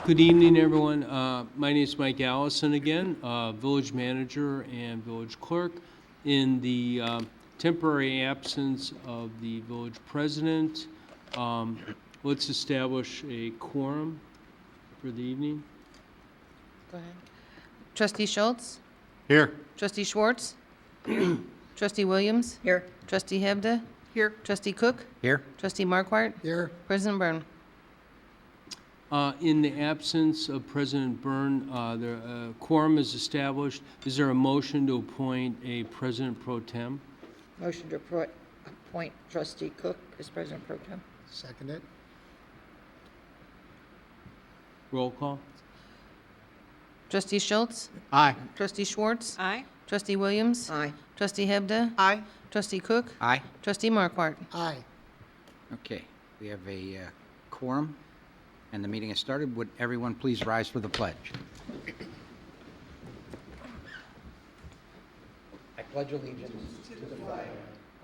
Good evening, everyone. My name is Mike Allison again, village manager and village clerk. In the temporary absence of the village president, let's establish a quorum for the evening. Go ahead. Trustee Schultz? Here. Trustee Schwartz? Trustee Williams? Here. Trustee Hebda? Here. Trustee Cook? Here. Trustee Marquardt? Here. President Byrne? In the absence of President Byrne, the quorum is established. Is there a motion to appoint a president pro tem? Motion to appoint Trustee Cook as President Pro Tem. Second it. Roll call. Trustee Schultz? Aye. Trustee Schwartz? Aye. Trustee Williams? Aye. Trustee Hebda? Aye. Trustee Cook? Aye. Trustee Marquardt? Aye. Okay, we have a quorum, and the meeting has started. Would everyone please rise for the pledge? I pledge allegiance to the flag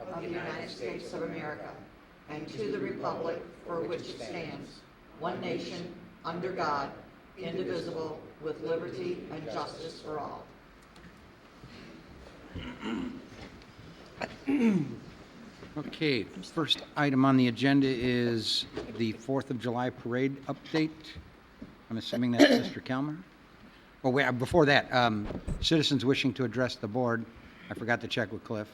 Of the United States of America and to the republic for which it stands, one nation, under God, indivisible, with liberty and justice for all. Okay, first item on the agenda is the 4th of July parade update. I'm assuming that's Mr. Kalmer? Oh, wait, before that, citizens wishing to address the board. I forgot to check with Cliff.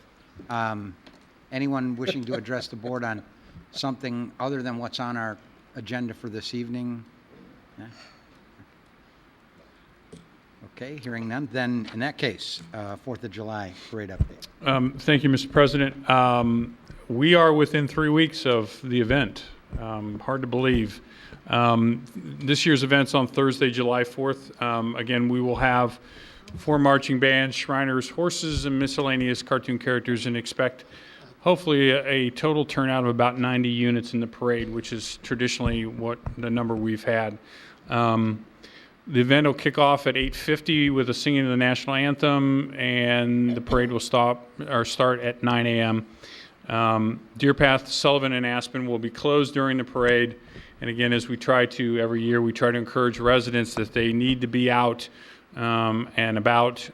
Anyone wishing to address the board on something other than what's on our agenda for this evening? Yeah? Okay, hearing none. Then, in that case, 4th of July parade update. Thank you, Mr. President. We are within 3 weeks of the event. Hard to believe. This year's event's on Thursday, July 4th. Again, we will have 4 marching bands, Shriners, horses, and miscellaneous cartoon characters, and expect hopefully a total turnout of about 90 units in the parade, which is traditionally what the number we've had. The event will kick off at 8:50 with a singing of the national anthem, and the parade will start at 9 a.m. Deer Path, Sullivan, and Aspen will be closed during the parade. And again, as we try to every year, we try to encourage residents that they need to be out and about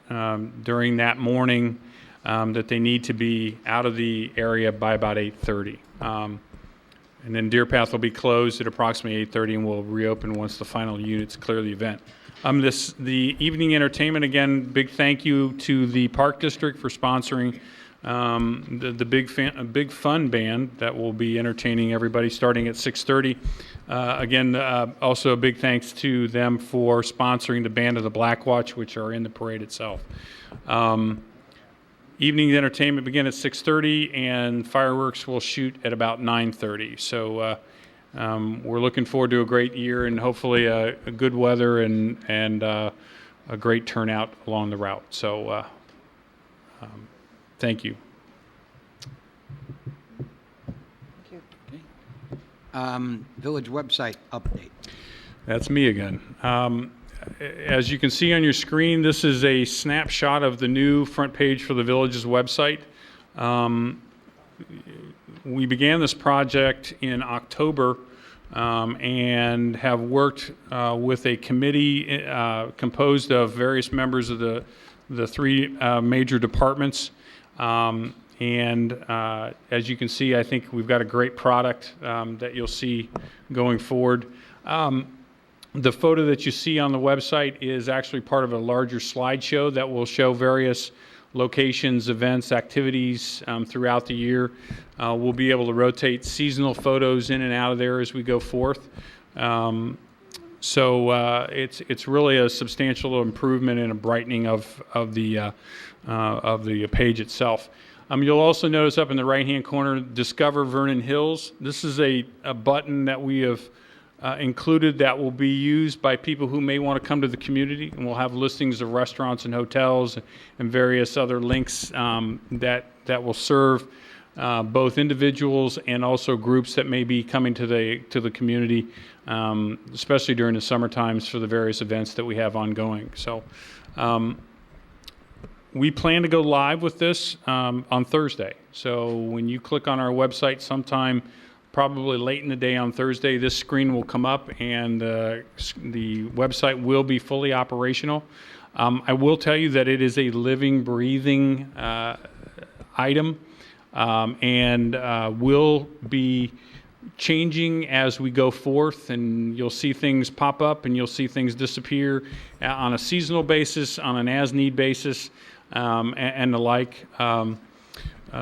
during that morning, that they need to be out of the area by about 8:30. And then Deer Path will be closed at approximately 8:30 and will reopen once the final units clear the event. The evening entertainment, again, big thank you to the Park District for sponsoring the Big Fun Band that will be entertaining everybody starting at 6:30. Again, also a big thanks to them for sponsoring the Band of the Black Watch, which are in the parade itself. Evening entertainment begin at 6:30, and fireworks will shoot at about 9:30. So we're looking forward to a great year and hopefully a good weather and a great turnout along the route. So thank you. Thank you. Okay. Village website update. That's me again. As you can see on your screen, this is a snapshot of the new front page for the village's website. We began this project in October and have worked with a committee composed of various members of the 3 major departments. And as you can see, I think we've got a great product that you'll see going forward. The photo that you see on the website is actually part of a larger slideshow that will show various locations, events, activities throughout the year. We'll be able to rotate seasonal photos in and out of there as we go forth. So it's really a substantial improvement and a brightening of the page itself. You'll also notice up in the right-hand corner, Discover Vernon Hills. This is a button that we have included that will be used by people who may want to come to the community, and we'll have listings of restaurants and hotels and various other links that will serve both individuals and also groups that may be coming to the community, especially during the summer times for the various events that we have ongoing. So we plan to go live with this on Thursday. So when you click on our website sometime probably late in the day on Thursday, this screen will come up and the website will be fully operational. I will tell you that it is a living, breathing item and will be changing as we go forth, and you'll see things pop up and you'll see things disappear on a seasonal basis, on an as-need basis, and the like.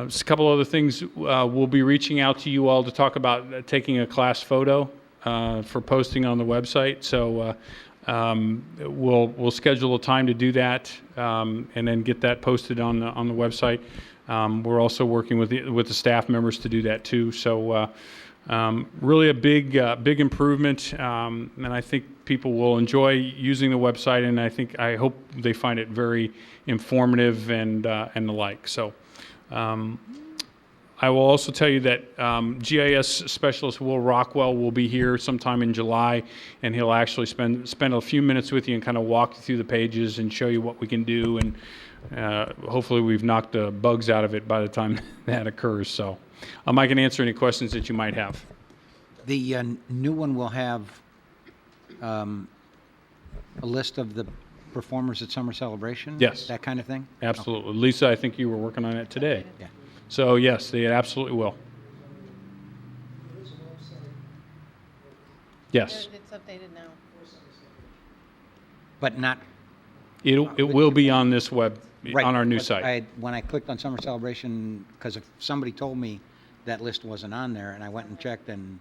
Just a couple other things. We'll be reaching out to you all to talk about taking a class photo for posting on the website. So we'll schedule a time to do that and then get that posted on the website. We're also working with the staff members to do that too. So really a big improvement, and I think people will enjoy using the website, and I hope they find it very informative and the like. So I will also tell you that GIS specialist Will Rockwell will be here sometime in July, and he'll actually spend a few minutes with you and kind of walk you through the pages and show you what we can do, and hopefully we've knocked the bugs out of it by the time that occurs. So I can answer any questions that you might have. The new one will have a list of the performers at Summer Celebration? Yes. That kind of thing? Absolutely. Lisa, I think you were working on it today. Yeah. So yes, they absolutely will. Yes, It's updated now. But not... it will be on this web, Right, on our new but site. when I clicked on Summer Celebration, because if somebody told me that list wasn't on there, and I went and checked, and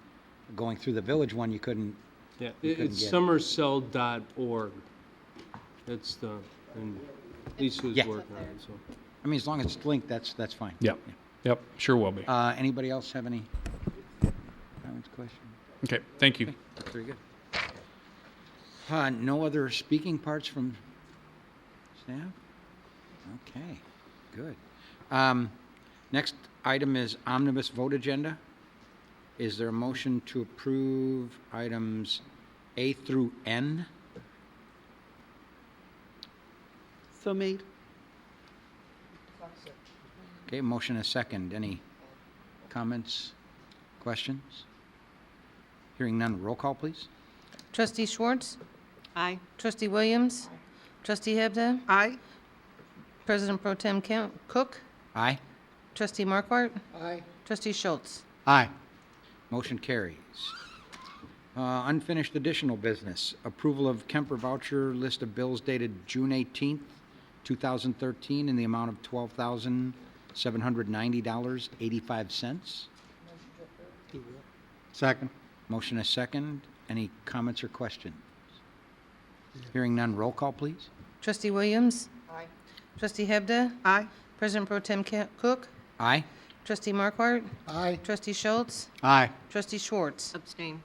going through the village one, you couldn't... Yeah, You couldn't it's get it. summercell.org. That's and Lisa's Yeah. working on it, so. I mean, as long as it's linked, that's fine. Yep, sure will be. Anybody else have any comments, questions? Okay, thank you. Very good. No other speaking parts from staff? Okay, good. Next item is omnibus vote agenda. Is there a motion to approve items A through N? So made. Okay, motion is second. Any comments, questions? Hearing none, roll call, please. Trustee Schwartz? Aye. Trustee Williams? Trustee Hebda? Aye. President Pro Tem Cook? Aye. Trustee Markwart? Aye. Trustee Schultz? Aye. Motion carries. Unfinished additional business. Approval of Kemper voucher list of bills dated June 18th, 2013, in the amount of $12,790.85. Second. Motion is second. Any comments or questions? Hearing none, roll call, please. Trustee Williams? Aye. Trustee Hebda? Aye. President Pro Tem Cook? Aye. Trustee Markwart? Aye. Trustee Schultz? Aye. Trustee Schwartz? Abstain.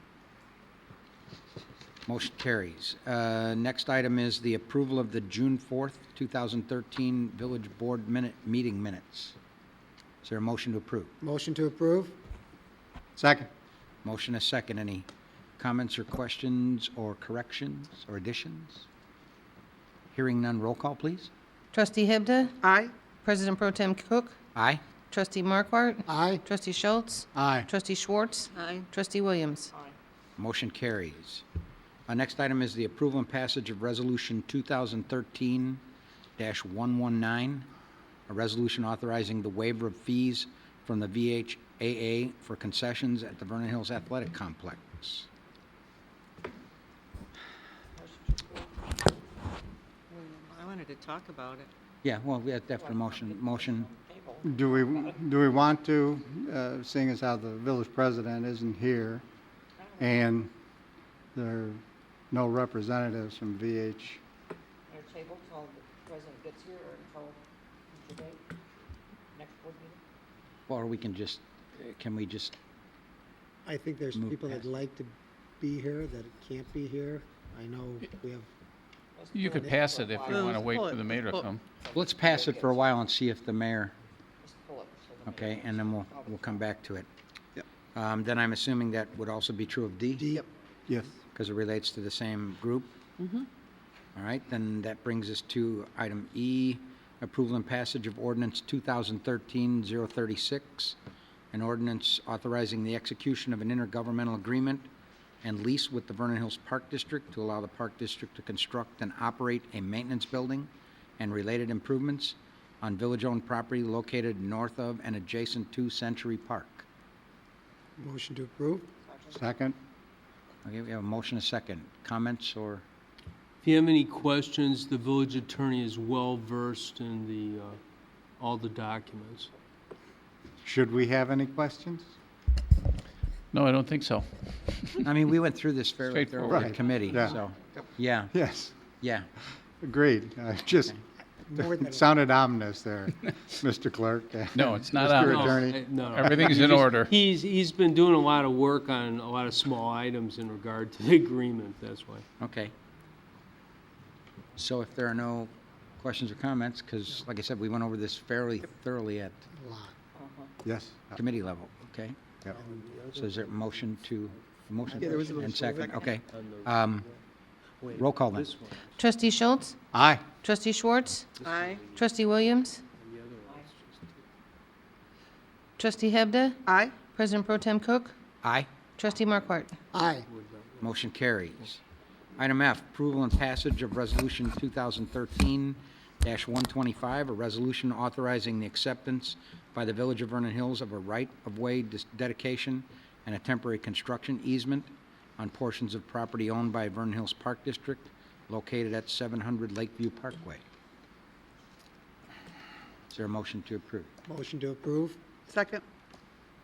Motion carries. Next item is the approval of the June 4th, 2013 Village Board meeting minutes. Is there a motion to approve? Motion to approve? Second. Motion is second. Any comments or questions or corrections or additions? Hearing none, roll call, please. Trustee Hebda? Aye. President Pro Tem Cook? Aye. Trustee Markwart? Aye. Trustee Schultz? Aye. Trustee Schwartz? Aye. Trustee Williams? Motion carries. Next item is the approval and passage of Resolution 2013-119, a resolution authorizing the waiver of fees from the VHAA for concessions at the Vernon Hills Athletic Complex. I wanted to talk about it. Yeah, well, after motion, Do we want to, seeing as how the village president isn't here, and there are no representatives from VH? Your table till the president gets here or until future date? Next board meeting? or we can just, can we just, I think there's Move people past. that'd like to be here that can't be here. I know we have, You could pass it if you want to wait for the mayor to Pull- come. let's pass it for a while and see if the mayor, Just pull it. So the okay, and then we'll come back to it. Yep. Then I'm assuming that would also be true of D? Yep. Yes. Because it relates to the same group? Mm-hmm. All right, then that brings us to item E, approval and passage of ordinance 2013-036, an ordinance authorizing the execution of an intergovernmental agreement and lease with the Vernon Hills Park District to allow the Park District to construct and operate a maintenance building and related improvements on village-owned property located north of and adjacent to Century Park. Motion to approve? Second? Okay, we have a motion, a second. Comments or? If you have any questions, the village attorney is well-versed in the, all the documents. Should we have any questions? No, I don't think so. I mean, we went through this fairly Straightforward. thoroughly in Right, committee, yeah. so, yeah, Yes, yeah. agreed. Just More than- it sounded ominous there, Mr. Clerk. No, it's not Mr. ominous. Attorney. No. Everything's in order. He's been doing a lot of work on a lot of small items in regard to the agreement, that's why. Okay. So if there are no questions or comments, because like I said, we went over this fairly thoroughly at A lot. Yes. committee level, okay? Yep. So is there a motion to, motion Yeah, there was a and motion. second, okay. Roll call then. Trustee Schultz? Aye. Trustee Schwartz? Aye. Trustee Williams? Trustee Hebda? Aye. President Pro Tem Cook? Aye. Trustee Markwart? Aye. Motion carries. Item F, approval and passage of Resolution 2013-125, a resolution authorizing the acceptance by the Village of Vernon Hills of a right-of-way dedication and a temporary construction easement on portions of property owned by Vernon Hills Park District located at 700 Lakeview Parkway. Is there a motion to approve? Motion to approve? Second.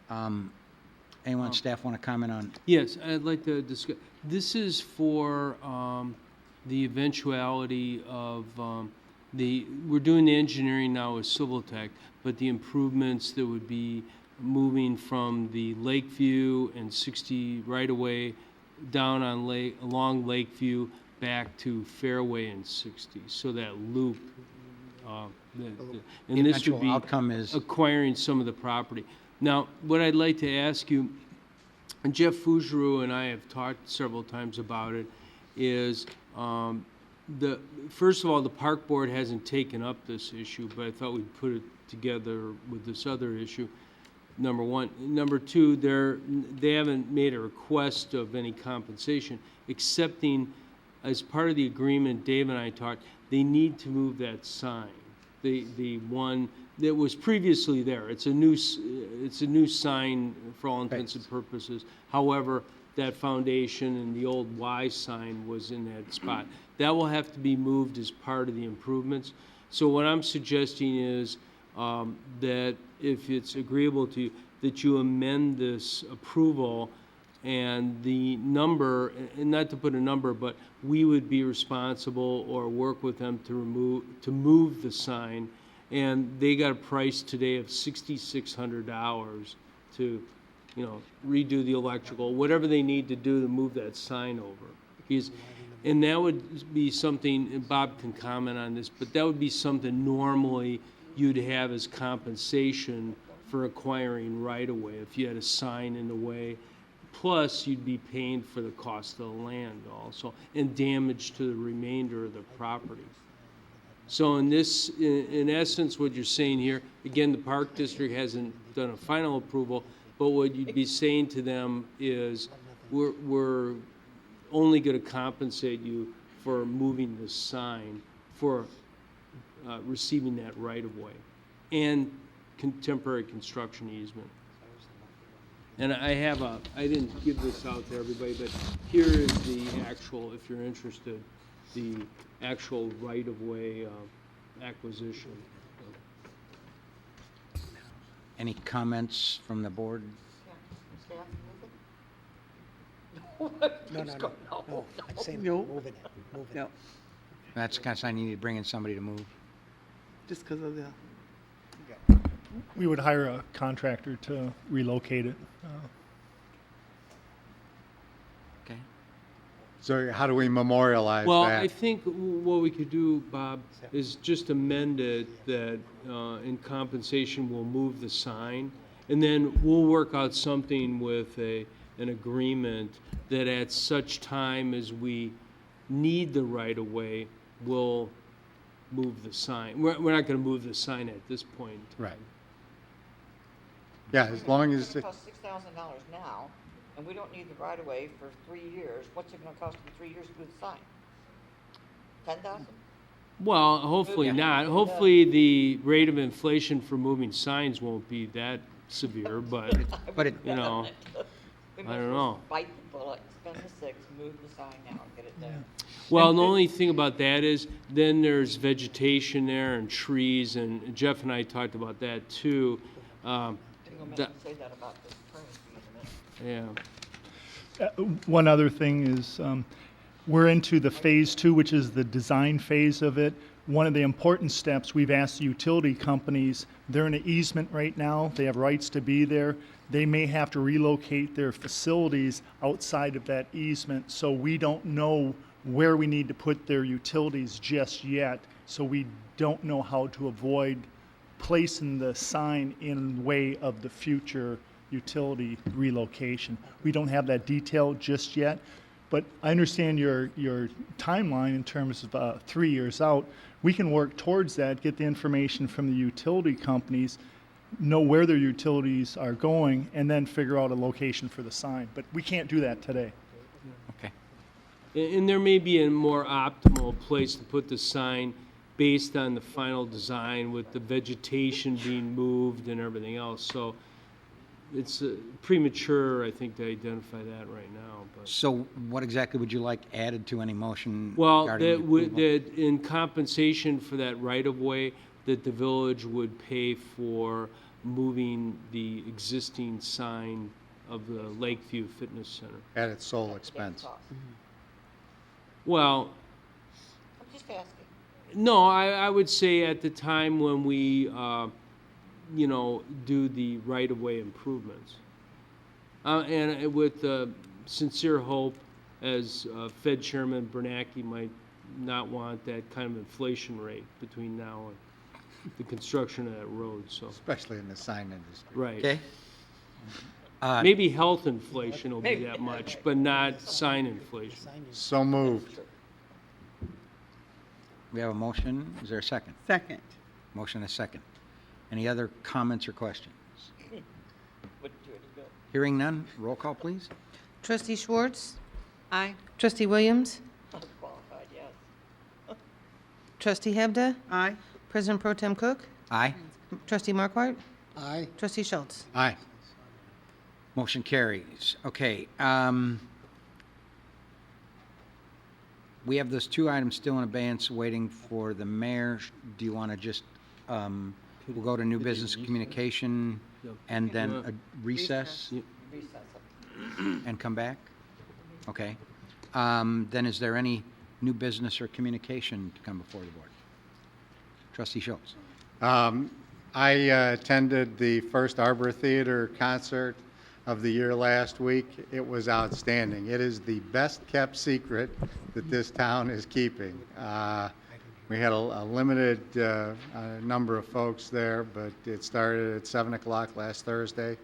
Anyone on staff want to comment on? Yes, I'd like to discuss, this is for the eventuality of we're doing the engineering now with Civil Tech, but the improvements that would be moving from the Lakeview and 60 right away down on along Lakeview back to Fairway and 60. So that loop, and The this would eventual be outcome is, acquiring some of the property. Now, what I'd like to ask you, and Jeff Fougeroux and I have talked several times about it, is first of all, the park board hasn't taken up this issue, but I thought we'd put it together with this other issue. Number one. Number two, they haven't made a request of any compensation, excepting as part of the agreement, Dave and I talked, they need to move that sign, the one that was previously there. It's a new sign for all intents and purposes. However, that foundation and the old Y sign was in that spot. That will have to be moved as part of the improvements. So what I'm suggesting is that if it's agreeable to you, that you amend this approval and the number, and not to put a number, but we would be responsible or work with them to move the sign. And they got a price today of $6,600 to, redo the electrical, whatever they need to do to move that sign over. And that would be something, and Bob can comment on this, but that would be something normally you'd have as compensation for acquiring right-of-way if you had a sign in the way. Plus, you'd be paying for the cost of the land also, and damage to the remainder of the property. So in essence, what you're saying here, again, the Park District hasn't done a final approval, but what you'd be saying to them is, we're only going to compensate you for moving the sign, for receiving that right-of-way, and temporary construction easement. And I didn't give this out to everybody, but here is the actual, if you're interested, the actual right-of-way acquisition. any comments from the board? No. I'm saying moving it. No, That's the kind of sign you need to bring in somebody to move. just because of the, We would hire a contractor to relocate it. Okay. So how do we memorialize Well, that? I think what we could do, Bob, is just amend it that in compensation, we'll move the sign, and then we'll work out something with an agreement that at such time as we need the right-of-way, we'll move the sign. We're not going to move the sign at this point. Right. Yeah, as long as, It costs $6,000 now, and we don't need the right of way for 3 years. What's it gonna cost in 3 years to do the sign? 10,000? Well, hopefully not. Hopefully, the rate of inflation for moving signs won't be that severe, but, But it, you know, We I might as don't well know. bite the bullet, spend the 6, move the sign now, and get it done. Well, the only thing about that is, then there's vegetation there and trees, and Jeff and I talked about that too. I'm That- gonna say that about this attorney fee in a minute. Yeah. One other thing is, we're into the phase 2, which is the design phase of it. One of the important steps, we've asked the utility companies, they're in an easement right now, they have rights to be there. They may have to relocate their facilities outside of that easement, so we don't know where we need to put their utilities just yet. So we don't know how to avoid placing the sign in way of the future utility relocation. We don't have that detail just yet, but I understand your timeline in terms of 3 years out. We can work towards that, get the information from the utility companies, know where their utilities are going, and then figure out a location for the sign. But we can't do that today. okay. And there may be a more optimal place to put the sign based on the final design with the vegetation being moved and everything else. So it's premature, I think, to identify that right now. But So what exactly would you like added to any motion? well, regarding that the would, approval? that in compensation for that right-of-way, that the village would pay for moving the existing sign of the Lakeview Fitness Center. at its sole expense. Cost. Well, I'm just asking. no, I would say at the time when we, you know, do the right-of-way improvements. And with sincere hope, as Fed Chairman Bernanke might not want that kind of inflation rate between now and the construction of that road, so, Especially in the sign industry. right. Okay. Maybe health inflation will be that much, but not sign inflation. So moved. We have a motion. Is there a second? Second. Motion and a second. Any other comments or questions? Wouldn't do any good. Hearing none, roll call, please. Trustee Schwartz? Aye. Trustee Williams? Unqualified, yes. Trustee Hebda? Aye. President Pro Tem Cook? Aye. Trustee Markwart? Aye. Trustee Schultz? Aye. Motion carries. Okay. We have those 2 items still in abeyance waiting for the mayor. Do you want to just, we'll go to new business communication and then a recess Recess. and come back? Okay. Then is there any new business or communication to come before the board? Trustee Schultz. I attended the first Arbor Theater concert of the year last week. It was outstanding. It is the best-kept secret that this town is keeping. We had a limited number of folks there, but it started at 7 o'clock last Thursday.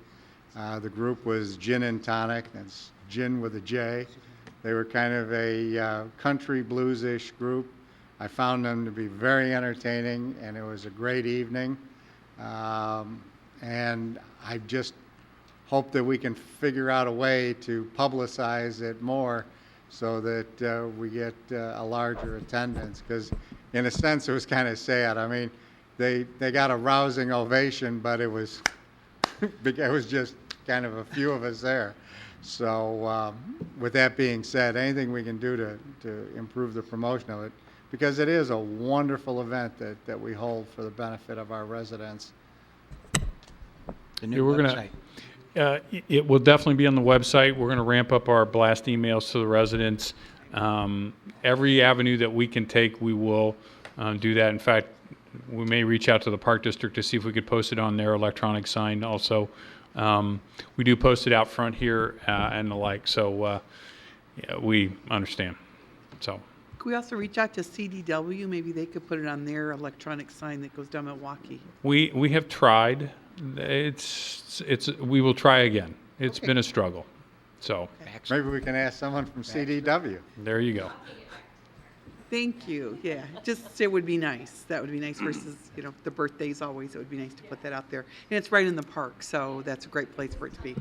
The group was Gin and Tonic. That's gin with a J. They were kind of a country blues-ish group. I found them to be very entertaining, and it was a great evening. And I just hope that we can figure out a way to publicize it more so that we get a larger attendance. Because in a sense, it was kind of sad. I mean, they got a rousing ovation, but it was just kind of a few of us there. So with that being said, anything we can do to improve the promotion of it, because it is a wonderful event that we hold for the benefit of our residents. The new we're website. It will definitely be on the website. We're going to ramp up our blast emails to the residents. Every avenue that we can take, we will do that. In fact, we may reach out to the Park District to see if we could post it on their electronic sign also. We do post it out front here and the like, so yeah, we understand. So. Could we also reach out to CDW? Maybe they could put it on their electronic sign that goes down Milwaukee. We have tried. We will try again. It's Okay. been a struggle. So Maybe we can ask someone from CDW. there you go. Thank you, yeah, just, it would be nice. That would be nice versus, you know, the birthdays always, it would be nice to put that out there. And it's right in the park, so that's a great place for it to be.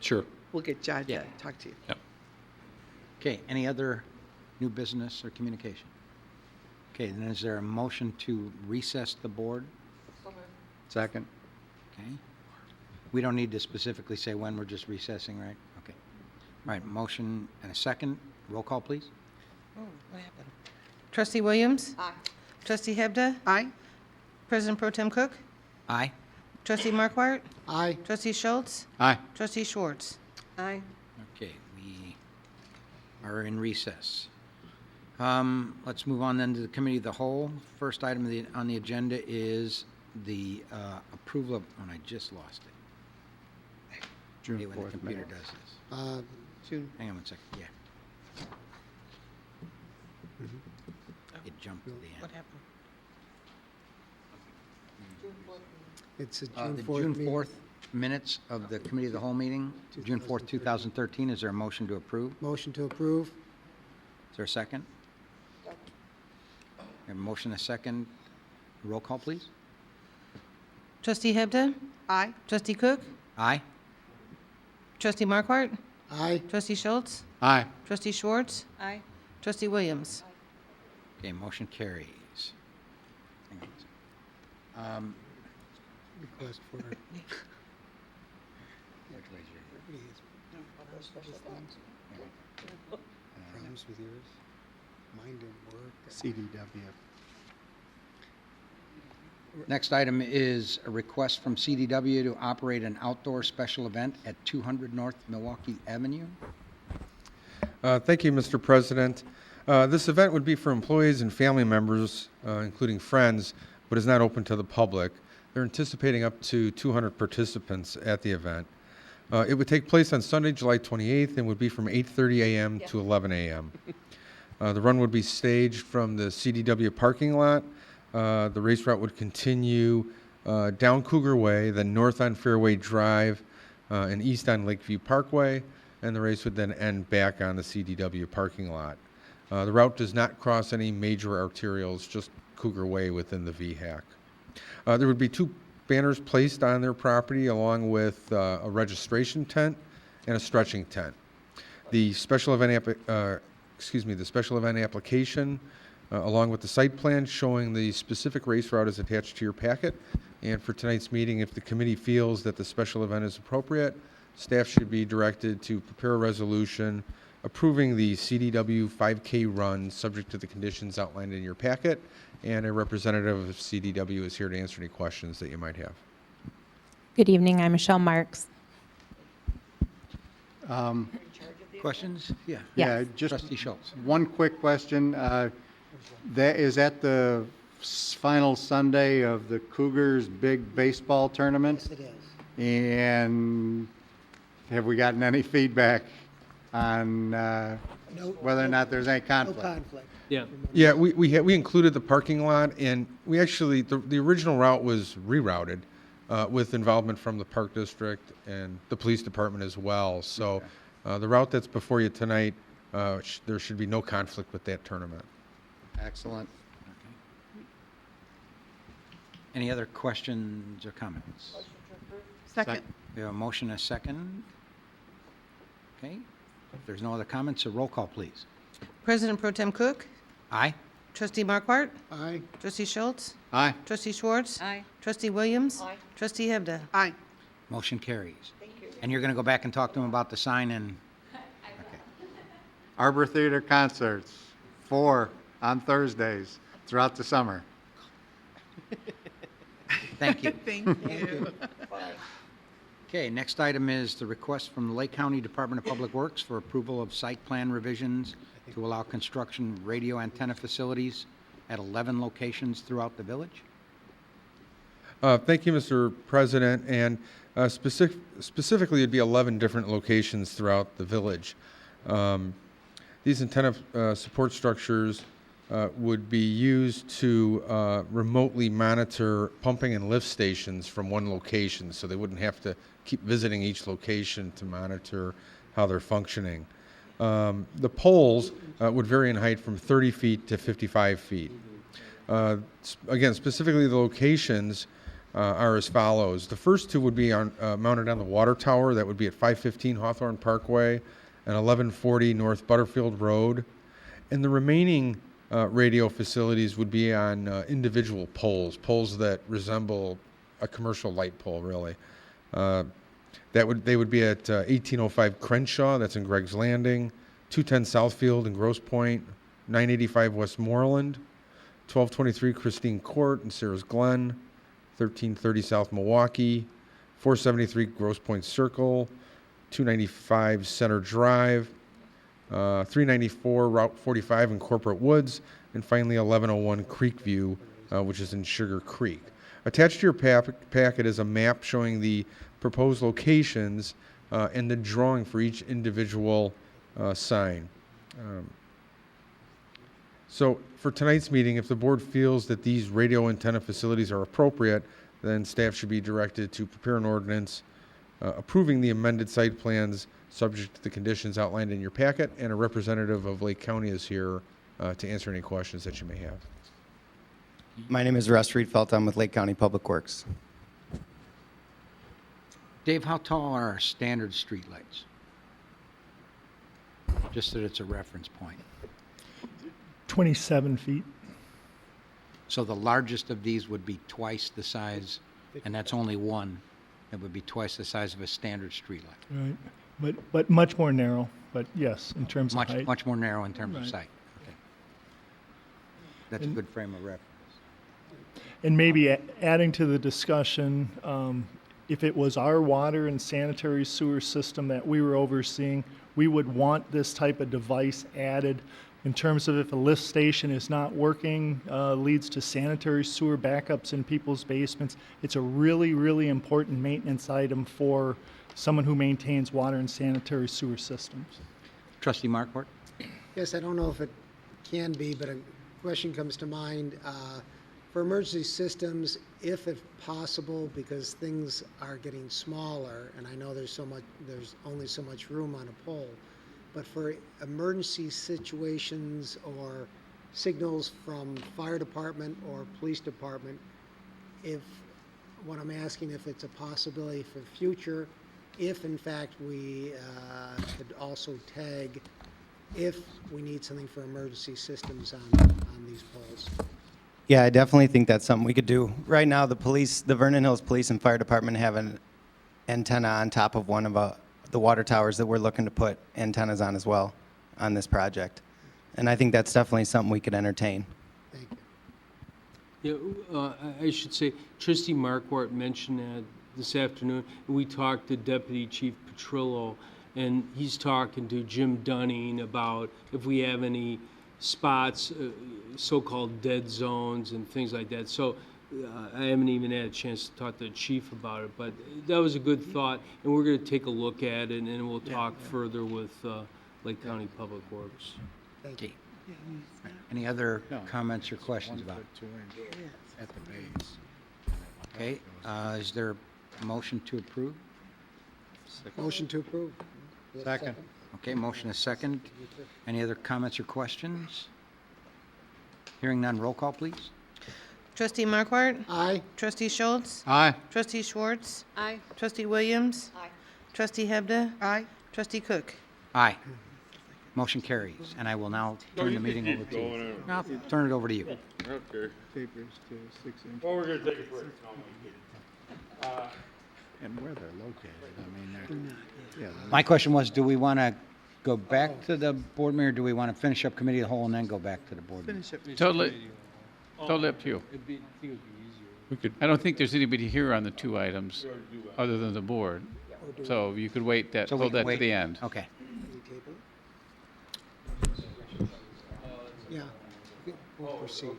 Sure. We'll get John Yeah. to talk to you. Yep. Okay, any other new business or communication? Okay, then is there a motion to recess the board? Second. Okay. We don't need to specifically say when, we're just recessing, right? Okay. All right, motion and a second. Roll call, please. Oh, what happened? Trustee Williams? Aye. Trustee Hebda? Aye? President Pro Tem Cook? Aye. Trustee Markwart? Aye. Trustee Schultz? Aye. Trustee Schwartz? Aye. Okay, we are in recess. Let's move on then to the committee of the whole. First item on the agenda is the approval of, oh, I just lost it. June Hate when the 4th computer minute. does this. June, Hang on one second, yeah. It jumped to the end. What happened? it's a The June 4th June meeting. 4th minutes of the committee of the whole meeting, June 4th, 2013. Is there a motion to approve? Motion to approve. Is there a second? We have a motion, a second. Roll call, please. Trustee Hebda? Aye? Trustee Cook? Aye. Trustee Markwart? Aye. Trustee Schultz? Aye. Trustee Schwartz? Aye. Trustee Williams? Okay, motion carries. Hang on a second. Request for, Which way is your- problems with yours? Mine didn't work. CDW. Next item is a request from CDW to operate an outdoor special event at 200 North Milwaukee Avenue. Thank you, Mr. President. This event would be for employees and family members, including friends, but is not open to the public. They're anticipating up to 200 participants at the event. It would take place on Sunday, July 28th, and would be from 8:30 a.m. to 11 a.m. The run would be staged from the CDW parking lot. The race route would continue down Cougar Way, then north on Fairway Drive, and east on Lakeview Pkwy, and the race would then end back on the CDW parking lot. The route does not cross any major arterials, just Cougar Way within the VHAC. There would be 2 banners placed on their property along with a registration tent and a stretching tent. The special event application along with the site plan showing the specific race route is attached to your packet. And for tonight's meeting, if the committee feels that the special event is appropriate, staff should be directed to prepare a resolution approving the CDW 5K run subject to the conditions outlined in your packet. And a representative of CDW is here to answer any questions that you might have. Good evening, I'm Michelle Marks. Questions? Yeah. Yeah, Yes. just Trustee Schultz. one quick question. That is at the final Sunday of the Cougars' big baseball tournament? Yes, it is. And have we gotten any feedback on No- whether or not there's any No conflict? conflict. Yeah. Yeah, we included the parking lot, and we actually, the original route was rerouted with involvement from the Park District and the Police Department as well. So the route that's before you tonight, there should be no conflict with that tournament. Excellent. Any other questions or comments? Second? We have a motion and a second. Okay. If there's no other comments, a roll call, please. President Pro Tem Cook? Aye. Trustee Markwart? Aye. Trustee Schultz? Aye. Trustee Schwartz? Aye. Trustee Williams? Aye. Trustee Hebda? Aye. Motion carries. And you're going to go back and talk to them about the sign and, Arbor Theater concerts, 4 on Thursdays throughout the summer. thank you. Thank you. Okay, next item is the request from the Lake County Department of Public Works for approval of site plan revisions to allow construction of radio antenna facilities at 11 locations throughout the village. Thank you, Mr. President, and specifically, it'd be 11 different locations throughout the village. These antenna support structures would be used to remotely monitor pumping and lift stations from one location, so they wouldn't have to keep visiting each location to monitor how they're functioning. The poles would vary in height from 30 feet to 55 feet. Again, specifically the locations are as follows. The first two would be mounted on the water tower. That would be at 515 Hawthorn Parkway and 1140 North Butterfield Road. And the remaining radio facilities would be on individual poles that resemble a commercial light pole, really. They would be at 1805 Crenshaw, that's in Greg's Landing, 210 Southfield in Grosse Pointe, 985 Westmoreland, 1223 Christine Court in Sarah's Glen, 1330 South Milwaukee, 473 Grosse Pointe Circle, 295 Center Drive, 394 Route 45 in Corporate Woods, and finally 1101 Creekview, which is in Sugar Creek. Attached to your packet is a map showing the proposed locations and the drawing for each individual sign. So for tonight's meeting, if the board feels that these radio antenna facilities are appropriate, then staff should be directed to prepare an ordinance approving the amended site plans subject to the conditions outlined in your packet, and a representative of Lake County is here to answer any questions that you may have. My name is Russ Friedfeld. I'm with Lake County Public Works. Dave, how tall are our standard streetlights? Just that it's a reference point. 27 feet. So the largest of these would be twice the size, and that's only one. It would be twice the size of a standard streetlight. Right. But much more narrow. But yes, in terms of height. Much more narrow in terms of Right. sight. Okay. That's a good frame of reference. And maybe adding to the discussion, if it was our water and sanitary sewer system that we were overseeing, we would want this type of device added in terms of if a lift station is not working, leads to sanitary sewer backups in people's basements. It's a really, really important maintenance item for someone who maintains water and sanitary sewer systems. Trustee Markwart? Yes, I don't know if it can be, but a question comes to mind. For emergency systems, if it's possible, because things are getting smaller, and I know there's only so much room on a pole, but for emergency situations or signals from fire department or police department, what I'm asking, if it's a possibility for future, if in fact we could also tag if we need something for emergency systems on these poles. Yeah, I definitely think that's something we could do. Right now, the Vernon Hills Police and Fire Department have an antenna on top of one of the water towers that we're looking to put antennas on as well on this project. And I think that's definitely something we could entertain. Thank you. Yeah, I should say, Trustee Markwart mentioned that this afternoon. We talked to Deputy Chief Petrillo, and he's talking to Jim Dunning about if we have any spots, so-called dead zones and things like that. So I haven't even had a chance to talk to the chief about it, but that was a good thought, and we're going to take a look at it, and then we'll talk further with Lake County Public Works. Thank you. Any other comments or questions about it? At the base. Okay, is there a motion to approve? Motion to approve. Second. Okay, motion is second. Any other comments or questions? Hearing none, roll call, please. Trustee Markwart? Aye. Trustee Schultz? Aye. Trustee Schwartz? Aye. Trustee Williams? Aye. Trustee Hebda? Aye. Trustee Cook? Aye. Motion carries, and I will now turn the meeting over to you. I'll turn it over to you. Okay. Well, we're gonna take a break. And where they're located, I mean, my question was, do we want to go back to the board meeting, or do we want to finish up committee of the whole and then go back to the board meeting? Totally up to you. I think it'd be easier. We could, I don't think there's anybody here on the two items other than the board. So you could wait So we hold can that to wait. the end. Okay. Yeah. We'll proceed.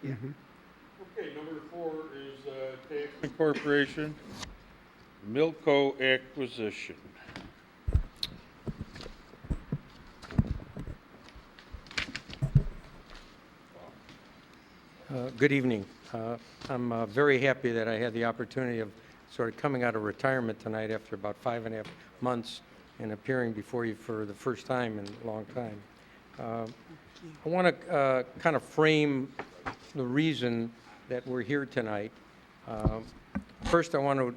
Okay, number 4 is tax incorporation, Milco acquisition. Good evening. I'm very happy that I had the opportunity of sort of coming out of retirement tonight after about 5.5 months and appearing before you for the first time in a long time. I want to kind of frame the reason that we're here tonight. First, I want to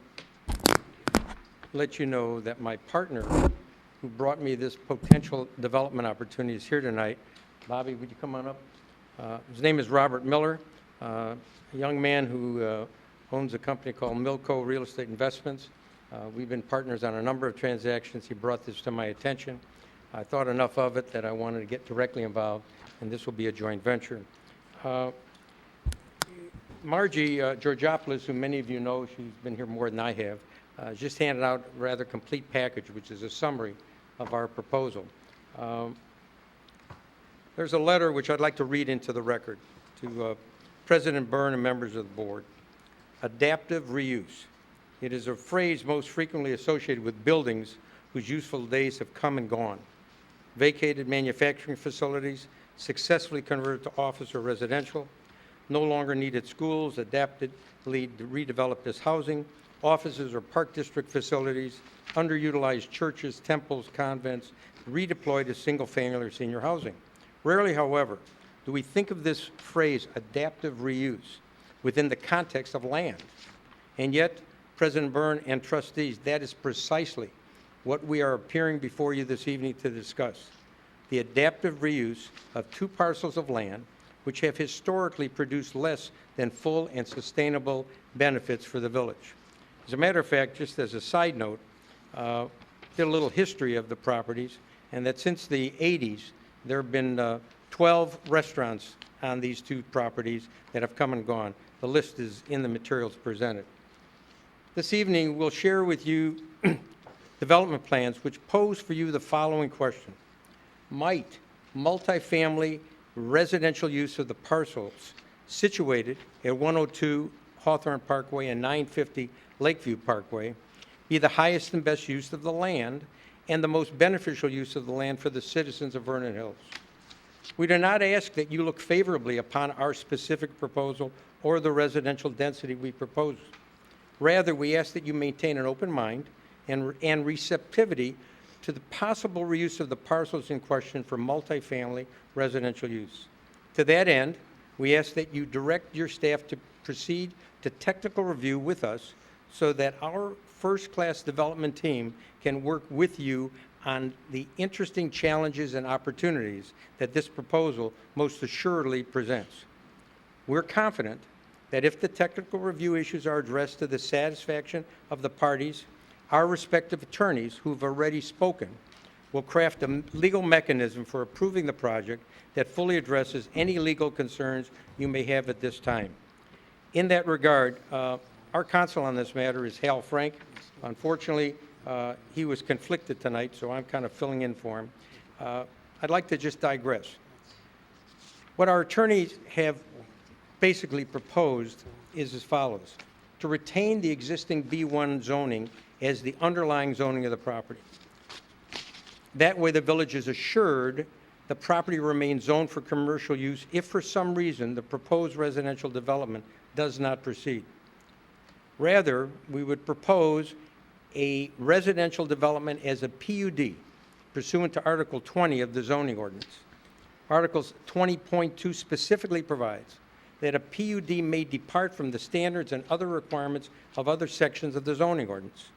let you know that my partner who brought me this potential development opportunity is here tonight. Bobby, would you come on up? His name is Robert Miller, a young man who owns a company called Milco Real Estate Investments. We've been partners on a number of transactions. He brought this to my attention. I thought enough of it that I wanted to get directly involved, and this will be a joint venture. Margie Georgopoulos, who many of you know, she's been here more than I have, just handed out a rather complete package, which is a summary of our proposal. There's a letter which I'd like to read into the record to President Byrne and members of the board. Adaptive reuse. It is a phrase most frequently associated with buildings whose useful days have come and gone. Vacated manufacturing facilities, successfully converted to office or residential, no longer needed schools, adaptedly redeveloped as housing, offices or park district facilities, underutilized churches, temples, convents, redeployed as single-family or senior housing. Rarely, however, do we think of this phrase, adaptive reuse, within the context of land. And yet, President Byrne and trustees, that is precisely what we are appearing before you this evening to discuss. The adaptive reuse of 2 parcels of land which have historically produced less than full and sustainable benefits for the village. As a matter of fact, just as a side note, did a little history of the properties, and that since the 80s, there have been 12 restaurants on these 2 properties that have come and gone. The list is in the materials presented. This evening, we'll share with you development plans which pose for you the following question. Might multifamily residential use of the parcels situated at 102 Hawthorn Pkwy and 950 Lakeview Pkwy be the highest and best use of the land and the most beneficial use of the land for the citizens of Vernon Hills? We do not ask that you look favorably upon our specific proposal or the residential density we propose. Rather, we ask that you maintain an open mind and receptivity to the possible reuse of the parcels in question for multifamily residential use. To that end, we ask that you direct your staff to proceed to technical review with us so that our first-class development team can work with you on the interesting challenges and opportunities that this proposal most assuredly presents. We're confident that if the technical review issues are addressed to the satisfaction of the parties, our respective attorneys who've already spoken will craft a legal mechanism for approving the project that fully addresses any legal concerns you may have at this time. In that regard, our counsel on this matter is Hal Frank. Unfortunately, he was conflicted tonight, so I'm kind of filling in for him. I'd like to just digress. What our attorneys have basically proposed is as follows: to retain the existing B1 zoning as the underlying zoning of the property. That way the village is assured the property remains zoned for commercial use if for some reason the proposed residential development does not proceed. Rather, we would propose a residential development as a PUD pursuant to Article 20 of the zoning ordinance. Article 20.2 specifically provides that a PUD may depart from the standards and other requirements of other sections of the zoning ordinance.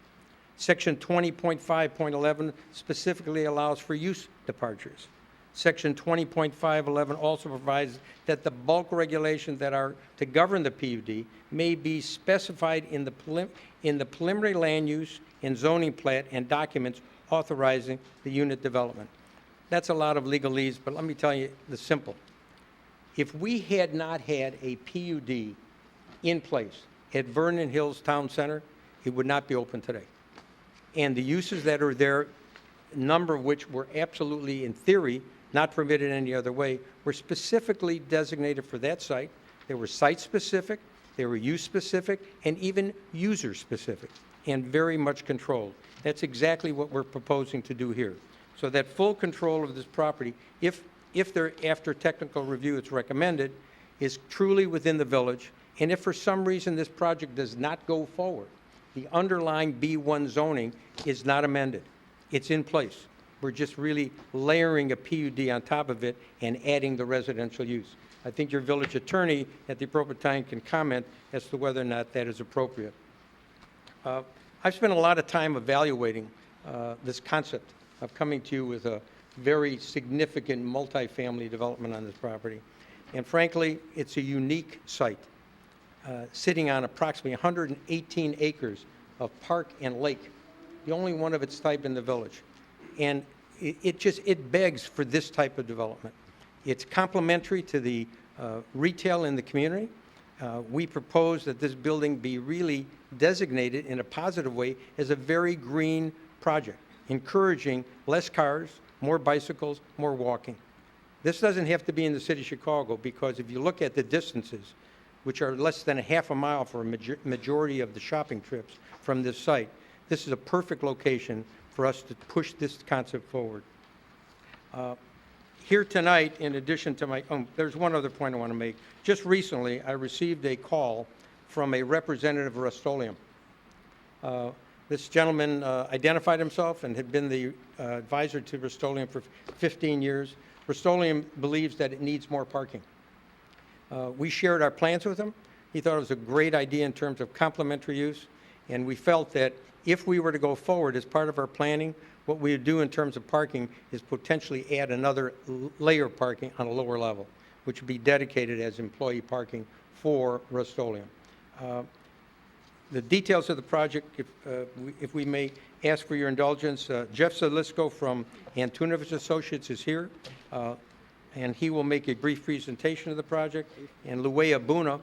Section 20.5.11 specifically allows for use departures. Section 20.511 also provides that the bulk regulations that are to govern the PUD may be specified in the preliminary land use and zoning plat and documents authorizing the unit development. That's a lot of legalese, but let me tell you the simple. If we had not had a PUD in place at Vernon Hills Town Center, it would not be open today. And the uses that are there, a number of which were absolutely, in theory, not permitted any other way, were specifically designated for that site. They were site-specific, they were use-specific, and even user-specific, and very much controlled. That's exactly what we're proposing to do here. So that full control of this property, if there, after technical review it's recommended, is truly within the village, and if for some reason this project does not go forward, the underlying B1 zoning is not amended. It's in place. We're just really layering a PUD on top of it and adding the residential use. I think your village attorney at the appropriate time can comment as to whether or not that is appropriate. I've spent a lot of time evaluating this concept of coming to you with a very significant multifamily development on this property. And frankly, it's a unique site, sitting on approximately 118 acres of park and lake, the only one of its type in the village. And it begs for this type of development. It's complementary to the retail in the community. We propose that this building be really designated in a positive way as a very green project, encouraging less cars, more bicycles, more walking. This doesn't have to be in the city of Chicago, because if you look at the distances, which are less than a half a mile for a majority of the shopping trips from this site, this is a perfect location for us to push this concept forward. Here tonight, in addition to my, there's one other point I want to make. Just recently, I received a call from a representative of Rust-Oleum. This gentleman identified himself and had been the advisor to Rust-Oleum for 15 years. Rust-Oleum believes that it needs more parking. We shared our plans with him. He thought it was a great idea in terms of complementary use, and we felt that if we were to go forward as part of our planning, what we would do in terms of parking is potentially add another layer of parking on a lower level, which would be dedicated as employee parking for Rust-Oleum. The details of the project, if we may ask for your indulgence, Jeff Zalisco from Antunovich Associates is here, and he will make a brief presentation of the project. And Luea Buna,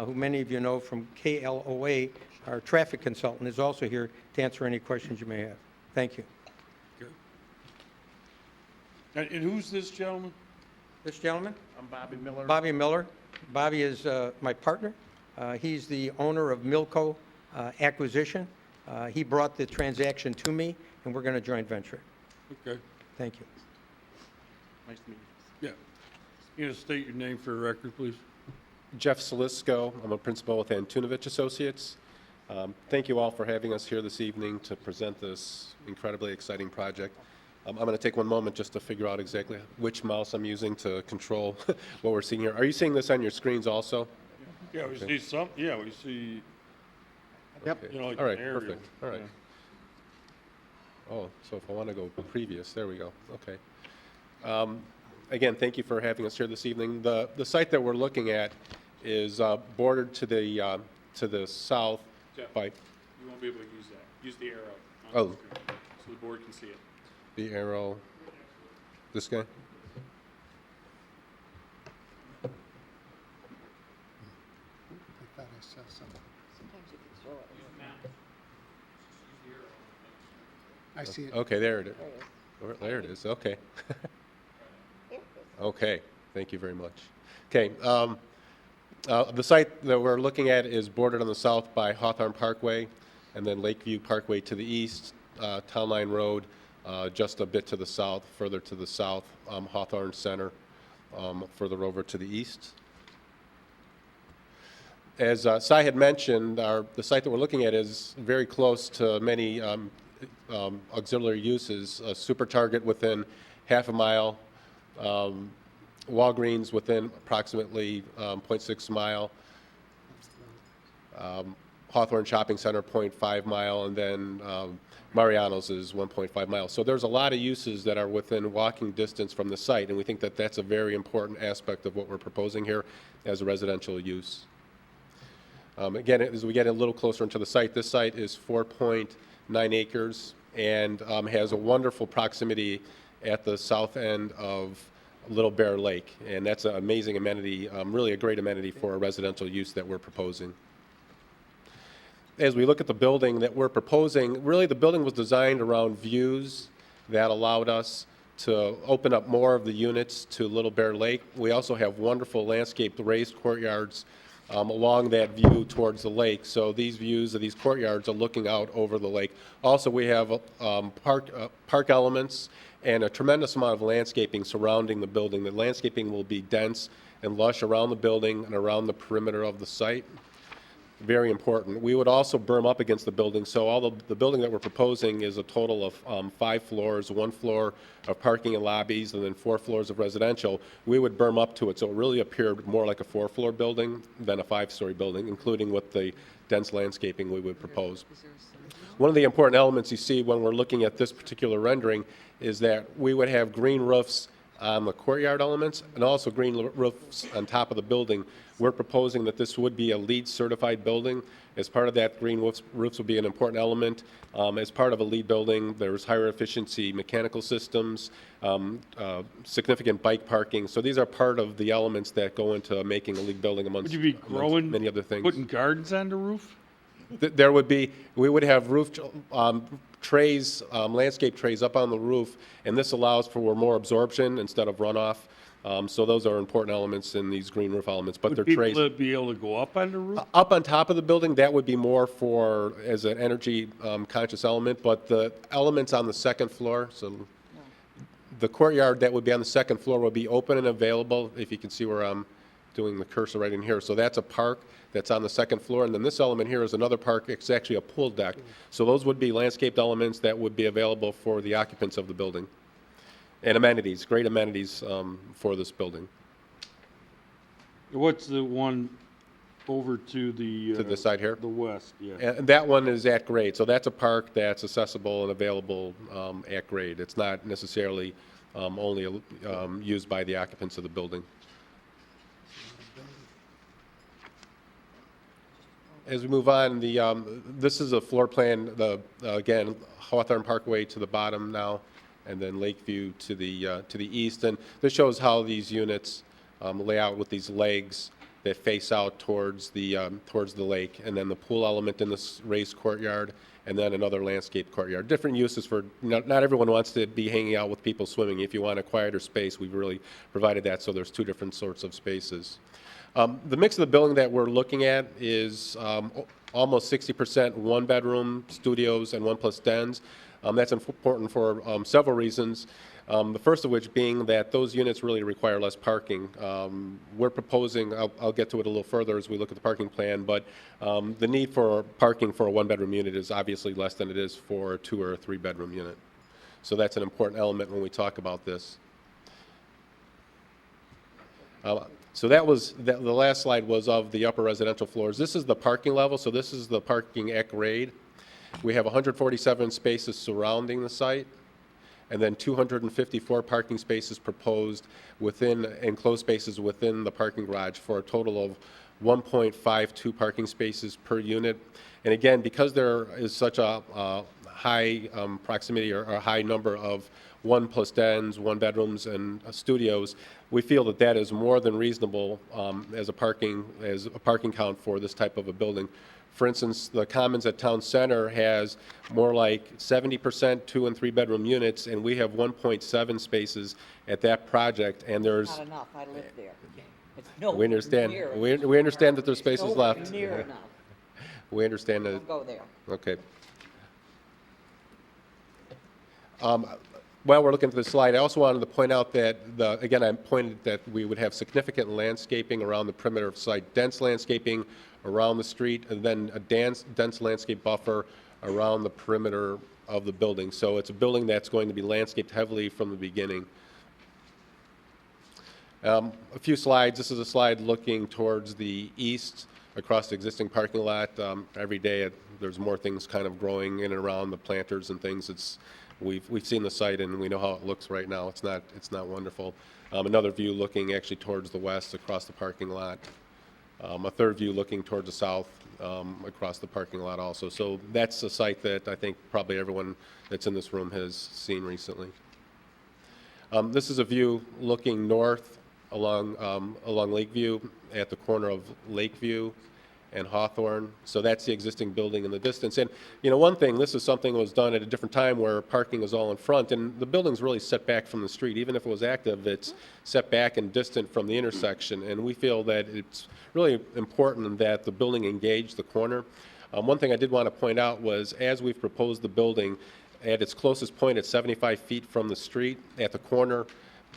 who many of you know from KLOA, our traffic consultant, is also here to answer any questions you may have. Thank you. And who's this gentleman? This gentleman? I'm Bobby Miller. Bobby Miller. Bobby is my partner. He's the owner of Milco Acquisition. He brought the transaction to me, and we're going to joint venture. Okay. Thank you. Nice to meet you. Yeah. You going to state your name for the record, please? Jeff Salisco. I'm a principal with Antunovich Associates. Thank you all for having us here this evening to present this incredibly exciting project. I'm going to take one moment just to figure out exactly which mouse I'm using to control what we're seeing here. Are you seeing this on your screens also? Yeah, we see some. Yeah, we see. Yep. You know, like all right, an aerial. perfect. All right. Yeah. Oh, so if I want to go previous, there we go. Okay. Again, thank you for having us here this evening. The site that we're looking at is bordered to the south by. You won't be able to use that. Use the arrow on Oh. the screen so the board can see it. The arrow. This guy. I thought I saw something. I see it. Okay, there it is. There it is. Okay. Okay, thank you very much. Okay, the site that we're looking at is bordered on the south by Hawthorn Pkwy, and then Lakeview Pkwy to the east, Town Line Road just a bit to the south, further to the south, Hawthorn Center further over to the east. As Cy had mentioned, the site that we're looking at is very close to many auxiliary uses. Super Target within half a mile, Walgreens within approximately 0.6 mile, Hawthorn Shopping Center 0.5 mile, and then Mariano's is 1.5 miles. So there's a lot of uses that are within walking distance from the site, and we think that that's a very important aspect of what we're proposing here as a residential use. Again, as we get a little closer into the site, this site is 4.9 acres and has a wonderful proximity at the south end of Little Bear Lake, and that's an amazing amenity, really a great amenity for a residential use that we're proposing. As we look at the building that we're proposing, really the building was designed around views that allowed us to open up more of the units to Little Bear Lake. We also have wonderful landscaped raised courtyards along that view towards the lake. So these views of these courtyards are looking out over the lake. Also, we have park elements and a tremendous amount of landscaping surrounding the building. The landscaping will be dense and lush around the building and around the perimeter of the site. Very important. We would also berm up against the building, so all the building that we're proposing is a total of 5 floors, 1 floor of parking and lobbies, and then 4 floors of residential. We would berm up to it, so it really appeared more like a 4-floor building than a 5-story building, including with the dense landscaping we would propose. One of the important elements you see when we're looking at this particular rendering is that we would have green roofs on the courtyard elements and also green roofs on top of the building. We're proposing that this would be a LEED certified building. As part of that, green roofs will be an important element. As part of a LEED building, there's higher efficiency mechanical systems, significant bike parking. So these are part of the elements that go into making a LEED building amongst many other things. Putting gardens on the roof? There would be, we would have roof trays, landscape trays up on the roof, and this allows for more absorption instead of runoff. So those are important elements in these green roof elements, but they're trays. Would people be able to go up on the roof? Up on top of the building, that would be more for, as an energy conscious element, but the elements on the second floor, so the courtyard that would be on the second floor would be open and available, if you can see where I'm doing the cursor right in here. So that's a park that's on the second floor, and then this element here is another park. It's actually a pool deck. So those would be landscaped elements that would be available for the occupants of the building. And amenities, great amenities for this building. What's the one over to the side here? The west, yeah. And that one is at grade. So that's a park that's accessible and available at grade. It's not necessarily only used by the occupants of the building. As we move on, this is a floor plan, again, Hawthorn Pkwy to the bottom now, and then Lakeview to the east. And this shows how these units lay out with these legs that face out towards the lake, and then the pool element in this raised courtyard, and then another landscape courtyard. Different uses for, not everyone wants to be hanging out with people swimming. If you want a quieter space, we've really provided that, so there's 2 different sorts of spaces. The mix of the building that we're looking at is almost 60% 1-bedroom studios and 1+ dens. That's important for several reasons. The first of which being that those units really require less parking. We're proposing, I'll get to it a little further as we look at the parking plan, but the need for parking for a 1-bedroom unit is obviously less than it is for a 2 or a 3-bedroom unit. So that's an important element when we talk about this. So that was, the last slide was of the upper residential floors. This is the parking level, so this is the parking at grade. We have 147 spaces surrounding the site, and then 254 parking spaces proposed within, enclosed spaces within the parking garage for a total of 1.52 parking spaces per unit. And again, because there is such a high proximity or a high number of 1+ dens, 1-bedrooms, and studios, we feel that that is more than reasonable as a parking count for this type of a building. For instance, the Commons at Town Center has more like 70% 2 and 3-bedroom units, and we have 1.7 spaces at that project. And there's Not enough, I live there. It's we understand. We understand that there's spaces left. Near enough. We understand that. We'll go there. Okay. While we're looking at the slide, I also wanted to point out that, again, I pointed that we would have significant landscaping around the perimeter of the site, dense landscaping around the street, and then a dense landscape buffer around the perimeter of the building. So it's a building that's going to be landscaped heavily from the beginning. A few slides. This is a slide looking towards the east across the existing parking lot. Every day there's more things kind of growing in and around the planters and things. We've seen the site and we know how it looks right now. It's not wonderful. Another view looking actually towards the west across the parking lot. A third view looking towards the south across the parking lot also. So that's a site that I think probably everyone that's in this room has seen recently. This is a view looking north along Lakeview at the corner of Lakeview and Hawthorn. So that's the existing building in the distance. And one thing, this is something that was done at a different time where parking is all in front, and the building's really set back from the street. Even if it was active, it's set back and distant from the intersection. And we feel that it's really important that the building engage the corner. One thing I did want to point out was, as we've proposed the building, at its closest point at 75 feet from the street, at the corner,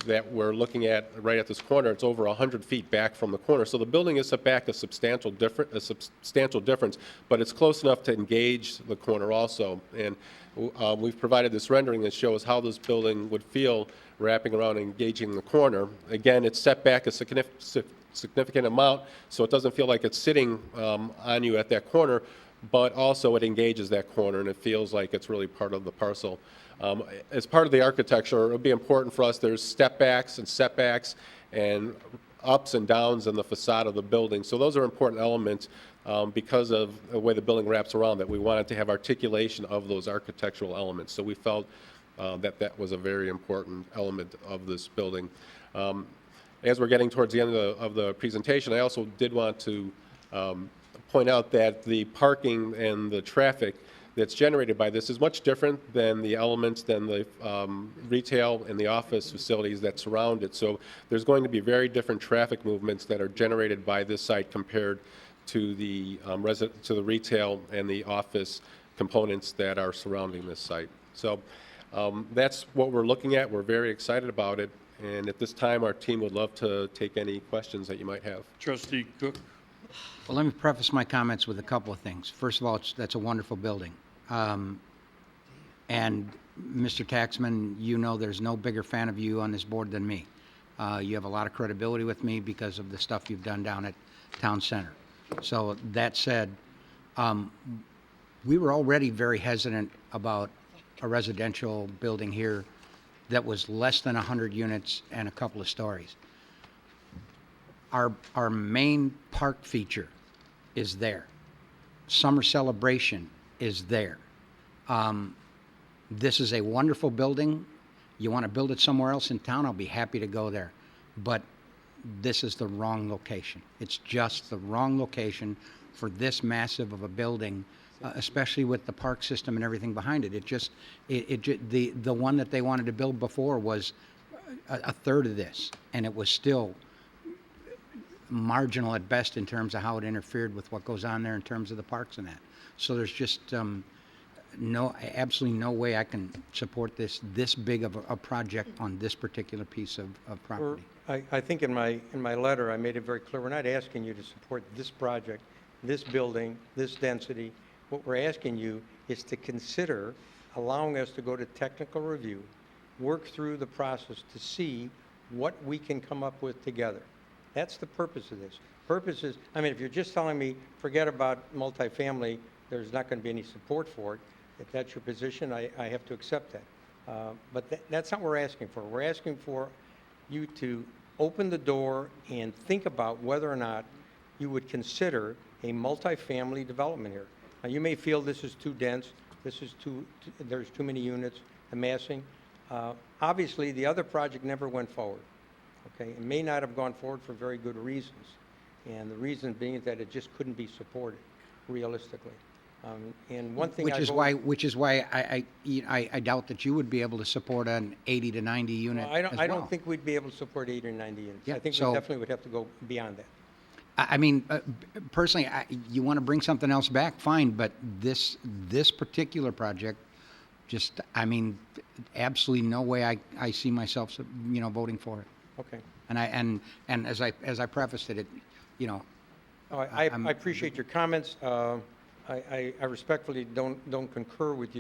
that we're looking at right at this corner, it's over 100 feet back from the corner. So the building is set back a substantial difference, but it's close enough to engage the corner also. And we've provided this rendering that shows how this building would feel wrapping around and engaging the corner. Again, it's set back a significant amount, so it doesn't feel like it's sitting on you at that corner, but also it engages that corner and it feels like it's really part of the parcel. As part of the architecture, it would be important for us, there's step backs and setbacks and ups and downs in the facade of the building. So those are important elements because of the way the building wraps around, that we wanted to have articulation of those architectural elements. So we felt that was a very important element of this building. As we're getting towards the end of the presentation, I also did want to point out that the parking and the traffic that's generated by this is much different than the elements, than the retail and the office facilities that surround it. So there's going to be very different traffic movements that are generated by this site compared to the retail and the office components that are surrounding this site. So that's what we're looking at. We're very excited about it. And at this time, our team would love to take any questions that you might have. Trustee Cook? Well, let me preface my comments with a couple of things. First of all, that's a wonderful building. And Mr. Taxman, you know there's no bigger fan of you on this board than me. You have a lot of credibility with me because of the stuff you've done down at Town Center. So that said, we were already very hesitant about a residential building here that was less than 100 units and a couple of stories. Our main park feature is there. Summer celebration is there. This is a wonderful building. You want to build it somewhere else in town, I'll be happy to go there. But this is the wrong location. It's just the wrong location for this massive of a building, especially with the park system and everything behind it. The one that they wanted to build before was a third of this, and it was still marginal at best in terms of how it interfered with what goes on there in terms of the parks and that. So there's just absolutely no way I can support this big of a project on this particular piece of property. I think in my letter, I made it very clear, we're not asking you to support this project, this building, this density. What we're asking you is to consider allowing us to go to technical review, work through the process to see what we can come up with together. That's the purpose of this. Purpose is, I mean, if you're just telling me, forget about multifamily, there's not going to be any support for it, if that's your position, I have to accept that. But that's not what we're asking for. We're asking for you to open the door and think about whether or not you would consider a multifamily development here. Now, you may feel this is too dense, there's too many units, amassing. Obviously, the other project never went forward. Okay, it may not have gone forward for very good reasons, and the reason being that it just couldn't be supported realistically. And one thing which is why I doubt that you would be able to support an 80 to 90 unit. Well, I don't think we'd be able to support 80 or 90 units. Yeah, I think we definitely would have to go beyond that. I mean, personally, you want to bring something else back, fine, but this particular project, just, I mean, absolutely no way I see myself, voting for it. Okay. And as I prefaced it, I appreciate your comments. I respectfully don't concur with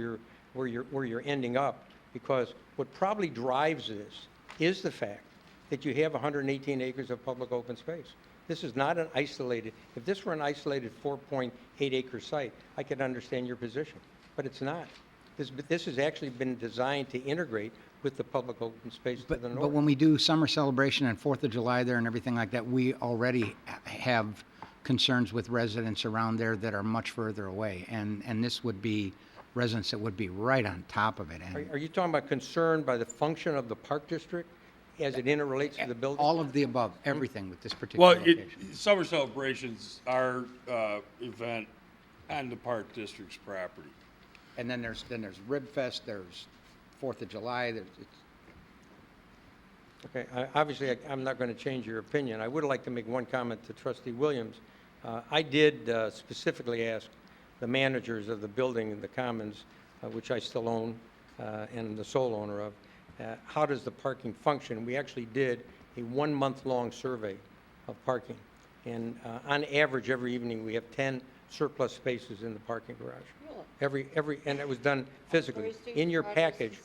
where you're ending up, because what probably drives this is the fact that you have 118 acres of public open space. This is not an isolated, if this were an isolated 4.8 acre site, I could understand your position, but it's not. This has actually been designed to integrate with the public open space to the north. But when we do summer celebration and 4th of July there and everything like that, we already have concerns with residents around there that are much further away. And this would be residents that would be right on top of it. And Are you talking about concern by the function of the park district as it interrelates to the building? all of the above, everything with this particular Well, location. summer celebrations are event on the park district's property. And then there's Rib Fest, there's 4th of July, Okay, obviously, I'm not going to change your opinion. I would like to make one comment to Trustee Williams. I did specifically ask the managers of the building in the Commons, which I still own and the sole owner of, how does the parking function? We actually did a 1-month-long survey of parking. And on average, every evening, we have 10 surplus spaces in the parking garage. And it was done physically. In your package,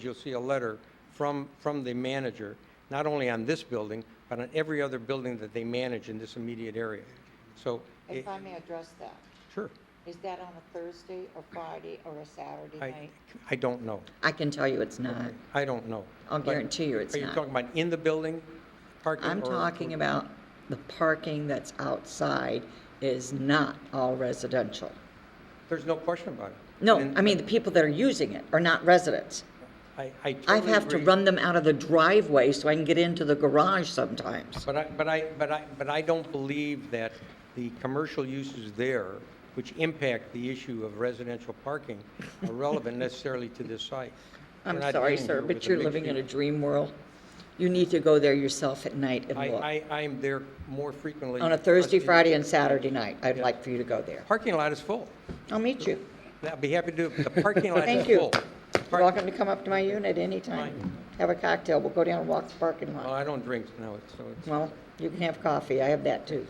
you'll see a letter from the manager, not only on this building, but on every other building that they manage in this immediate area. So, If I may address that, sure, is that on a Thursday or Friday or a Saturday night? I don't know. I can tell you it's not. I don't know. I'll But guarantee you it's Are you not. talking about in the building parking? I'm or- talking about the parking that's outside is not all residential. There's no question about it. No, And- I mean, the people that are using it are not residents. I I totally have to agree. run them out of the driveway so I can get into the garage sometimes. But I don't believe that the commercial uses there, which impact the issue of residential parking, are relevant necessarily to this site. We're I'm not sorry, dealing sir, here but with a you're mixed living in a use. dream world. You need to go there yourself at night and look. I am there more frequently. On a Thursday, Trustee- Friday, and Saturday night, I'd like for you to go there. Parking lot is full. I'll meet you. I'll be happy to do it. The parking lot is Thank you. full. You're welcome to come up to my unit anytime. Have a cocktail. We'll go down and walk the parking Well, lot. I don't drink, no, so it's. Well, you can have coffee. I have that too.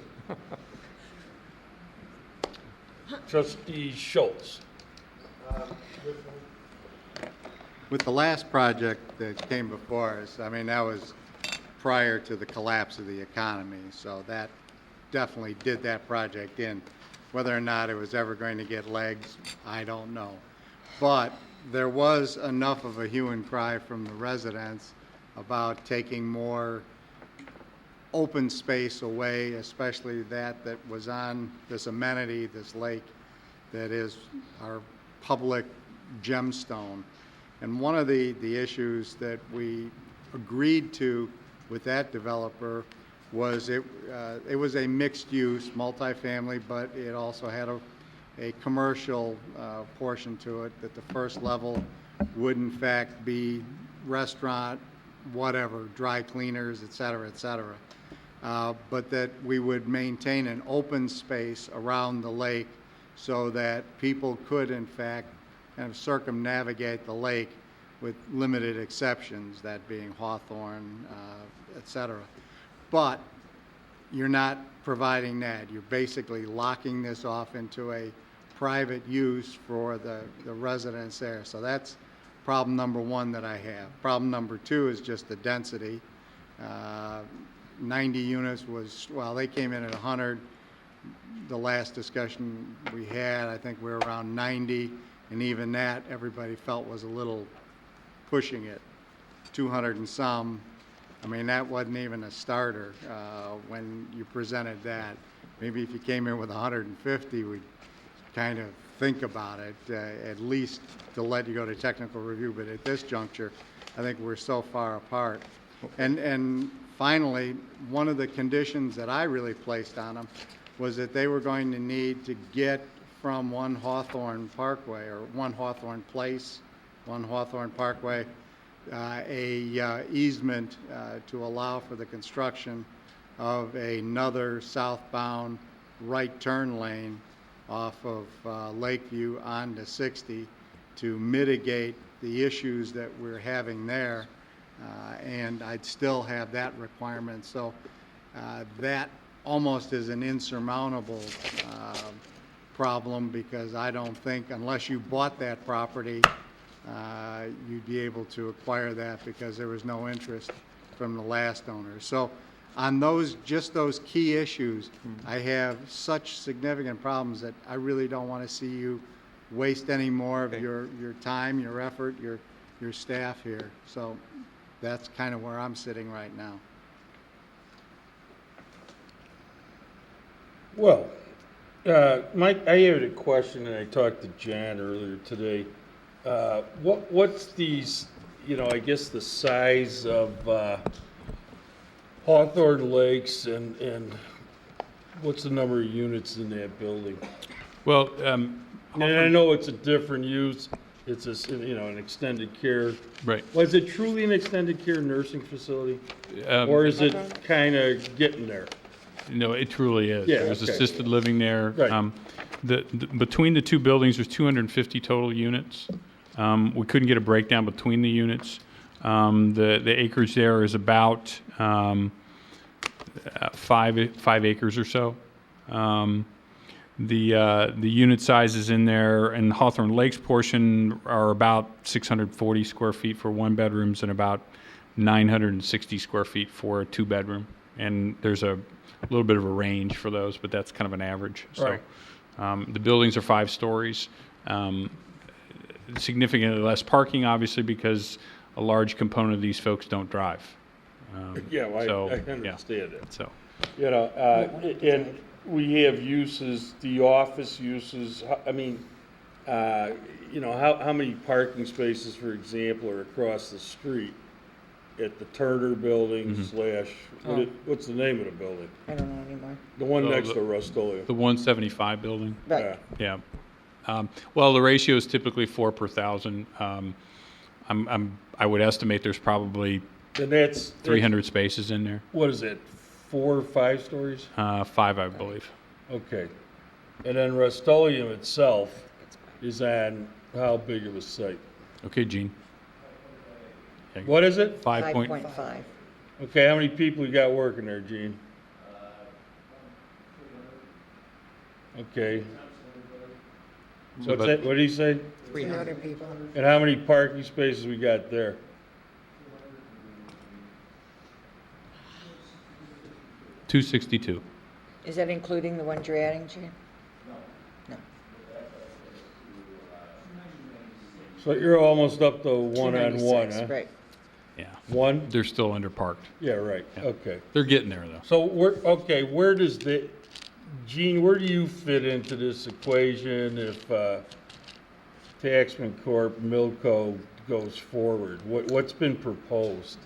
Trustee Schultz. With the last project that came before us, I mean, that was prior to the collapse of the economy, so that definitely did that project in. Whether or not it was ever going to get legs, I don't know. But there was enough of a hue and cry from the residents about taking more open space away, especially that was on this amenity, this lake, that is our public gemstone. And one of the issues that we agreed to with that developer was it was a mixed-use, multifamily, but it also had a commercial portion to it, that the first level would in fact be restaurant, whatever, dry cleaners, et cetera, but that we would maintain an open space around the lake so that people could in fact kind of circumnavigate the lake with limited exceptions, that being Hawthorn, et cetera. But you're not providing that. You're basically locking this off into a private use for the residents there. So that's problem number one that I have. Problem number two is just the density. 90 units was, well, they came in at 100. The last discussion we had, I think we were around 90, and even that, everybody felt was a little pushing it. 200 and some. I mean, that wasn't even a starter when you presented that. Maybe if you came in with 150, we'd kind of think about it, at least to let you go to technical review. But at this juncture, I think we're so far apart. And finally, one of the conditions that I really placed on them was that they were going to need to get from one Hawthorn Parkway, or one Hawthorn Place, one Hawthorn Parkway, a easement to allow for the construction of another southbound right turn lane off of Lakeview onto 60 to mitigate the issues that we're having there. And I'd still have that requirement. So that almost is an insurmountable problem, because I don't think, unless you bought that property, you'd be able to acquire that, because there was no interest from the last owner. So on those, just those key issues, I have such significant problems that I really don't want to see you waste any more of your time, your effort, your staff here. So that's kind of where I'm sitting right now. Well, Mike, I had a question, and I talked to John earlier today. What's these, I guess the size of Hawthorn Lakes, and what's the number of units in that building? Well, And I know it's a different use, it's an extended care. Right. Was it truly an extended care nursing facility? Or is it kind of getting there? No, it truly is. Yeah, There's okay. assisted living there. Right. Between the two buildings, there's 250 total units. We couldn't get a breakdown between the units. The acreage there is about 5 acres or so. The unit sizes in there and Hawthorn Lakes portion are about 640 square feet for 1 bedrooms and about 960 square feet for a 2 bedroom. And there's a little bit of a range for those, but that's kind of an average. So, Right. the buildings are 5 stories. Significantly less parking, obviously, because a large component of these folks don't drive. Yeah, well, So, I yeah. understand that. So, You know, and we have uses, the office uses, I mean, you know, how many parking spaces, for example, are across the street at the Turner Building Mm-hmm. what's the name of the building? I don't know anymore. The one Oh, next the- to Rust-Oleum. the 175 building. Right. Yeah. Yeah. Well, the ratio is typically 4 per 1,000. I would estimate there's probably And that's 300 spaces in there. What is it, 4 or 5 stories? 5, I believe. Okay. And then Rust-Oleum itself is on how big of a site? Okay, Gene. What is it? 5.5. Okay, how many people you got working there, Gene? Okay. So What's that, what did he say? 300 people. And how many parking spaces we got there? $262. Is that including the ones you're adding, Gene? No. So you're almost up to one-on-one, 296, huh? right. Yeah. One? They're still underparked. Yeah, right, Yeah. okay. They're getting there, though. So where does Gene, where do you fit into this equation if Taxman Corp, Milco goes forward? What's been proposed?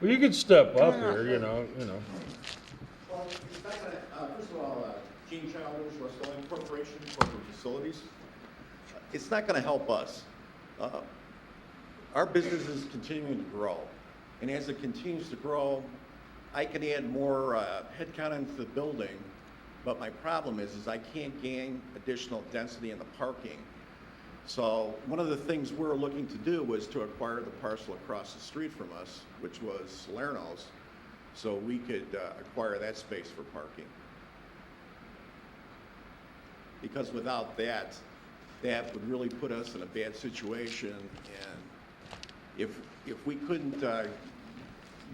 Well, you could step up here, you know. Well, it's not gonna, first of all, Gene Childers, Rust-Oleum Corporation, Corporate Facilities. It's not gonna help us. Our business is continuing to grow. And as it continues to grow, I can add more headcount into the building, but my problem is I can't gain additional density in the parking. So one of the things we're looking to do was to acquire the parcel across the street from us, which was Salerno's, so we could acquire that space for parking. Because without that, that would really put us in a bad situation, and if we couldn't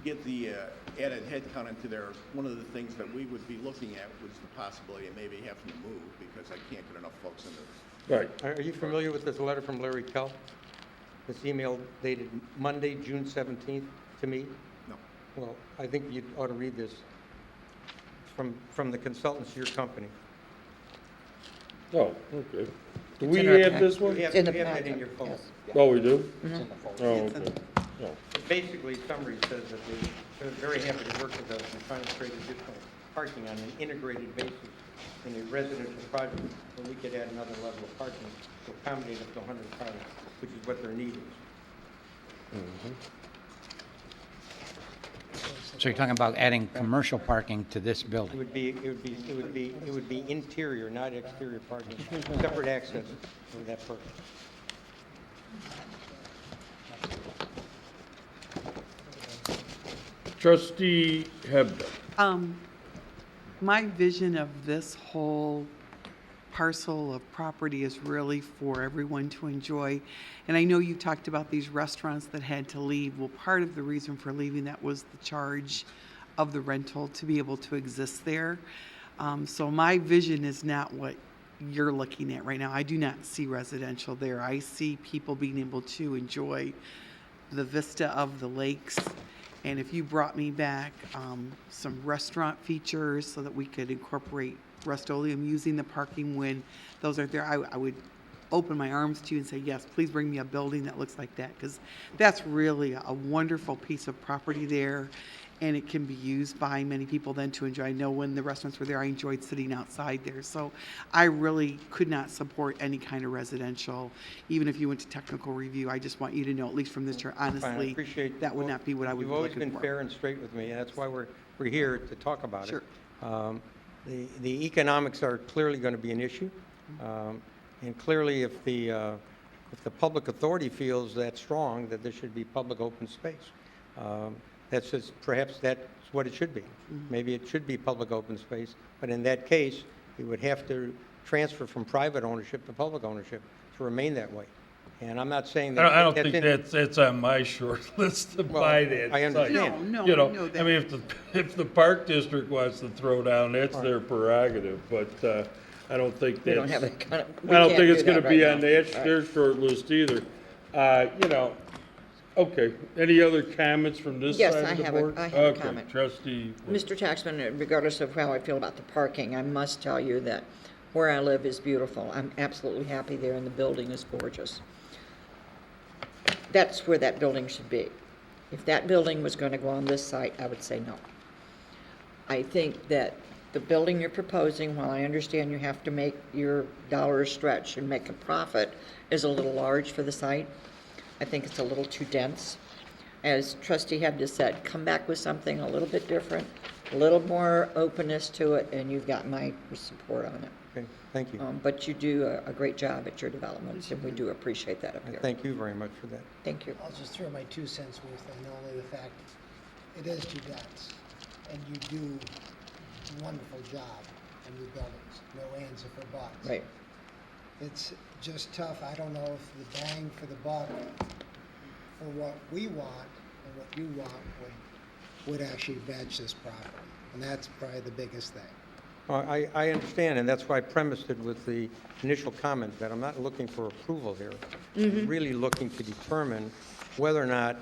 get the added headcount into there, one of the things that we would be looking at was the possibility of maybe having to move, because I can't get enough folks into this. Right. Are you familiar with this letter from Larry Kell? This email dated Monday, June 17th to me? No. Well, I think you ought to read this. It's from the consultants to your company. Oh, okay. Do It's we in our have pack- this one? You have in the that packet, in your phone. yes. Oh, we do? Mhm. Oh, okay. Oh. Basically, summary says that they're very happy to work with us and trying to create additional parking on an integrated basis in a residential project where we could add another level of parking to accommodate up to 100 cars, which is what their need is. So you're talking about adding commercial parking to this It building? would be interior, not exterior parking, separate access for that purpose. Trustee Hebda. My vision of this whole parcel of property is really for everyone to enjoy. And I know you talked about these restaurants that had to leave. Well, part of the reason for leaving that was the charge of the rental to be able to exist there. So my vision is not what you're looking at right now. I do not see residential there. I see people being able to enjoy the vista of the lakes. And if you brought me back some restaurant features so that we could incorporate Rust-Oleum using the parking when those are there, I would open my arms to you and say, yes, please bring me a building that looks like that, because that's really a wonderful piece of property there, and it can be used by many people then to enjoy. I know when the restaurants were there, I enjoyed sitting outside there. So I really could not support any kind of residential, even if you went to technical review. I just want you to know, at least from this chair, Fine, I honestly, appreciate- that would not be what I would be You've always looking been for. fair and straight with me, and that's why we're here to talk about it. Sure. The economics are clearly going to be an issue, and clearly if the if the public authority feels that strong, that there should be public open space. That's just, perhaps that's what it should be. Maybe it should be public open space, but in that case, you would have to transfer from private ownership to public ownership to remain that way. And I'm not saying that. I don't think that's on my short list to buy that. I understand. No, You I know, know that. I mean, if the park district wants to throw down, that's their prerogative, but, I don't think We that's. don't have that kind of, we I don't can't think do it's gonna that be right on now. their short list either. You know, okay, any other comments from this Yes, side I of the have a- board? I have a Okay, comment. Trustee. Mr. Taxman, regardless of how I feel about the parking, I must tell you that where I live is beautiful. I'm absolutely happy there, and the building is gorgeous. That's where that building should be. If that building was going to go on this site, I would say no. I think that the building you're proposing, while I understand you have to make your dollars stretch and make a profit, is a little large for the site. I think it's a little too dense. As Trustee Hebda said, come back with something a little bit different, a little more openness to it, and you've got my support on it. Okay, thank you. But you do a great job at your developments, and we do appreciate that up And here. thank you very much for that. Thank you. I'll just throw my 2 cents worth, and only the fact it is too dense, and you do a wonderful job on your buildings, no ands or for buts. Right. It's just tough. I don't know if the bang for the buck for what we want and what you want would actually match this property. And that's probably the biggest thing. Well, I understand, and that's why I premised it with the initial comment that I'm not looking for approval here. I'm really looking to determine whether or not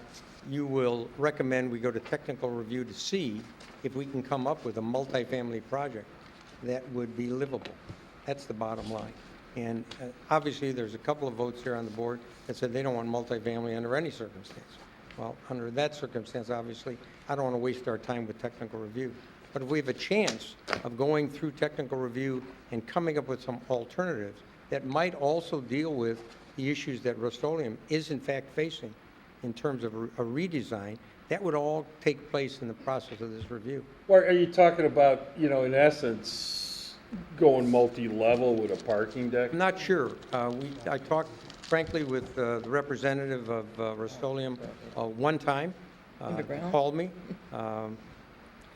you will recommend we go to technical review to see if we can come up with a multifamily project that would be livable. That's the bottom line. And obviously, there's a couple of votes here on the board that said they don't want multifamily under any circumstance. Well, under that circumstance, obviously, I don't want to waste our time with technical review. But if we have a chance of going through technical review and coming up with some alternatives that might also deal with the issues that Rust-Oleum is in fact facing in terms of a redesign, that would all take place in the process of this review. Or are you talking about, you know, in essence, going multi-level with a parking deck? I'm not sure. I talked frankly with the representative of Rust-Oleum one time. Underground? Called me.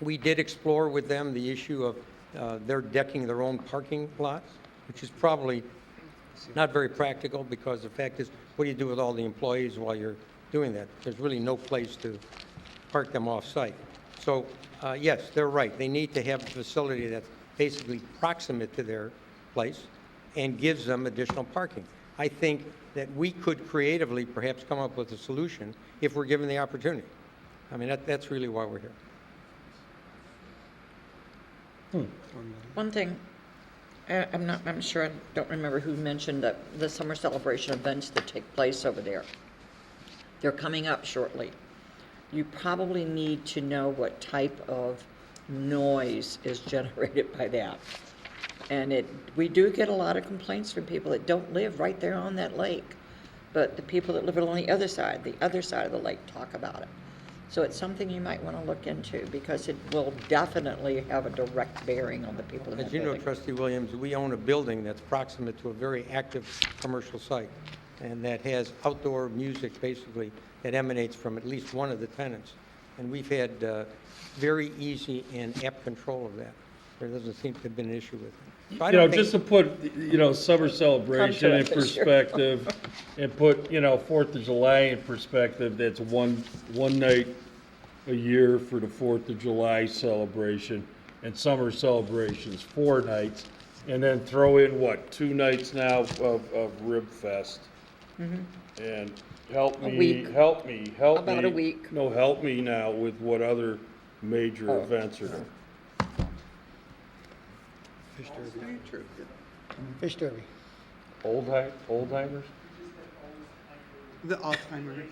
We did explore with them the issue of their decking their own parking lots, which is probably not very practical because the fact is, what do you do with all the employees while you're doing that? There's really no place to park them off-site. So, yes, they're right. They need to have a facility that's basically proximate to their place and gives them additional parking. I think that we could creatively perhaps come up with a solution if we're given the opportunity. I mean, that's really why we're here. One thing, I'm sure, I don't remember who mentioned that the summer celebration events that take place over there. They're coming up shortly. You probably need to know what type of noise is generated by that. And we do get a lot of complaints from people that don't live right there on that lake. But the people that live on the other side of the lake talk about it. So it's something you might want to look into because it will definitely have a direct bearing on the people in that As you know, building. Trustee Williams, we own a building that's proximate to a very active commercial site and that has outdoor music basically that emanates from at least one of the tenants. And we've had very easy and apt control of that. There doesn't seem to have been an issue with it. So I You know, don't think- just to put, you know, summer celebration in it this year. perspective and put, you know, 4th of July in perspective, that's one night a year for the 4th of July celebration and summer celebrations, 4 nights. And then throw in, what, 2 nights now of Rib Fest. And help me. week. About a me. week. No, help me now with what other major Oh. events are there. Fish Derby. Old-timers? The Alzheimer's.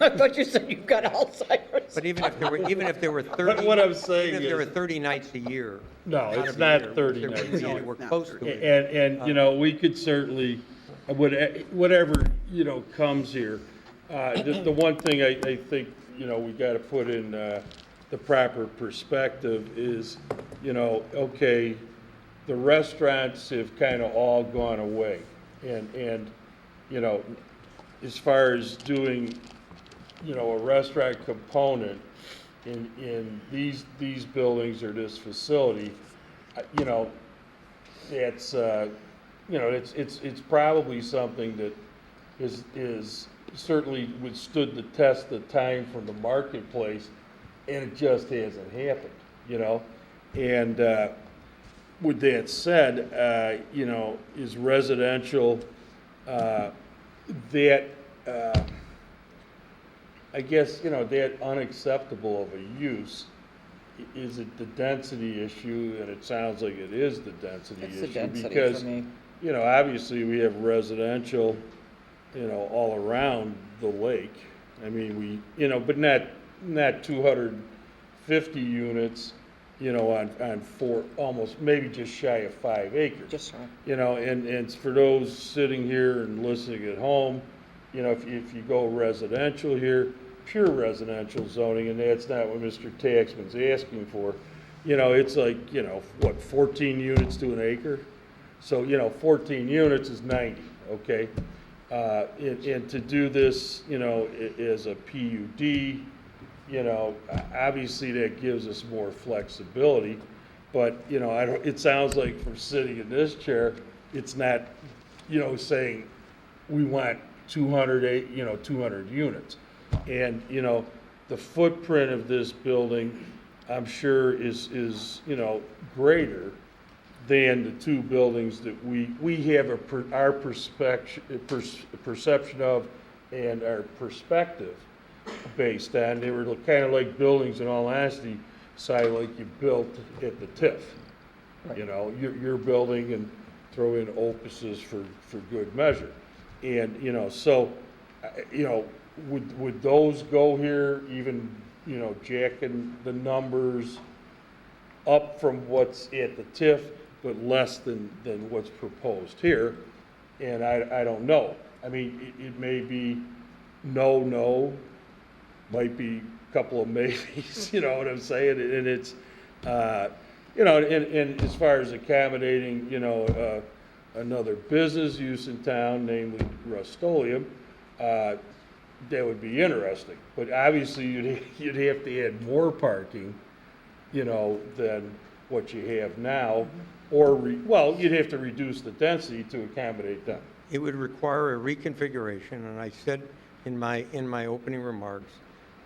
I thought you said you've got Alzheimer's. But even if there were 30, What I'm saying even if there were is- 30 nights a year. No, out it's of the not year, 30 there nights would be a year. anywhere close to it. And, you know, we could certainly, whatever, you know, comes here. The one thing I think, you know, we got to put in the proper perspective is, you know, okay, the restaurants have kind of all gone away. And, you know, as far as doing, you know, a restaurant component in these buildings or this facility, you know, it's, you know, it's probably something that is certainly withstood the test of time from the marketplace, and it just hasn't happened, you know? And with that said, you know, is residential, that, I guess, you know, that unacceptable of a use? Is it the density issue? And it sounds like it is the density issue. It's the density because, for me. you know, obviously we have residential, you know, all around the lake. I mean, we, you know, but not 250 units, you know, on four, almost, maybe just shy of 5 acres. Just right. You know, and for those sitting here and listening at home, you know, if you go residential here, pure residential zoning, and that's not what Mr. Taxman's asking for, you know, it's like, you know, what, 14 units to an acre? So, you know, 14 units is 90, okay? And to do this, you know, as a PUD, you know, obviously that gives us more flexibility, but, you know, it sounds like from sitting in this chair, it's not, you know, saying we want 200 units. And, you know, the footprint of this building, I'm sure is, you know, greater than the two buildings that we have our perception of and our perspective based on. They were kind of like buildings, in all honesty, like you built at the TIF. Right. You know, you're building and throw in opuses for good measure. And, you know, so, you know, would those go here, even, you know, jacking the numbers up from what's at the TIF, but less than what's proposed here? And I don't know. I mean, it may be no, might be a couple of maybes, you know what I'm saying? And it's, you know, and as far as accommodating, you know, another business use in town, namely Rust-Oleum, that would be interesting. But obviously, you'd have to add more parking, you know, than what you have now, or, well, you'd have to reduce the density to accommodate them. It would require a reconfiguration, and I said in my opening remarks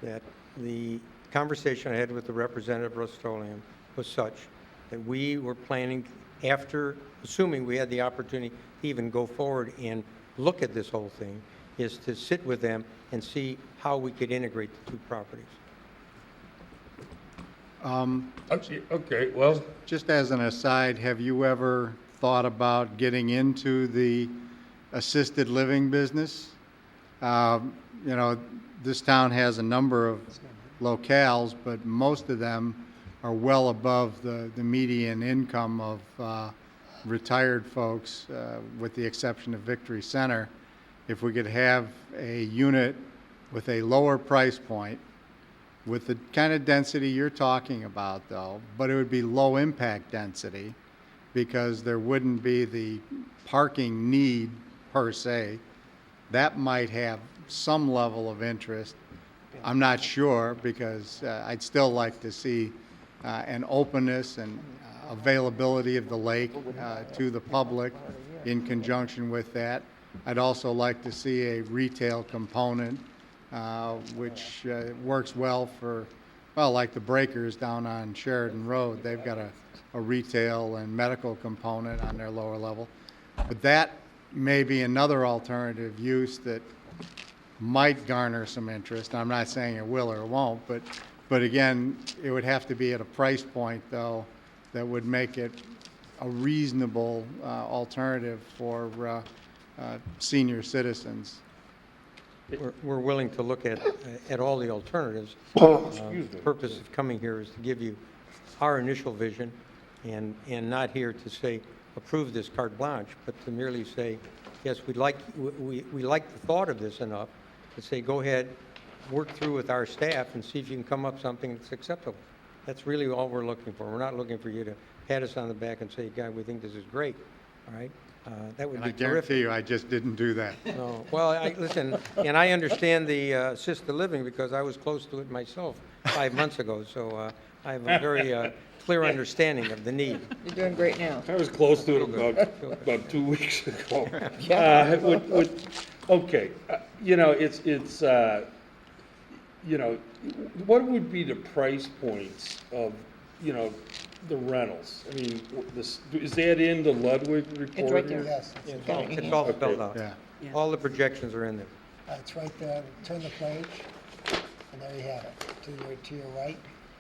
that the conversation I had with the representative of Rust-Oleum was such that we were planning, after, assuming we had the opportunity to even go forward and look at this whole thing, is to sit with them and see how we could integrate the two properties. Okay, well. Just as an aside, have you ever thought about getting into the assisted living business? You know, this town has a number of locales, but most of them are well above the median income of retired folks, with the exception of Victory Center. If we could have a unit with a lower price point, with the kind of density you're talking about, though, but it would be low impact density because there wouldn't be the parking need per se, that might have some level of interest. I'm not sure, because I'd still like to see an openness and availability of the lake to the public in conjunction with that. I'd also like to see a retail component, which works well for, well, like the Breakers down on Sheridan Road. They've got a retail and medical component on their lower level. But that may be another alternative use that might garner some interest. I'm not saying it will or it won't, but again, it would have to be at a price point, though, that would make it a reasonable alternative for senior citizens. We're willing to look at all the alternatives. The purpose of coming here is to give you our initial vision, and not here to say approve this carte blanche, but to merely say, yes, we like the thought of this enough to say, go ahead, work through with our staff and see if you can come up with something that's acceptable. That's really all we're looking for. We're not looking for you to pat us on the back and say, God, we think this is great. all right? That would And be I terrific. guarantee you, I just didn't do that. No, well, listen, and I understand the assisted living because I was close to it myself 5 months ago, so I have a very clear understanding of the need. You're doing great now. I was close to it about 2 weeks ago. Okay, you know, it's you know, what would be the price points of, you know, the rentals? I mean, is that in the Ludwig report? It's right there. here? Yes, It's all spelled out. Yeah. All the projections are in there. it's right there. Turn the page, and there you have it. To your right.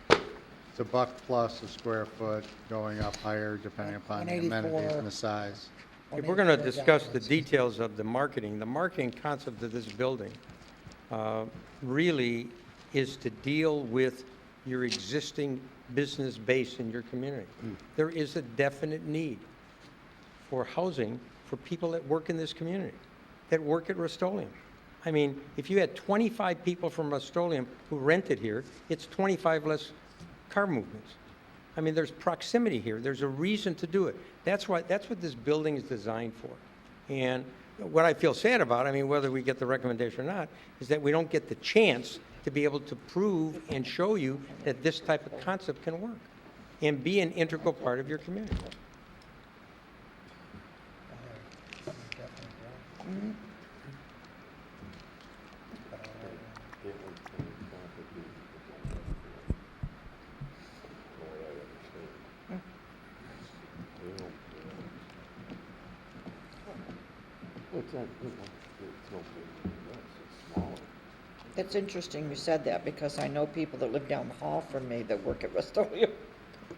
It's $1 plus a square foot, going up higher depending upon the amenities and the size. If we're going to discuss the details of the marketing concept of this building really is to deal with your existing business base in your community. There is a definite need for housing for people that work in this community, that work at Rust-Oleum. I mean, if you had 25 people from Rust-Oleum who rented here, it's 25 less car movements. I mean, there's proximity here. There's a reason to do it. That's what this building is designed for. And what I feel sad about, I mean, whether we get the recommendation or not, is that we don't get the chance to be able to prove and show you that this type of concept can work and be an integral part of your community. It's interesting you said that because I know people that live down the hall from me that work at Rust-Oleum.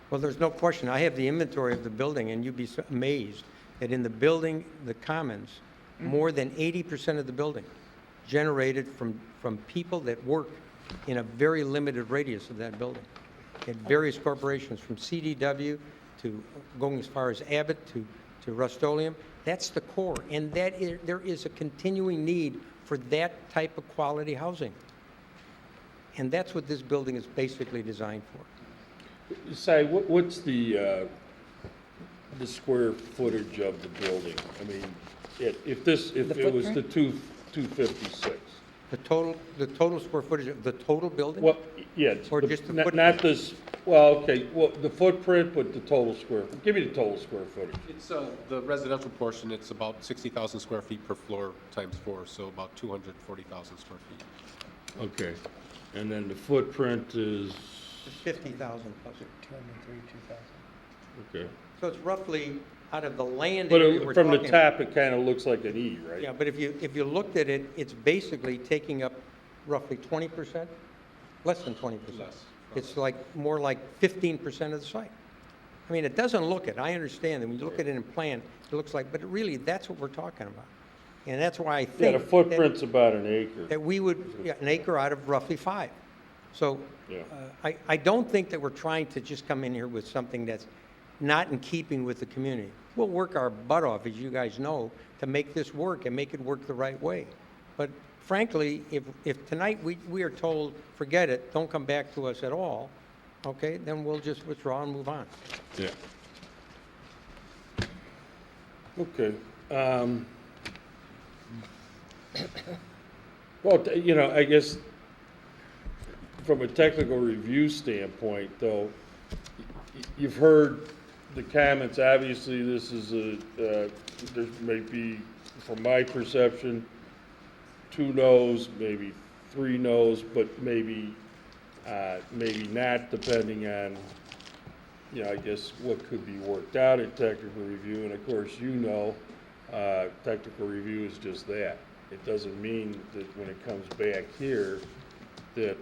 Well, there's no question. I have the inventory of the building, and you'd be amazed that in the building, the commons, more than 80% of the building generated from people that work in a very limited radius of that building. At various corporations, from CDW to going as far as Abbott to Rust-Oleum. That's the core, and there is a continuing need for that type of quality housing. And that's what this building is basically designed for. Say, what's the square footage of the building? I mean, if it was the 256. The total square footage of the total building? Well, yeah. Or just the footprint? Not this, well, okay, well, the footprint, but the total square, give me the total square footage. It's the residential portion, it's about 60,000 square feet per floor times 4, so about 240,000 square feet. Okay, and then the footprint is? 50,000 plus. 202,000. Okay. So it's roughly out of the land But area we're from the talking top, it kind of looks like an E, right? Yeah, but if you looked at it, it's basically taking up roughly 20%, less than 20%. It's like more like 15% of the site. I mean, it doesn't look it. I understand that when you look at it in plan, it looks like, but really, that's what we're talking about. And that's why I think Yeah, the footprint's about an acre. that we would, an acre out of roughly 5. So Yeah. I don't think that we're trying to just come in here with something that's not in keeping with the community. We'll work our butt off, as you guys know, to make this work and make it work the right way. But frankly, if tonight we are told, forget it, don't come back to us at all, okay, then we'll just withdraw and move on. Yeah. Okay. Well, you know, I guess from a technical review standpoint, though, you've heard the comments. Obviously, this is there may be, from my perception, 2 no's, maybe 3 no's, but maybe not, depending on, you know, I guess what could be worked out in technical review. And of course, you know, technical review is just that. It doesn't mean that when it comes back here that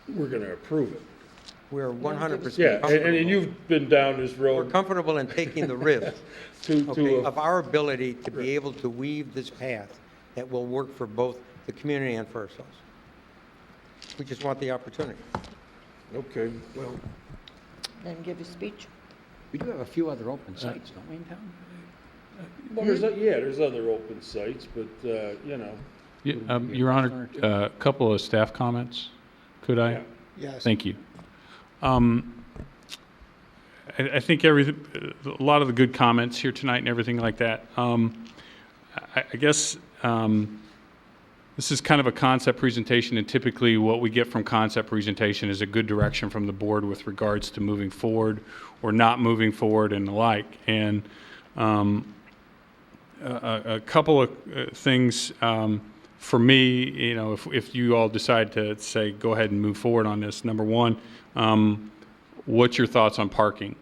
we're going to approve it. We're 100% Yeah, comfortable. and you've been down this road. We're comfortable in taking the risk To of our ability to be able to weave this path that will work for both the community and for ourselves. We just want the opportunity. Okay, well. Then give a speech. We do have a few other open sites, don't we, in town? Well, there's other open sites, but, you know. Your Honor, a couple of staff comments, could I? Yeah. Yes. Thank you. I think a lot of the good comments here tonight and everything like that. I guess this is kind of a concept presentation, and typically what we get from concept presentation is a good direction from the board with regards to moving forward or not moving forward and the like. And a couple of things for me, you know, if you all decide to say go ahead and move forward on this. Number one, what's your thoughts on parking?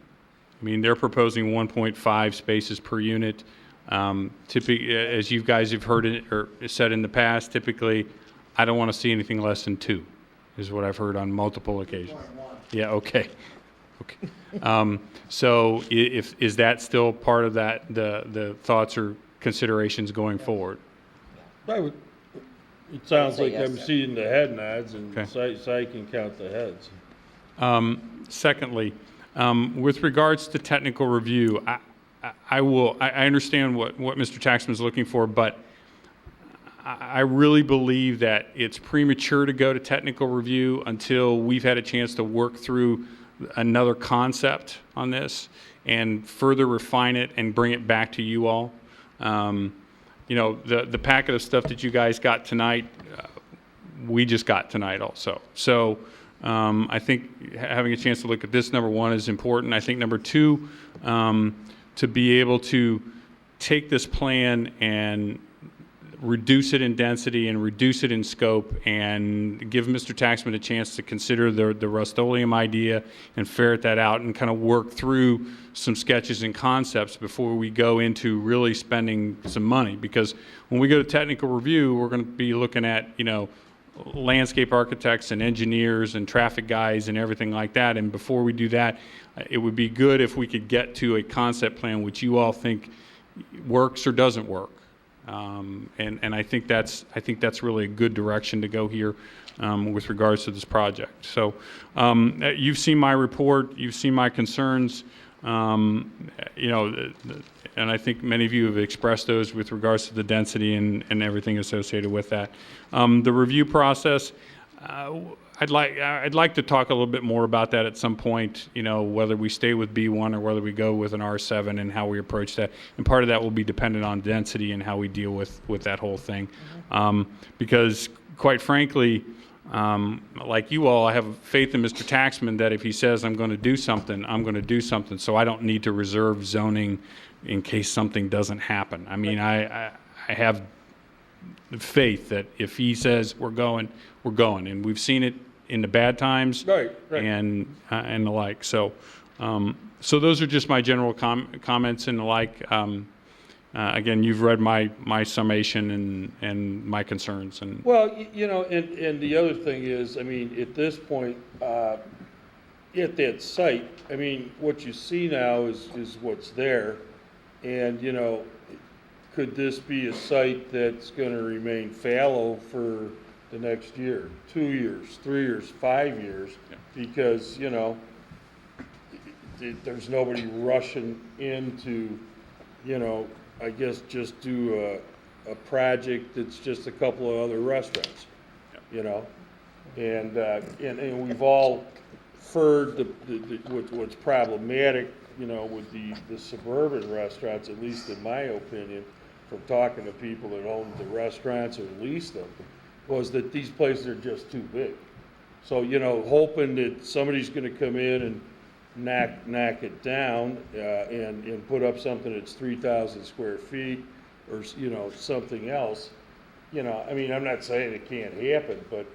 I mean, they're proposing 1.5 spaces per unit. Typically, as you guys have heard it or said in the past, typically, I don't want to see anything less than 2, is what I've heard on multiple occasions. Yeah, okay. Okay. So is that still part of that, the thoughts or considerations going forward? It sounds like I'm seeing the head nods, and so I can count the heads. Secondly, with regards to technical review, I understand what Mr. Taxman is looking for, but I really believe that it's premature to go to technical review until we've had a chance to work through another concept on this and further refine it and bring it back to you all. You know, the packet of stuff that you guys got tonight, we just got tonight also. So I think having a chance to look at this, number one, is important. I think number two, to be able to take this plan and reduce it in density and reduce it in scope and give Mr. Taxman a chance to consider the Rust-Oleum idea and ferret that out and kind of work through some sketches and concepts before we go into really spending some money. Because when we go to technical review, we're going to be looking at, you know, landscape architects and engineers and traffic guys and everything like that. And before we do that, it would be good if we could get to a concept plan which you all think works or doesn't work. And I think that's really a good direction to go here with regards to this project. So you've seen my report, you've seen my concerns, you know, and I think many of you have expressed those with regards to the density and everything associated with that. The review process, I'd like to talk a little bit more about that at some point, you know, whether we stay with B1 or whether we go with an R7 and how we approach that. And part of that will be dependent on density and how we deal with that whole thing. Because quite frankly, like you all, I have faith in Mr. Taxman that if he says I'm going to do something, I'm going to do something. So I don't need to reserve zoning in case something doesn't happen. I mean, I have faith that if he says we're going, we're going. And we've seen it in the bad times and the like. So so those are just my general comments and the like. Again, you've read my summation and my concerns. And well, you know, and the other thing is, I mean, at this point, at that site, I mean, what you see now is what's there. And, you know, could this be a site that's going to remain fallow for the next year, 2 years, 3 years, 5 years? Because, you know, there's nobody rushing into, you know, I guess just do a project that's just a couple of other restaurants, you know? And we've all heard what's problematic, you know, with the suburban restaurants, at least in my opinion, from talking to people that own the restaurants or lease them, was that these places are just too big. So, you know, hoping that somebody's going to come in and knock it down and put up something that's 3,000 square feet or, you know, something else. You know, I mean, I'm not saying it can't happen, but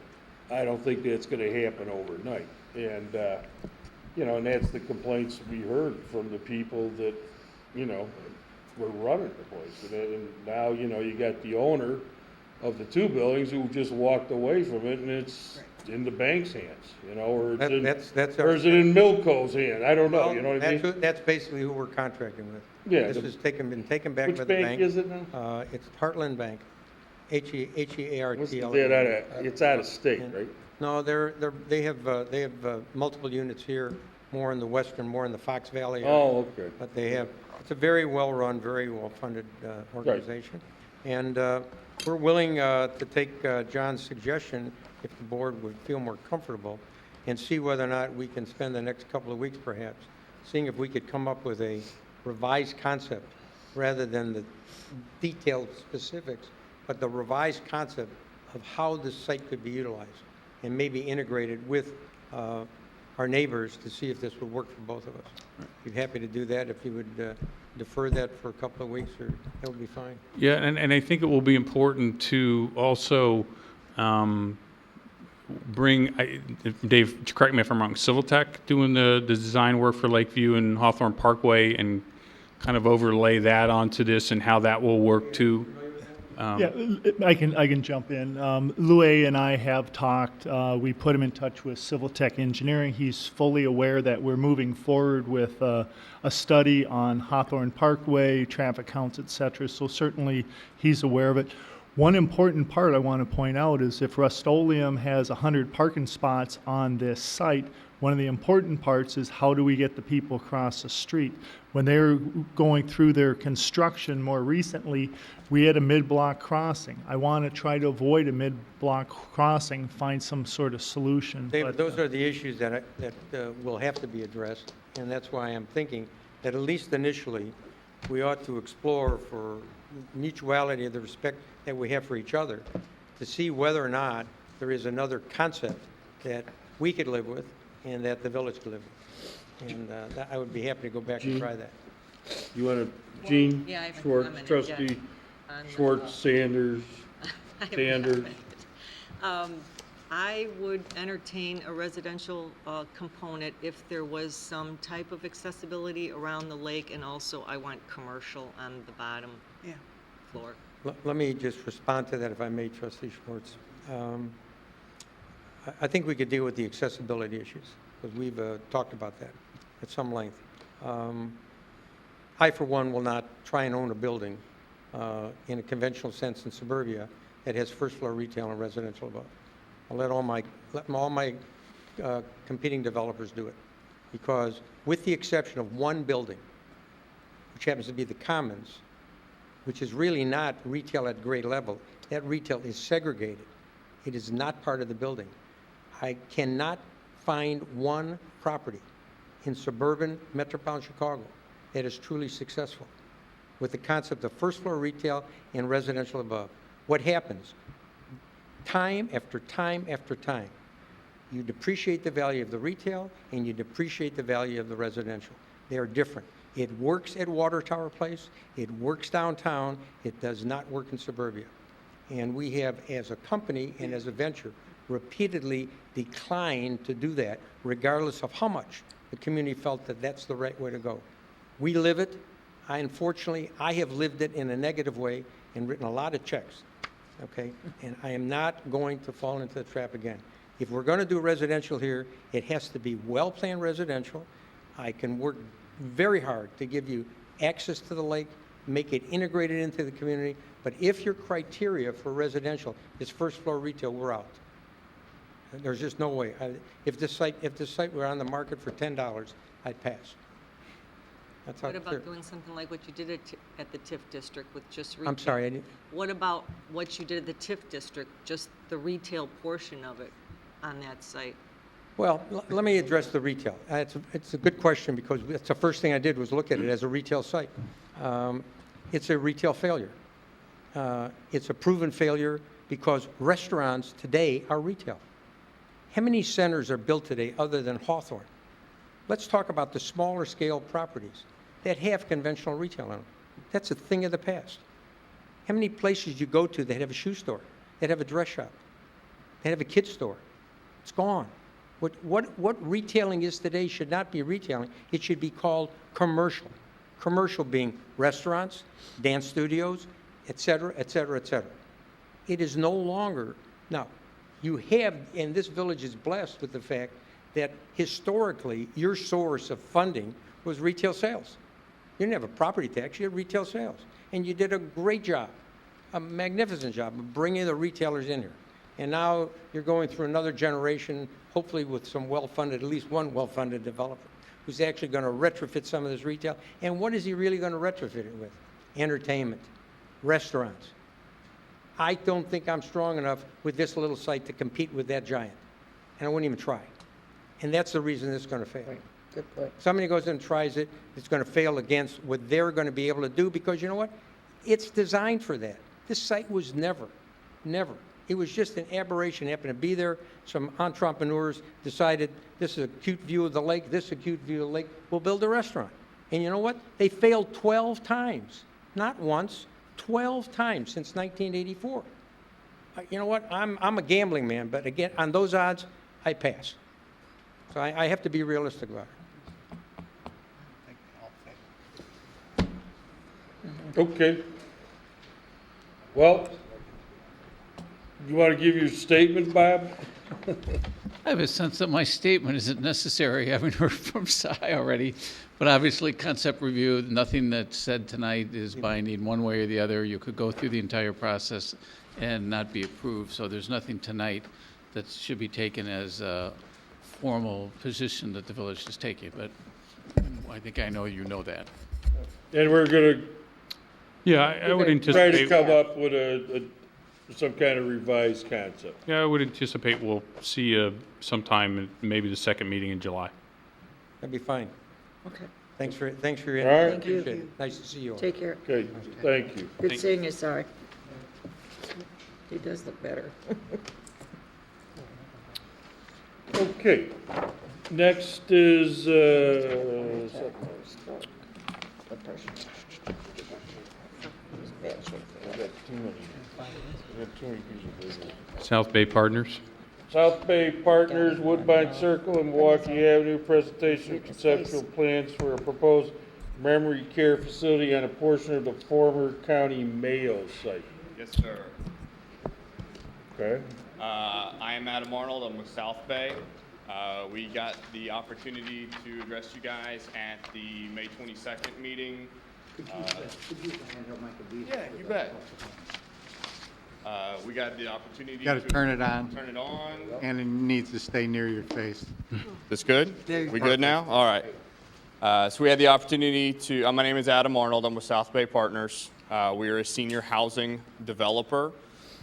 I don't think that's going to happen overnight. And, you know, and that's the complaints we heard from the people that, you know, were running the place. And now, you know, you got the owner of the 2 buildings who just walked away from it, and it's in the bank's hands, you know, or it's or is it in Milco's hand? I don't know. Well, you know what I mean? That's basically who we're contracting with. Yeah. This has been taken back by the bank. Which bank is it now? It's Heartland Bank. H-E-A-R-T-L. It's out of state, right? No, they have multiple units here, more in the western, more in the Fox Valley area. Oh, okay. But it's a very well-run, very well-funded organization. Right. And we're willing to take John's suggestion, if the board would feel more comfortable, and see whether or not we can spend the next couple of weeks perhaps seeing if we could come up with a revised concept rather than the detailed specifics, but the revised concept of how this site could be utilized and maybe integrated with our neighbors to see if this would work for both of us. Be happy to do that if you would defer that for a couple of weeks, or that would be fine. Yeah, and I think it will be important to also bring, Dave, correct me if I'm wrong, Civil Tech doing the design work for Lakeview and Hawthorn Parkway, and kind of overlay that onto this and how that will work too. Yeah, I can jump in. Louis and I have talked. We put him in touch with Civil Tech Engineering. He's fully aware that we're moving forward with a study on Hawthorn Parkway, traffic counts, et cetera. So certainly he's aware of it. One important part I want to point out is if Rust-Oleum has 100 parking spots on this site, one of the important parts is how do we get the people across the street? When they're going through their construction more recently, we had a mid-block crossing. I want to try to avoid a mid-block crossing, find some sort of solution. David, those are the issues that will have to be addressed, and that's why I'm thinking that at least initially, we ought to explore for mutuality of the respect that we have for each other to see whether or not there is another concept that we could live with and that the village could live with. And I would be happy to go back and try that. You want to, Gene Yeah, I haven't Schwartz, commented trustee yet on the- Schwartz, Sanders, I haven't Sanders. commented. I would entertain a residential component if there was some type of accessibility around the lake, and also I want commercial on the bottom floor. Let me just respond to that, if I may, Trustee Schwartz. I think we could deal with the accessibility issues, because we've talked about that at some length. I, for one, will not try and own a building in a conventional sense in suburbia that has first-floor retail and residential above. I'll let all my competing developers do it, because with the exception of one building, which happens to be the Commons, which is really not retail at grade level, that retail is segregated. It is not part of the building. I cannot find one property in suburban metropolitan Chicago that is truly successful with the concept of first floor retail and residential above. What happens? Time after time after time, you depreciate the value of the retail and you depreciate the value of the residential. They are different. It works at Water Tower Place, it works downtown, it does not work in suburbia. And we have, as a company and as a venture, repeatedly declined to do that, regardless of how much the community felt that that's the right way to go. We live it. Unfortunately, I have lived it in a negative way and written a lot of checks, okay? And I am not going to fall into the trap again. If we're going to do residential here, it has to be well-planned residential. I can work very hard to give you access to the lake, make it integrated into the community, but if your criteria for residential is first floor retail, we're out. There's just no way. If this site were on the market for $10, I'd pass. That's how What clear. about doing something like what you did at the TIF district with just retail? I'm sorry, I didn't. What about what you did at the TIF district, just the retail portion of it on that site? Well, let me address the retail. It's a good question, because it's the first thing I did was look at it as a retail site. It's a retail failure. It's a proven failure because restaurants today are retail. How many centers are built today other than Hawthorn? Let's talk about the smaller scale properties that have conventional retail in them. That's a thing of the past. How many places you go to that have a shoe store, that have a dress shop, that have a kid store? It's gone. What retailing is today should not be retailing. It should be called commercial. Commercial being restaurants, dance studios, et cetera, et cetera, et cetera. It is no longer, now, you have, and this village is blessed with the fact that historically your source of funding was retail sales. You didn't have a property tax, you had retail sales. And you did a great job, a magnificent job of bringing the retailers in here. And now you're going through another generation, hopefully with some well-funded, at least one well-funded developer, who's actually going to retrofit some of this retail. And what is he really going to retrofit it with? Entertainment, restaurants. I don't think I'm strong enough with this little site to compete with that giant. And I wouldn't even try. And that's the reason it's going to fail. Good point. Somebody goes and tries it, it's going to fail against what they're going to be able to do, because you know what? It's designed for that. This site was never. It was just an aberration, happened to be there. Some entrepreneurs decided this is a cute view of the lake, this is a cute view of the lake, we'll build a restaurant. And you know what? They failed 12 times. Not once, 12 times since 1984. You know what? I'm a gambling man, but again, on those odds, I pass. So I have to be realistic about it. Okay. Well, you want to give your statement, Bob? I have a sense that my statement isn't necessary, having heard from Cy already. But obviously, concept review, nothing that's said tonight is binding one way or the other. You could go through the entire process and not be approved. So there's nothing tonight that should be taken as a formal position that the village is taking. But I think I know you know that. And we're going to Yeah, I would try anticipate. to come up with some kind of revised concept. Yeah, I would anticipate we'll see you sometime, in maybe the second meeting in July. That'd be fine. Okay. Thanks for your All right. input. Appreciate it. Nice to see you all. Take care. Okay, thank you. Good seeing you, sorry. He does look better. Okay. Next is, South Bay Partners. South Bay Partners, Woodbine Circle and Milwaukee Avenue, presentation of conceptual plans for a proposed memory care facility on a portion of the former County Mayo site. Yes, sir. Okay. I am Adam Arnold. I'm with South Bay. We got the opportunity to address you guys at the May 22nd meeting. Yeah, you bet. We got the opportunity You got to turn it on. Turn it on. And it needs to stay near your face. This good? We good now? All right. So we had the opportunity to, my name is Adam Arnold. I'm with South Bay Partners. We are a senior housing developer.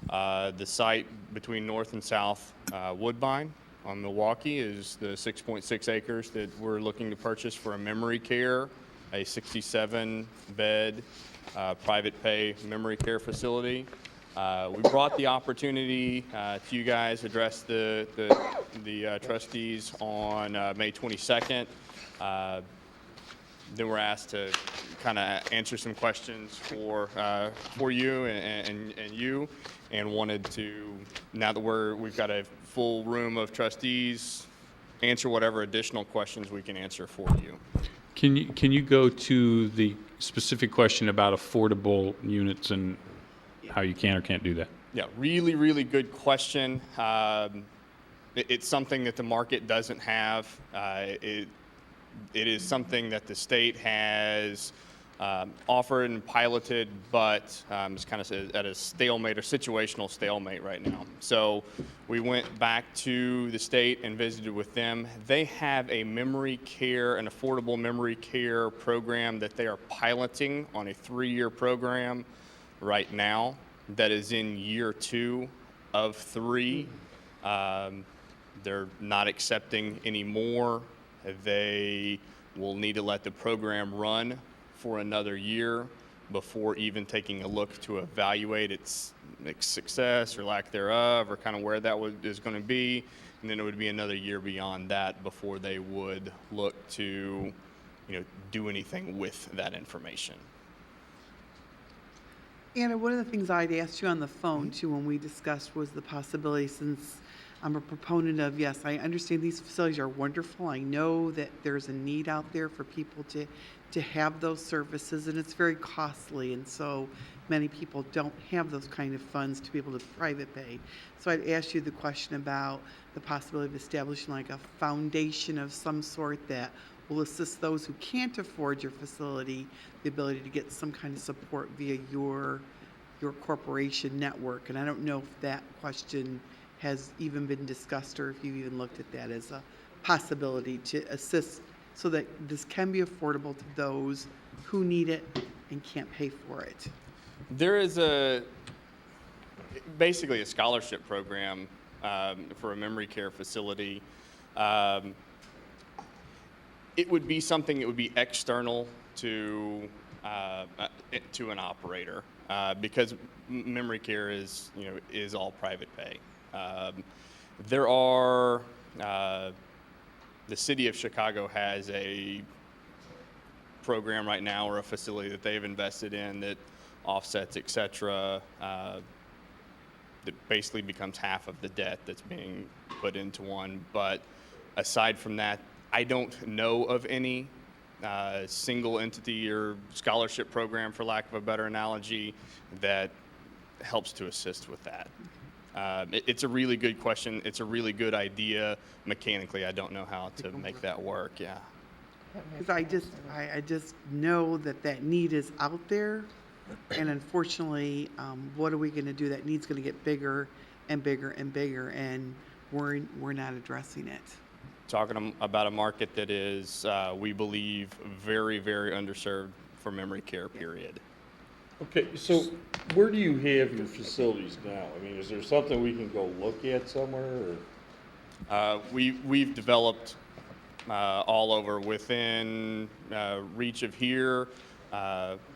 The site between North and South Woodbine on Milwaukee is the 6.6 acres that we're looking to purchase for a memory care, a 67-bed private pay memory care facility. We brought the opportunity to you guys, address the trustees on May 22nd. Then we're asked to kind of answer some questions for you and you, and wanted to, now that we've got a full room of trustees, answer whatever additional questions we can answer for you. Can you go to the specific question about affordable units and how you can or can't do that? Yeah, really, really good question. It's something that the market doesn't have. It is something that the state has offered and piloted, but it's kind of at a stalemate or situational stalemate right now. So we went back to the state and visited with them. They have a memory care, an affordable memory care program that they are piloting on a 3-year program right now that is in year 2 of 3. They're not accepting any more. They will need to let the program run for another year before even taking a look to evaluate its success or lack thereof, or kind of where that is going to be. And then it would be another year beyond that before they would look to, do anything with that information. Anna, one of the things I'd asked you on the phone too when we discussed was the possibility, since I'm a proponent of, yes, I understand these facilities are wonderful. I know that there's a need out there for people to have those services, and it's very costly, and so many people don't have those kind of funds to be able to private pay. So I'd ask you the question about the possibility of establishing like a foundation of some sort that will assist those who can't afford your facility, the ability to get some kind of support via your corporation network. And I don't know if that question has even been discussed, or if you've even looked at that as a possibility to assist so that this can be affordable to those who need it and can't pay for it. There is basically a scholarship program for a memory care facility. It would be something that would be external to an operator because memory care is all private pay. There are the city of Chicago has a program right now or a facility that they've invested in that offsets, et cetera, that basically becomes half of the debt that's being put into one. But aside from that, I don't know of any single entity or scholarship program, for lack of a better analogy, that helps to assist with that. It's a really good question. It's a really good idea. Mechanically, I don't know how to make that work. Yeah. Because I just know that need is out there, and unfortunately, what are we going to do? That need's going to get bigger and bigger and bigger, and we're not addressing it. Talking about a market that is, we believe, very, very underserved for memory care, period. Okay, so where do you have your facilities now? I mean, is there something we can go look at somewhere? Or? We've developed all over within reach of here.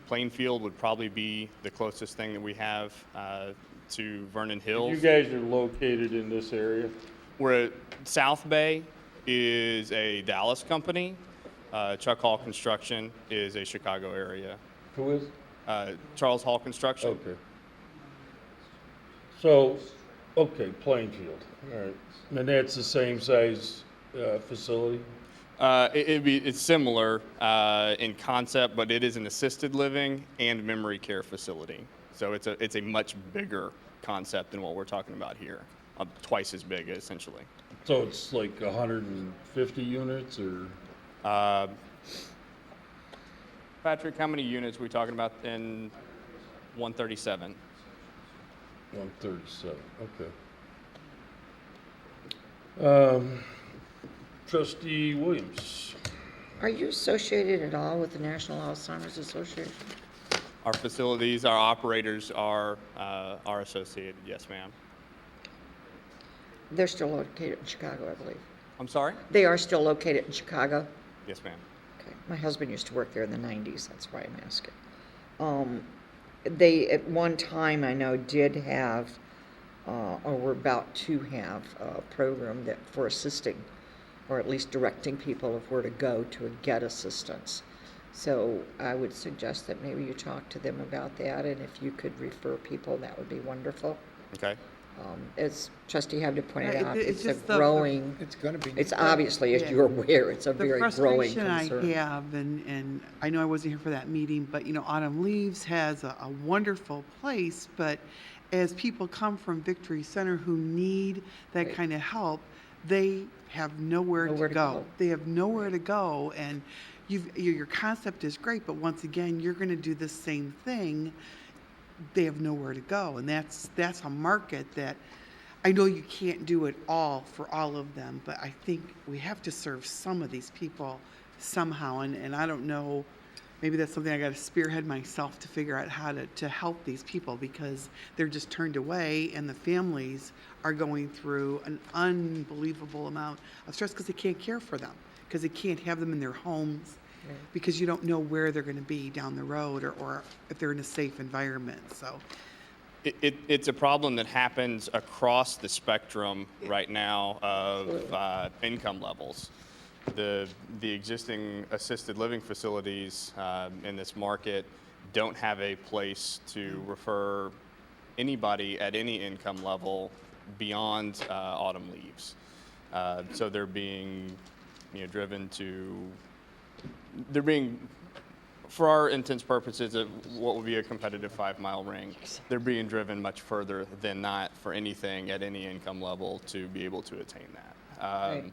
Plainfield would probably be the closest thing that we have to Vernon Hills. You guys are located in this area? We're at South Bay is a Dallas company. Chuck Hall Construction is a Chicago area. Who is? Charles Hall Construction. Okay. So, okay, Plainfield. All right. And that's the same size facility? It's similar in concept, but it is an assisted living and memory care facility. So it's a much bigger concept than what we're talking about here. Twice as big, essentially. So it's like 150 units, or? Patrick, how many units are we talking about in 137? 137, okay. Trustee Williams. Are you associated at all with the National Alzheimer's Association? Our facilities, our operators are associated, yes, ma'am. They're still located in Chicago, I believe. I'm sorry? They are still located in Chicago? Yes, ma'am. Okay. My husband used to work there in the 90s, that's why I'm asking. They, at one time, I know, did have, or were about to have, a program that for assisting, or at least directing people of where to go to get assistance. So I would suggest that maybe you talk to them about that, and if you could refer people, that would be wonderful. Okay. As Trustee Habda pointed out, it's it's a just growing, It's going to be. it's obviously, as you're aware, it's a very growing The frustration concern. I have, and I know I wasn't here for that meeting, but Autumn Leaves has a wonderful place, but as people come from Victory Center who need that Right. kind of help, they have nowhere to go. They have nowhere to go, and your concept is great, but once again, you're going to do the same thing. They have nowhere to go, and that's a market that I know you can't do it all for all of them, but I think we have to serve some of these people somehow, and I don't know, maybe that's something I got to spearhead myself to figure out how to help these people, because they're just turned away, and the families are going through an unbelievable amount of stress because they can't care for them, because they can't have them in their homes. Right. Because you don't know where they're going to be down the road, or if they're in a safe environment. So It's a problem that happens across the spectrum right now of income levels. The existing assisted living facilities in this market don't have a place to refer anybody at any income level beyond Autumn Leaves. So they're being driven to. They're being, for our intents purposes, of what would be a competitive 5-mile ring. They're being driven much further than not for anything at any income level to be able to attain that. Right.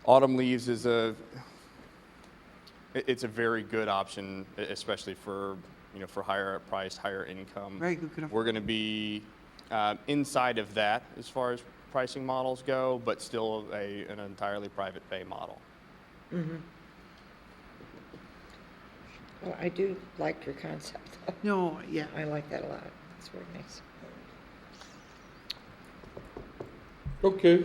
Autumn Leaves is it's a very good option, especially for for higher priced, higher income. Right, who can We're going to be inside of that as far as pricing models go, but still an entirely private pay model. Mm-hmm. Well, I do like your concept. no, yeah, I like that a lot. It's very nice. Okay.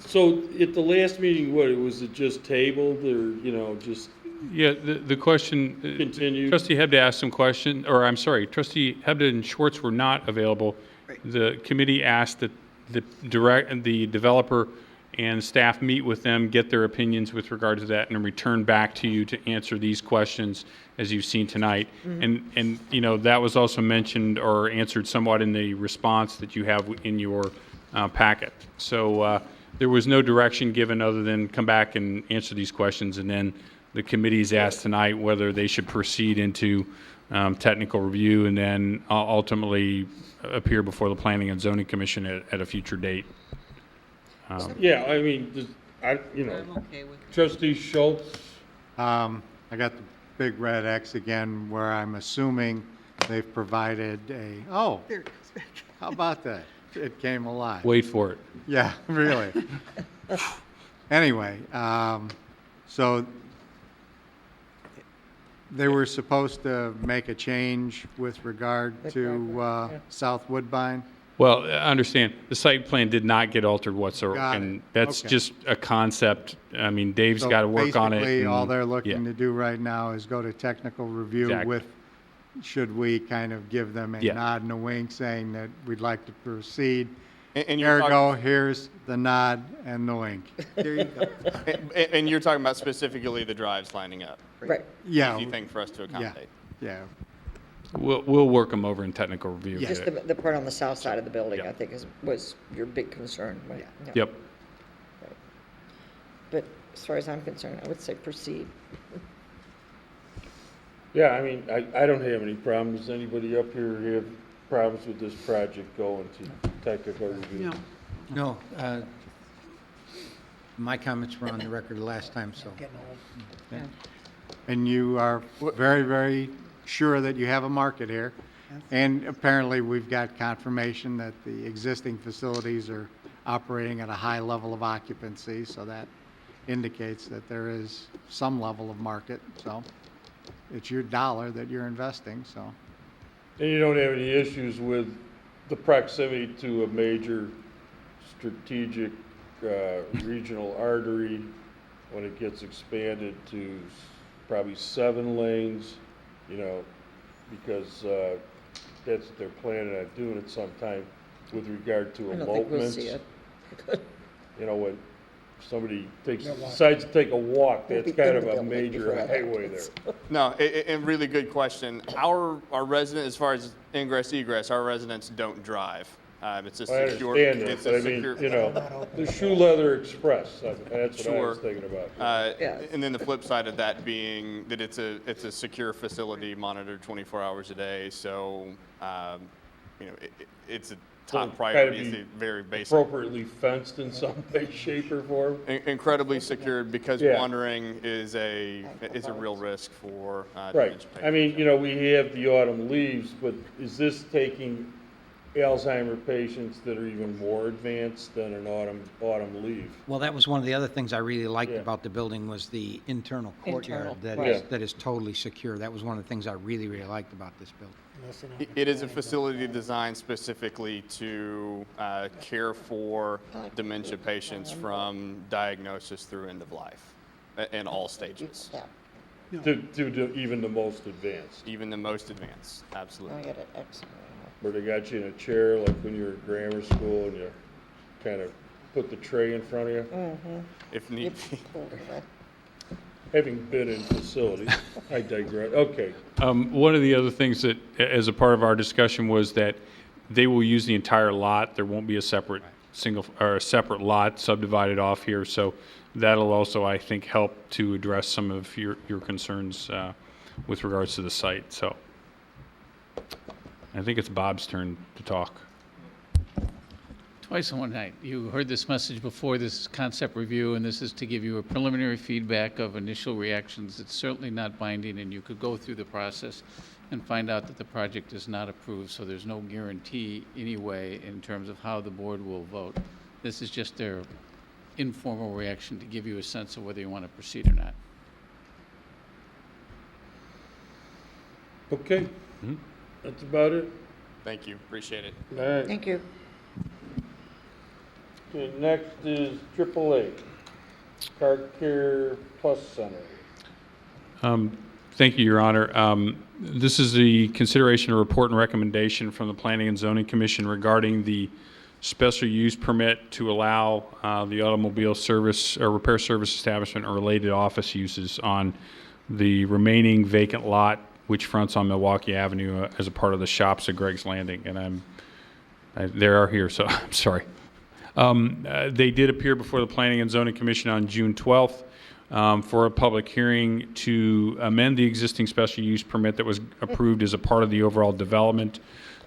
So at the last meeting, what, was it just tabled or, just Yeah, the question. continued? Trustee Hebda asked some question, or I'm sorry, Trustee Hebda and Schwartz were not available. The committee asked that the developer and staff meet with them, get their opinions with regard to that, and return back to you to answer these questions as you've seen tonight. And that was also mentioned or answered somewhat in the response that you have in your packet. So there was no direction given other than come back and answer these questions, and then the committee's asked tonight whether they should proceed into technical review and then ultimately appear before the Planning and Zoning Commission at a future date. Yeah, I mean, I'm okay with it. Trustee Schultz? I got the big red X again where I'm assuming they've provided oh, There it goes back. how about that? It came alive. Wait for it. Yeah, really. Anyway, so they were supposed to make a change with regard to South Woodbine. Well, I understand, the site plan did not get altered whatsoever. Got it. And that's Okay. just a concept. I mean, Dave's So got to work on it. basically, all and- they're looking yeah. to do right now is go to technical review Exactly. with, should we kind of give them a Yeah. nod and a wink saying that we'd like to proceed? And you're Ergo, here's the nod and the wink. There you go. And you're talking about specifically the drives lining up. Right. Yeah. Easy thing for us to accommodate. Yeah. We'll work them over in technical review. Yeah. Just the part on the south side of the building, Yeah. I think, was your big concern, right? Yeah. Yep. But as far as I'm concerned, I would say proceed. Yeah, I mean, I don't have any problems. Does anybody up here have problems with this project going to technical review? No. No, my comments were on the record the last time, so. Yeah. And you are very, very sure that you have a market here. And apparently, we've got confirmation that the existing facilities are operating at a high level of occupancy, so that indicates that there is some level of market. So it's your dollar that you're investing, so. And you don't have any issues with the proximity to a major strategic regional artery when it gets expanded to probably 7 lanes, because that's what they're planning on doing at some time with regard to I don't think we'll elopements. see it. When somebody decides to take a walk, We'll that's be kind in of the a building major before that highway happens. there. No, and really good question. Our resident, as far as ingress egress, our residents don't drive. It's a I secure. understand that, It's but a I mean, secure. the Shoe Leather Express, that's what I was Sure. thinking about. Yeah. And then the flip side of that being that it's a secure facility monitored 24 hours a day. So, it's a So top it's priority. gotta It's be a very basic. Appropriately fenced in some way, shape, or form? Incredibly secured because Yeah. wandering is a real risk for Right. dementia I patients. mean, we have the autumn leaves, but is this taking Alzheimer patients that are even more advanced than an autumn leaf? Well, that was one of the other things I really liked Yeah. about the building was the internal courtyard Internal, right. that is totally secure. That was one of the things I really, really liked about this building. It is a facility designed specifically to care for dementia patients from diagnosis through end of life in all stages, Yeah. To even the most advanced, even the most advanced, I absolutely. got it, excellent. where they got you in a chair like when you were in grammar school and you kind of put the tray in front of you? Mm-hmm. If need be. Having been in facilities, I digress. Okay. One of the other things that, as a part of our discussion, was that they will use the entire lot. There won't be a separate separate lot subdivided off here. So that'll also, I think, help to address some of your concerns with regards to the site. So I think it's Bob's turn to talk. Twice in one night. You heard this message before, this concept review, and this is to give you a preliminary feedback of initial reactions. It's certainly not binding, and you could go through the process and find out that the project is not approved, so there's no guarantee anyway in terms of how the board will vote. This is just their informal reaction to give you a sense of whether you want to proceed or not. Okay. That's about it. Thank you, appreciate it. All right. Thank you. Okay, next is AAA, Car Care Plus Center. Thank you, Your Honor. This is the consideration of report and recommendation from the Planning and Zoning Commission regarding the special use permit to allow the automobile service or repair service establishment or related office uses on the remaining vacant lot which fronts on Milwaukee Avenue as a part of the shops at Greg's Landing. And they are here, so I'm sorry. They did appear before the Planning and Zoning Commission on June 12th for a public hearing to amend the existing special use permit that was approved as a part of the overall development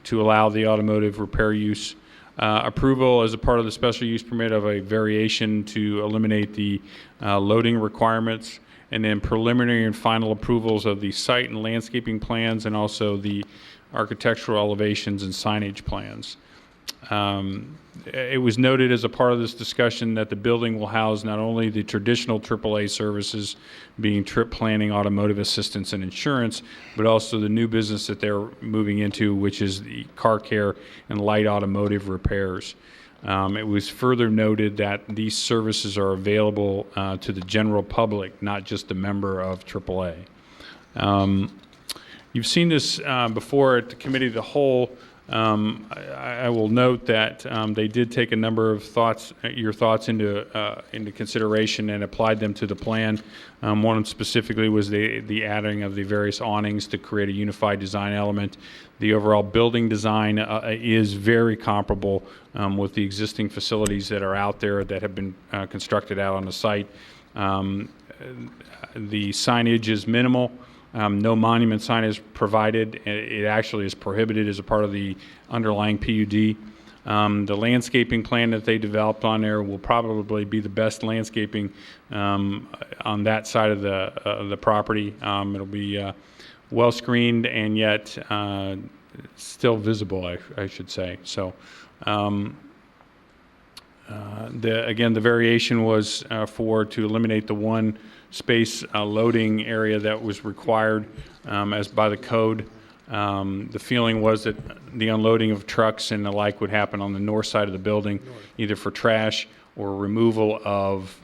to allow the automotive repair use. Approval as a part of the special use permit of a variation to eliminate the loading requirements, and then preliminary and final approvals of the site and landscaping plans, and also the architectural elevations and signage plans. It was noted as a part of this discussion that the building will house not only the traditional AAA services, being trip planning, automotive assistance, and insurance, but also the new business that they're moving into, which is the car care and light automotive repairs. It was further noted that these services are available to the general public, not just a member of AAA. You've seen this before at the Committee of the Whole. I will note that they did take a number of your thoughts into consideration and applied them to the plan. One specifically was the adding of the various awnings to create a unified design element. The overall building design is very comparable with the existing facilities that are out there that have been constructed out on the site. The signage is minimal. No monument sign is provided. It actually is prohibited as a part of the underlying PUD. The landscaping plan that they developed on there will probably be the best landscaping on that side of the property. It'll be well screened and yet still visible, I should say. So again, the variation was to eliminate the one space loading area that was required as by the code. The feeling was that the unloading of trucks and the like would happen on the north side of the building, either for trash or removal of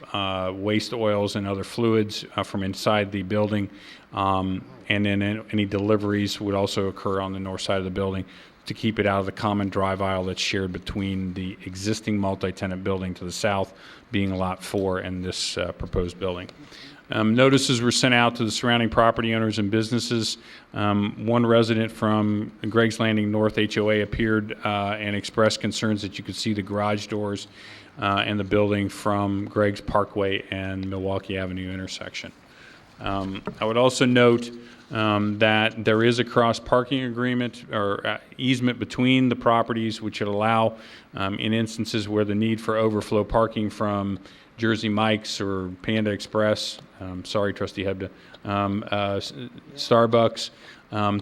waste oils and other fluids from inside the building. And then any deliveries would also occur on the north side of the building to keep it out of the common drive aisle that's shared between the existing multi-tenant building to the south, being Lot 4, and this proposed building. Notices were sent out to the surrounding property owners and businesses. One resident from Greg's Landing North HOA appeared and expressed concerns that you could see the garage doors and the building from Greg's Parkway and Milwaukee Avenue intersection. I would also note that there is a cross-parking agreement or easement between the properties, which would allow, in instances where the need for overflow parking from Jersey Mike's or Panda Express, sorry, Trustee Hebda, Starbucks,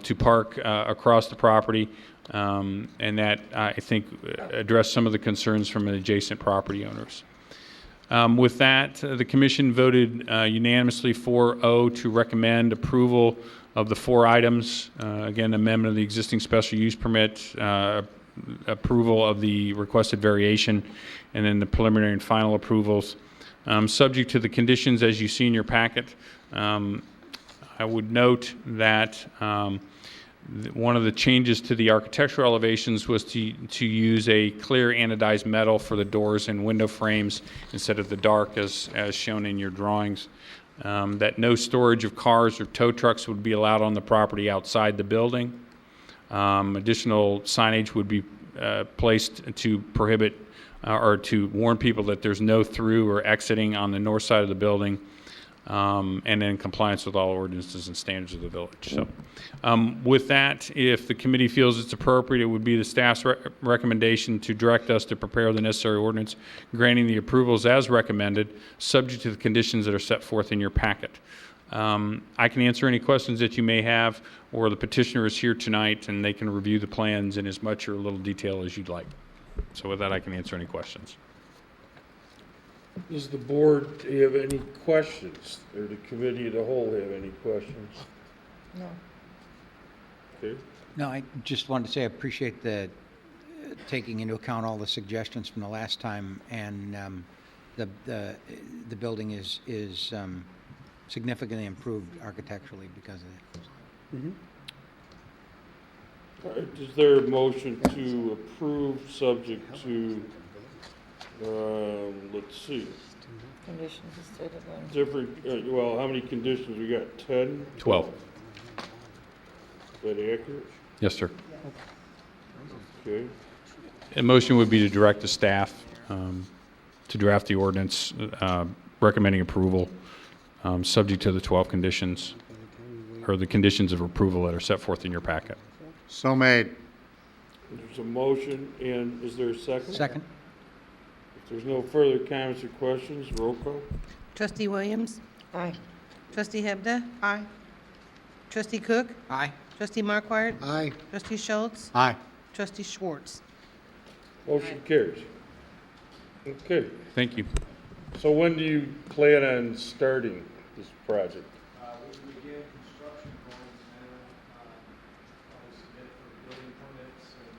to park across the property, and that, I think, addressed some of the concerns from adjacent property owners. With that, the Commission voted unanimously 4-0 to recommend approval of the 4 items. Again, amendment of the existing special use permit, approval of the requested variation, and then the preliminary and final approvals. Subject to the conditions as you see in your packet, I would note that one of the changes to the architectural elevations was to use a clear anodized metal for the doors and window frames instead of the dark as shown in your drawings. That no storage of cars or tow trucks would be allowed on the property outside the building. Additional signage would be placed to prohibit or to warn people that there's no through or exiting on the north side of the building, and in compliance with all ordinances and standards of the village. So with that, if the committee feels it's appropriate, it would be the staff's recommendation to direct us to prepare the necessary ordinance granting the approvals as recommended, subject to the conditions that are set forth in your packet. I can answer any questions that you may have, or the petitioner is here tonight and they can review the plans in as much or little detail as you'd like. So with that, I can answer any questions. Does the board have any questions, or the Committee of the Whole have any questions? No. Okay. No, I just wanted to say I appreciate the taking into account all the suggestions from the last time, and the building is significantly improved architecturally because of it. All right, is there a motion to approve subject to, let's see, Conditions as stated on. different, well, how many conditions? We got 10? 12. Is that accurate? Yes, sir. Okay. A motion would be to direct the staff to draft the ordinance recommending approval, subject to the 12 conditions, or the conditions of approval that are set forth in your packet. So made. There's a motion, and is there a second? Second. If there's no further comments or questions, roll call. Trustee Williams? Aye. Trustee Hebda? Aye. Trustee Cook? Aye. Trustee Markwart? Aye. Trustee Schultz? Aye. Trustee Schwartz? Motion carries. Okay, Thank you. so when do you plan on starting this project? We begin construction drawings now, probably submit for building permits in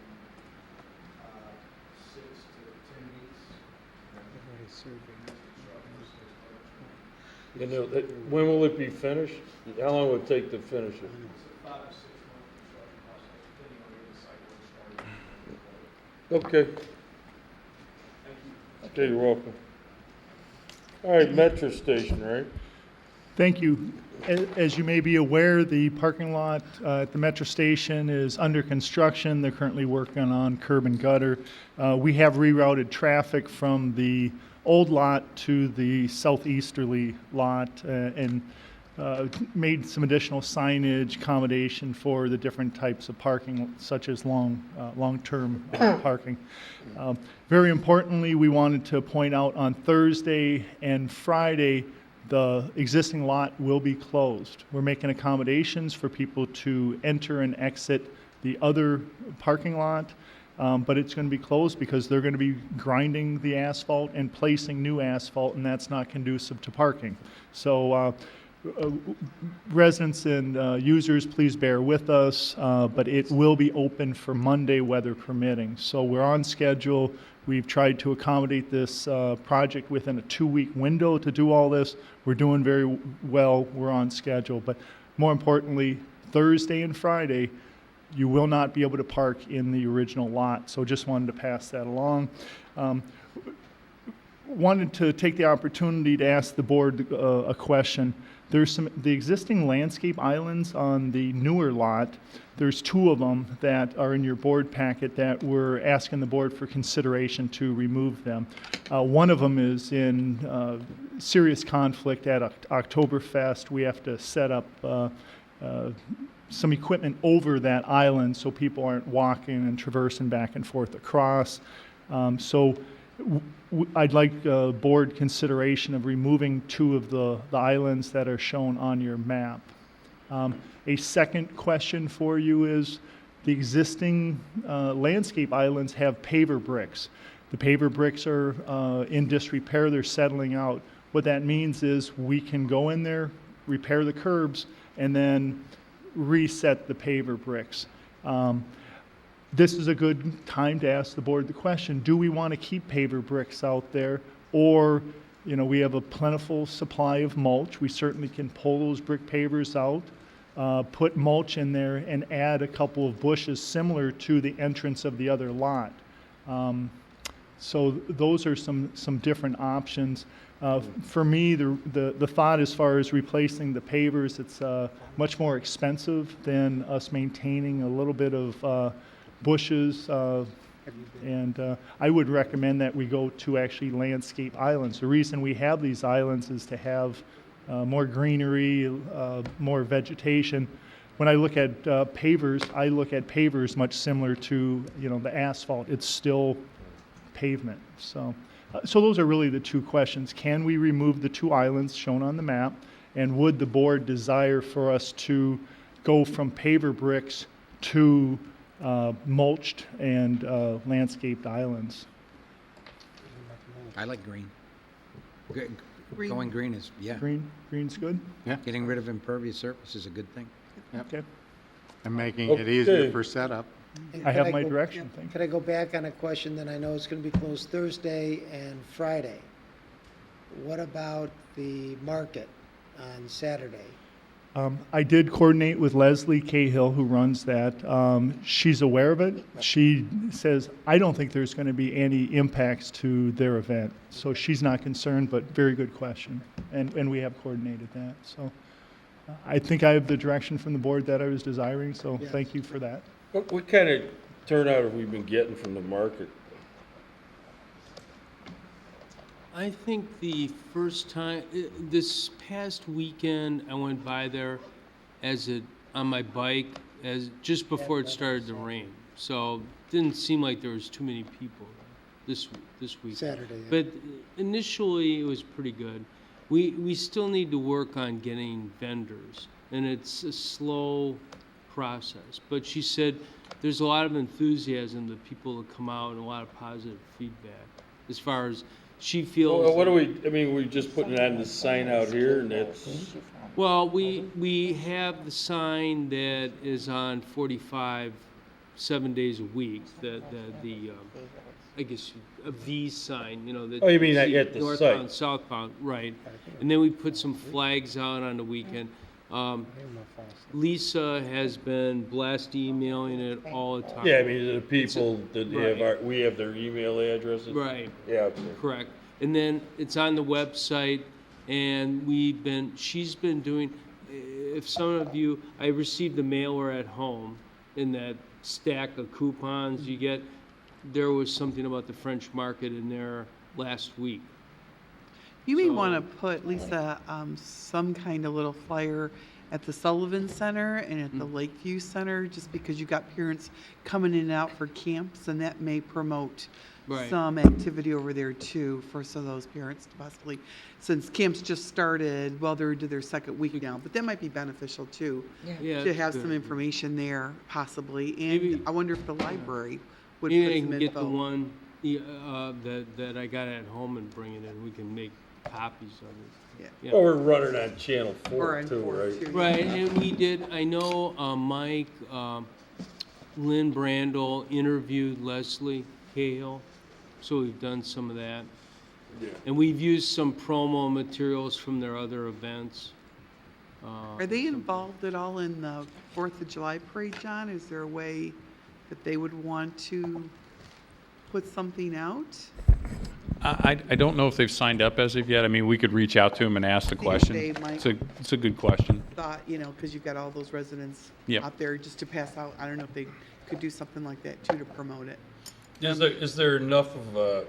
6 to 10 weeks. And when will it be finished? How long will it take to finish it? It's a 5 to 6 month construction process, depending on where the site was started. Okay. Okay, you're welcome. All right, Metra Station, right? Thank you. As you may be aware, the parking lot at the Metra Station is under construction. They're currently working on curb and gutter. We have rerouted traffic from the old lot to the southeasterly lot and made some additional signage accommodation for the different types of parking, such as long-term parking. Very importantly, we wanted to point out on Thursday and Friday, the existing lot will be closed. We're making accommodations for people to enter and exit the other parking lot, but it's going to be closed because they're going to be grinding the asphalt and placing new asphalt, and that's not conducive to parking. So residents and users, please bear with us, but it will be open for Monday, weather permitting. So we're on schedule. We've tried to accommodate this project within a 2-week window to do all this. We're doing very well. We're on schedule. But more importantly, Thursday and Friday, you will not be able to park in the original lot. So just wanted to pass that along. Wanted to take the opportunity to ask the board a question. There's the existing landscape islands on the newer lot. There's 2 of them that are in your board packet that we're asking the board for consideration to remove them. One of them is in serious conflict at Oktoberfest. We have to set up some equipment over that island so people aren't walking and traversing back and forth across. I'd like board consideration of removing 2 of the islands that are shown on your map. A second question for you is the existing landscape islands have paver bricks. The paver bricks are in disrepair. They're settling out. What that means is we can go in there, repair the curbs, and then reset the paver bricks. This is a good time to ask the board the question, do we want to keep paver bricks out there? Or, we have a plentiful supply of mulch. We certainly can pull those brick pavers out, put mulch in there, and add a couple of bushes similar to the entrance of the other lot. So those are some different options. For me, the thought as far as replacing the pavers, it's much more expensive than us maintaining a little bit of bushes, and I would recommend that we go to actually landscape islands. The reason we have these islands is to have more greenery, more vegetation. When I look at pavers, I look at pavers much similar to the asphalt. It's still pavement. So those are really the 2 questions. Can we remove the 2 islands shown on the map? And would the board desire for us to go from paver bricks to mulched and landscaped islands? I like green. Going green is, yeah. Green's good? Yeah. Getting rid of impervious surface is a good thing. And making it easier for setup. And I could have my go- direction, thank you. Could I go back on a question, then I know it's going to be closed Thursday and Friday. What about the market on Saturday? I did coordinate with Leslie Cahill, who runs that. She's aware of it. She says, I don't think there's going to be any impacts to their event. So she's not concerned, but very good question. And we have coordinated that. So I think I have the direction from the board that I was desiring, so Yeah. thank you for that. What kind of turnout have we been getting from the market? I think the first time, this past weekend, I went by there on my bike just before it started to rain. So it didn't seem like there was too many people this week. Saturday, yeah. But initially, it was pretty good. We still need to work on getting vendors, and it's a slow process. But she said there's a lot of enthusiasm that people will come out and a lot of positive feedback as far as she feels. Well, we're just putting it on the sign out here and that's, Well, we have the sign that is on 45, 7 days a week, I guess, a V sign, that. Oh, you mean see at the northbound, site. southbound, right. And then we put some flags out on the weekend. Lisa has been emailing it all the time. yeah, I mean, the people that Right. we have their email addresses. Right. Yeah, okay. Correct. And then it's on the website, and she's been doing, if some of you, I received a mailer at home in that stack of coupons you get. There was something about the French market in there last week. You may So- want to put, Lisa, some kind of little flyer at the Sullivan Center and at the Lakeview Center, just because you've got parents coming in and out for camps, and that may promote Right. some activity over there too for some of those parents to possibly, since camps just started, well, they're into their second week now, but that might be beneficial too, Yeah, to that's have good. some information there possibly. Maybe- And I wonder if the library would Maybe put I some can get the info. one that I got at home and bring it in. We can make copies of it. Yeah. Well, we're running on channel Or 4 on too, 4 right? too, yeah. Right, and we did, I know Mike, Lynn Brandel interviewed Leslie Cahill, so we've done some of that. Yeah. And we've used some promo materials from their other events. Are they involved at all in the 4th of July parade, John? Is there a way that they would want to put something out? I don't know if they've signed up as of yet. I mean, we could reach out to them and ask the if question. they might- It's a good question. Thought, because you've got all those residents Yep. out there just to pass out. I don't know if they could do something like that too to promote it. Is there enough of a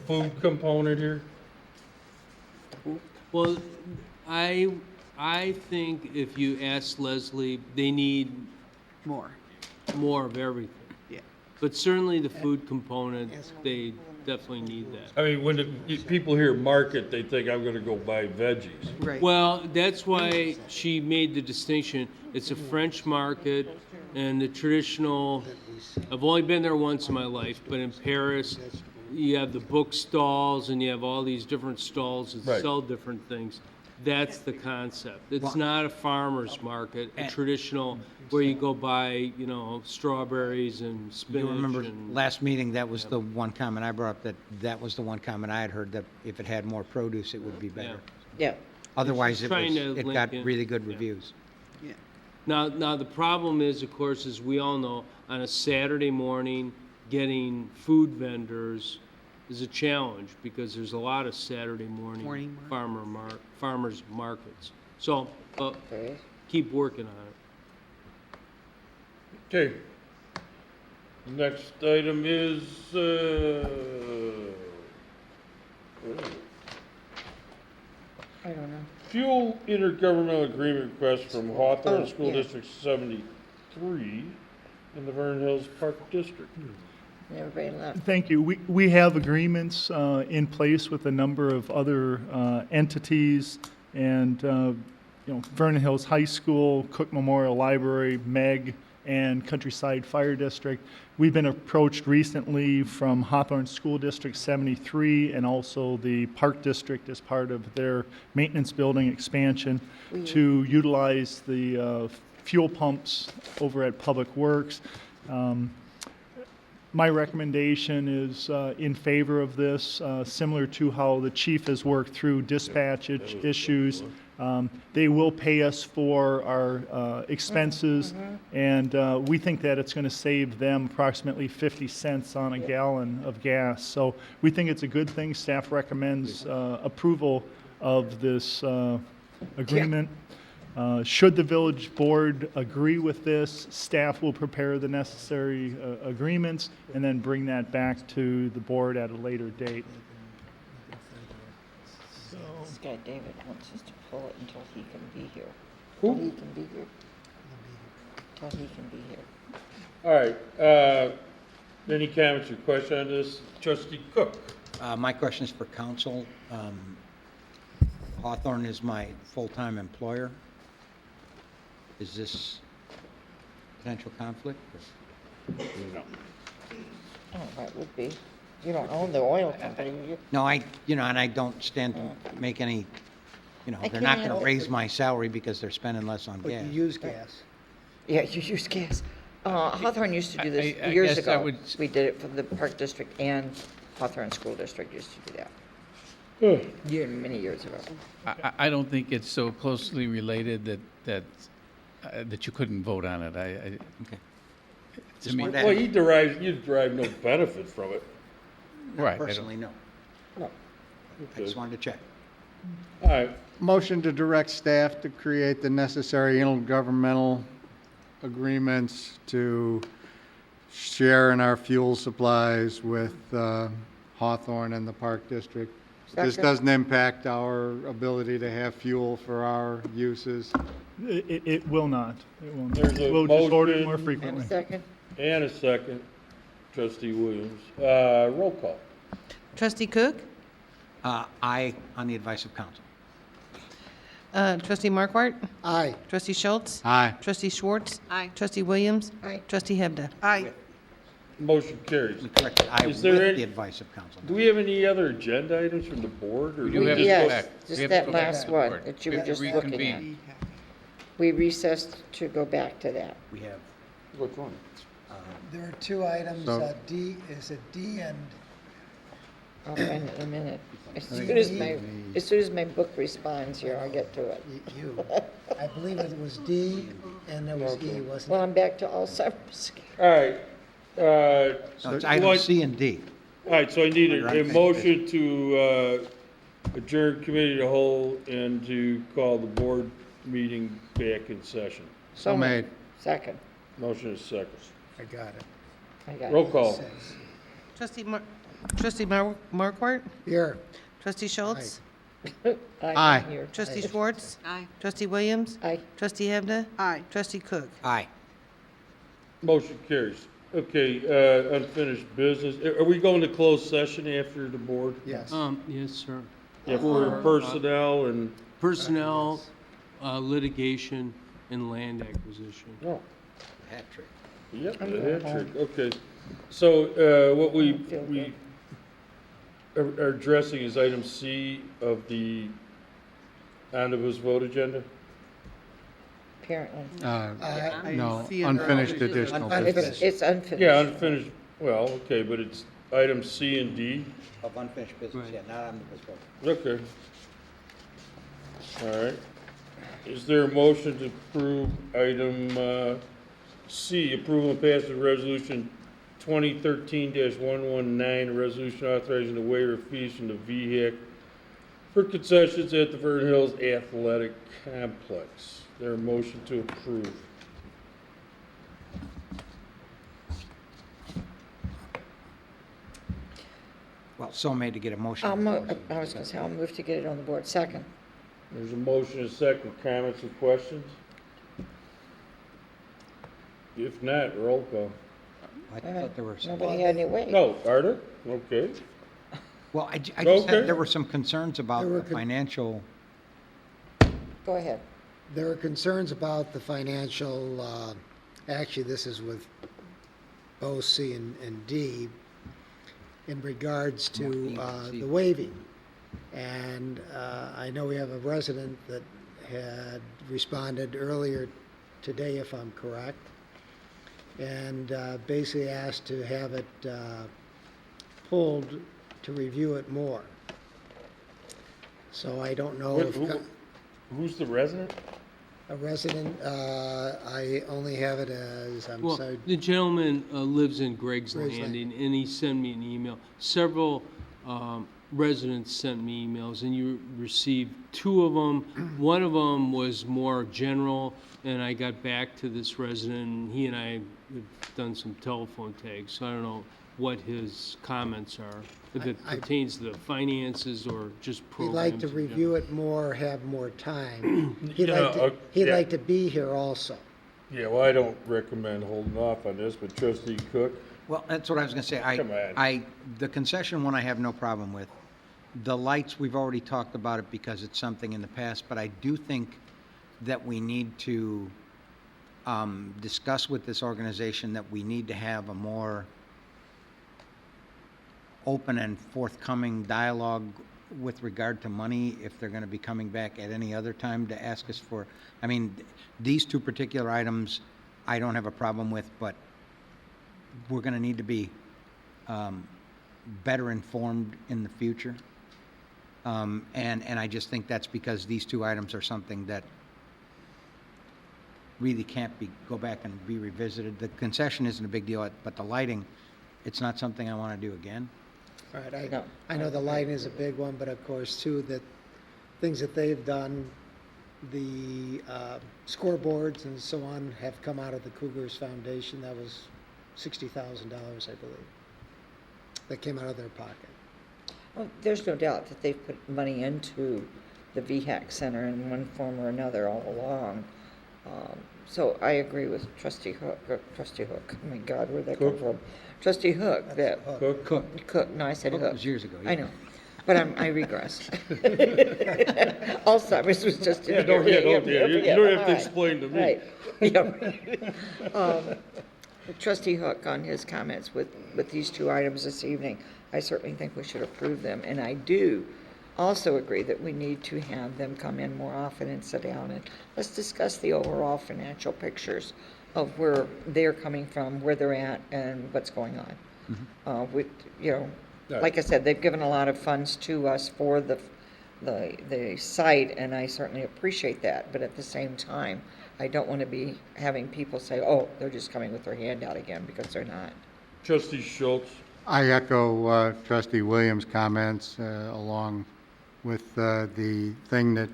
food component here? Well, I think if you ask Leslie, they need More. of everything. Yeah. But certainly the food component, they definitely need that. I mean, when people hear market, they think I'm gonna go buy veggies. Right. Well, that's why she made the distinction. It's a French market, and the traditional, I've only been there once in my life, but in Paris, you have the book stalls, and you have all these different stalls that Right. sell different things. That's the concept. It's not a farmer's market, a traditional, where you go buy, strawberries and spinach. You remember and- last meeting, that was the one comment I brought up, that was the one comment I had heard, that if it had more produce, it would be better. Yeah. Otherwise, She's trying to it link got in. really good Yeah. reviews. Yeah. Now, the problem is, of course, as we all know, on a Saturday morning, getting food vendors is a challenge, because there's a lot of Saturday morning Morning farmers markets. So, but keep working on it. Okay. Next item is, I don't know. fuel intergovernmental agreement request from Hawthorn Oh, School yeah. District 73 in the Vernon Hills Park District. Everybody left. Thank you. We have agreements in place with a number of other entities, and Vernon Hills High School, Cook Memorial Library, MEG, and Countryside Fire District. We've been approached recently from Hawthorn School District 73 and also the Park District as part of their maintenance building expansion to utilize the fuel pumps over at Public Works. My recommendation is in favor of this, similar to how the chief has worked through dispatch issues. They will pay us for our expenses, and we think that it's going to save them approximately 50 cents on a gallon of gas. So we think it's a good thing. Staff recommends approval of this agreement. Should the village board agree with this, staff will prepare the necessary agreements and then bring that back to the board at a later date. This guy David wants us to pull it until he can be here. Who? Till he can be here. Till he can be here. All right, any comments or questions on this? Trustee Cook? My question is for council. Hawthorn is my full-time employer. Is this potential conflict? No. Oh, that would be. You don't own the oil company, you? No, and I don't stand to make any, they're not going to raise my salary because they're spending less on But gas. you use gas. Yeah, you use gas. Hawthorne used to do this I years guess I ago. would- We did it for the Park District and Hawthorne School District used to do that. Many years ago. I don't think it's so closely related that you couldn't vote on it. Okay. To me, Well, you derive no benefit from it. right. I don't- Personally, no. No. I just wanted to check. All right, Motion to direct staff to create the necessary intergovernmental agreements to share in our fuel supplies with Hawthorne and the Park District. This Second. doesn't impact our ability to have fuel for our uses. It will not. It will not. There's a We'll just order it motion. more And frequently. a second? and a second. Trustee Williams. Roll call. Trustee Cook? Aye, on the advice of council. Trustee Markwart? Aye. Trustee Schultz? Aye. Trustee Schwartz? Aye. Trustee Williams? Aye. Trustee Hebda? Aye. Motion carries. We corrected aye Is with there any- the advice of council. Do we have any other agenda items from the board? Or We do do have to just go go- back. Just We have to that go back last to the one board. that you We were have to just looking at. reconvene. We recessed to go back to that. We have, Which one? There are two items, So- D, is it D and, I'll find it in a minute. As soon as my book responds here, I'll get to it. you? I believe it was D and there was E, Well, wasn't it? I'm back to Alzheimer's. All right. no, it's item C and D. All right, so I need Under a unfinished motion to adjourn committee to hold and to call the board meeting back in session. So made. Second. Motion is second. I got it. I got Roll it. call. Trustee Markwart? Here. Trustee Schultz? Aye. Here. Trustee Schwartz? Aye. Trustee Williams? Aye. Trustee Hebda? Aye. Trustee Cook? Aye. Motion carries. Okay, unfinished business. Are we going to closed session after the board? Yes. Yes, sir. Yeah, for personnel and, Personnel, litigation, and land acquisition. oh, Hat trick. yep, I'm the going hat trick. home. Okay. So, what we Feel good. are addressing is item C of the omnibus vote agenda? Apparently. No, see it unfinished earlier. additional It's business. it's unfinished. Yeah, unfinished, well, okay, but it's item C and D? Of unfinished business, Right. yeah, not on the vote. Okay. All right. Is there a motion to approve item C, approval and passage of resolution 2013-119, a resolution authorizing the waiver of fees from the VHAC for concessions at the Vernon Hills Athletic Complex? Is there a motion to approve? Well, so made to get a motion. I was gonna say, I'll move to get it on the board. Second. There's a motion and a second. Comments or questions? If not, roll call. I thought there were some. Nobody had any way. No, are there? Okay. Well, I just Okay. said there were some concerns about There were the financial, Go ahead. There are concerns about the financial, actually, this is with both C and D, in regards to the waiving. And I know we have a resident that had responded earlier today, if I'm correct, and basically asked to have it pulled to review it more. So I don't know if Who's the resident? a resident, I only have it as, I'm Well, sorry, the gentleman lives in Greg's Greg's Landing, and he sent me an email. Several residents sent me emails, and you received 2 of them. One of them was more general, and I got back to this resident, and he and I have done some telephone tags, so I don't know what his comments are, if it pertains to the finances or just he'd programs. like to in review it more, have more time. He'd Yeah, he'd yeah. like to be here also. Yeah, well, I don't recommend holding off on this, but trustee Cook? Well, that's what I was going to say. Come on. The concession one I have no problem with. The lights, we've already talked about it because it's something in the past, but I do think that we need to discuss with this organization that we need to have a more open and forthcoming dialogue with regard to money if they're going to be coming back at any other time to ask us for, I mean, these 2 particular items I don't have a problem with, but we're going to need to be better informed in the future. And I just think that's because these 2 items are something that really can't go back and be revisited. The concession isn't a big deal, but the lighting, it's not something I want to do again. All right, I know the lighting is a big one, but of course, too, that things that they've done, the scoreboards and so on have come out of the Cougars Foundation. That was $60,000, I believe, that came out of their pocket. Well, there's no doubt that they've put money into the VHAC Center in one form or another all along. So I agree with Trustee Hook. Oh my God, where'd that come from? Trustee Hook. That Cook. No, I said Hook. It was years ago. I know, but I regress. Alzheimer's was just Yeah, don't have to explain to me. Right. Yeah. Trustee Hook on his comments with these 2 items this evening, I certainly think we should approve them, and I do also agree that we need to have them come in more often and sit down and let's discuss the overall financial pictures of where they're coming from, where they're at, and what's going on. With, like I said, they've given a lot of funds to us for the site, and I certainly appreciate that. But at the same time, I don't want to be having people say, "Oh, they're just coming with their hand out again," because they're not. Trustee Schultz? I echo Trustee Williams' comments along with the thing that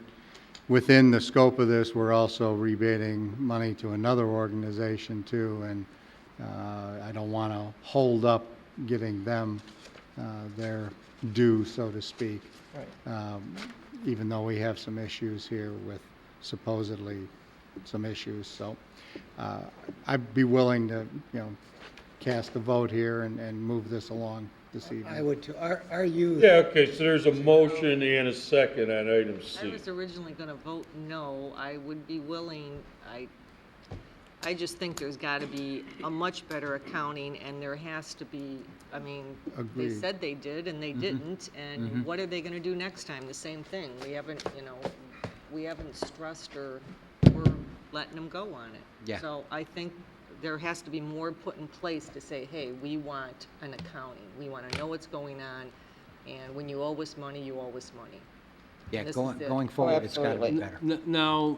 within the scope of this, we're also rebating money to another organization too, and I don't want to hold up giving them their due, so to speak. Right. Even though we have some issues here with supposedly some issues, so I'd be willing to, cast a vote here and move this along this evening. I would too. Are you? Yeah, okay, so there's a motion and a second on item C. I was originally going to vote no. I would be willing, I just think there's got to be a much better accounting, and there has to be, I mean, they Agreed. said they did, and they didn't, and what are they going to do next time? The same thing. We haven't stressed or we're letting them go on it. Yeah. So I think there has to be more put in place to say, hey, we want an accounting. We want to know what's going on, and when you owe us money, you owe us money. Yeah, And this going is it. going forward, it's got to be better. Now,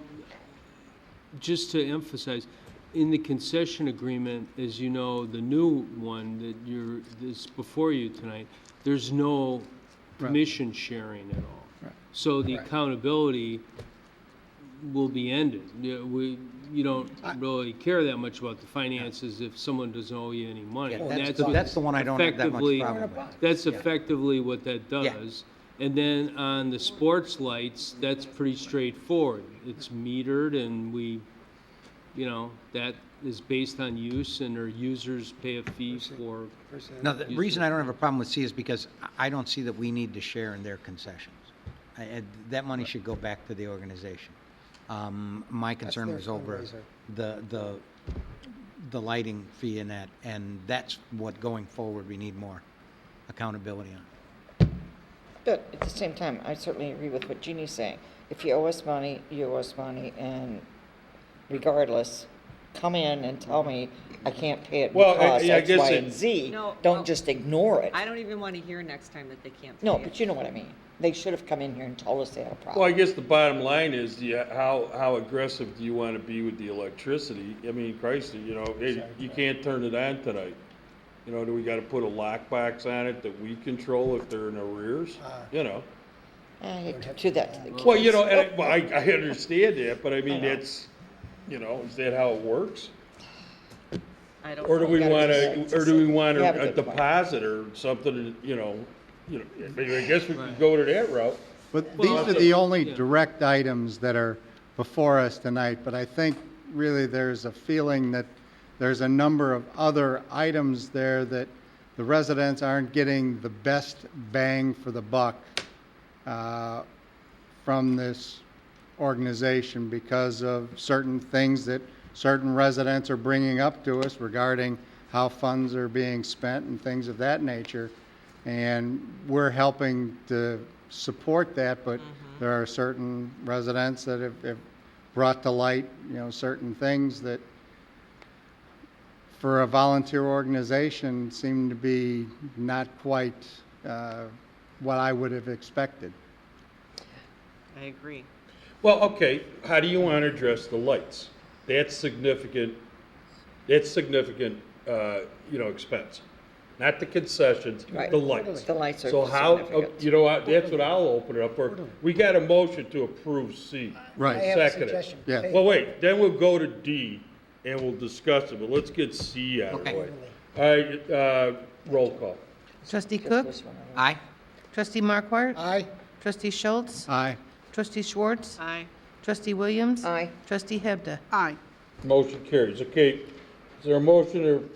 just to emphasize, in the concession agreement, as you know, the new one that is before you tonight, there's no commission sharing at all. Right. So the accountability will be ended. You don't really care that much about the finances if someone doesn't owe you any money. Yeah, And that's the one I don't have that much effectively- problem with. That's effectively what that does. And then on the sports lights, that's pretty straightforward. It's metered, and that is based on use, and our users pay a fee for. No, the reason I don't have a problem with C is because I don't see that we need to share in their concessions. That money should go back to the organization. My concern their was over fundraiser. the lighting fee in that, and that's what going forward we need more accountability on. But at the same time, I certainly agree with what Jeannie's saying. If you owe us money, you owe us money, and regardless, come in and tell me I can't pay it Well, because I X, guess Y, it- and Z. No, Don't well, just ignore it. I don't even want to hear next time that they can't pay No, it. but you know what I mean. They should have come in here and told us they had a problem. Well, I guess the bottom line is, how aggressive do you want to be with the electricity? I mean, Christ, hey, you can't turn it on tonight. Do we got to put a lockbox on it that we control if they're in arrears? I hate to do that to the kids. Well, I understand that, but I mean, that's, is that how it works? I don't. Or do we gotta want do to, or do we want You have a a good point. deposit or something, I guess we could go to that route. But Well, these are the only yeah. direct items that are before us tonight, but I think really there's a feeling that there's a number of other items there that the residents aren't getting the best bang for the buck from this organization because of certain things that certain residents are bringing up to us regarding how funds are being spent and things of that nature. And we're helping to support that, but there are certain residents that have brought to light, certain things that for a volunteer organization seem to be not quite what I would have expected. I agree. Well, okay, how do you want to address the lights? That's significant, expense. Not the concessions, Right. the lights. The lights are So how, significant. you know what, that's what I'll open it up for. We got a motion to approve C. Right. I have a Second it. suggestion. Yeah. Pay Well, wait, then we'll go to D and we'll discuss it, but let's get C out of the way. quarterly. All right, roll call. Trustee Just Cook? this one. Aye? Trustee Markwart? Aye. Trustee Schultz? Aye. Trustee Schwartz? Aye. Trustee Williams? Aye. Trustee Hebda? Aye. Motion carries. Okay, is there a motion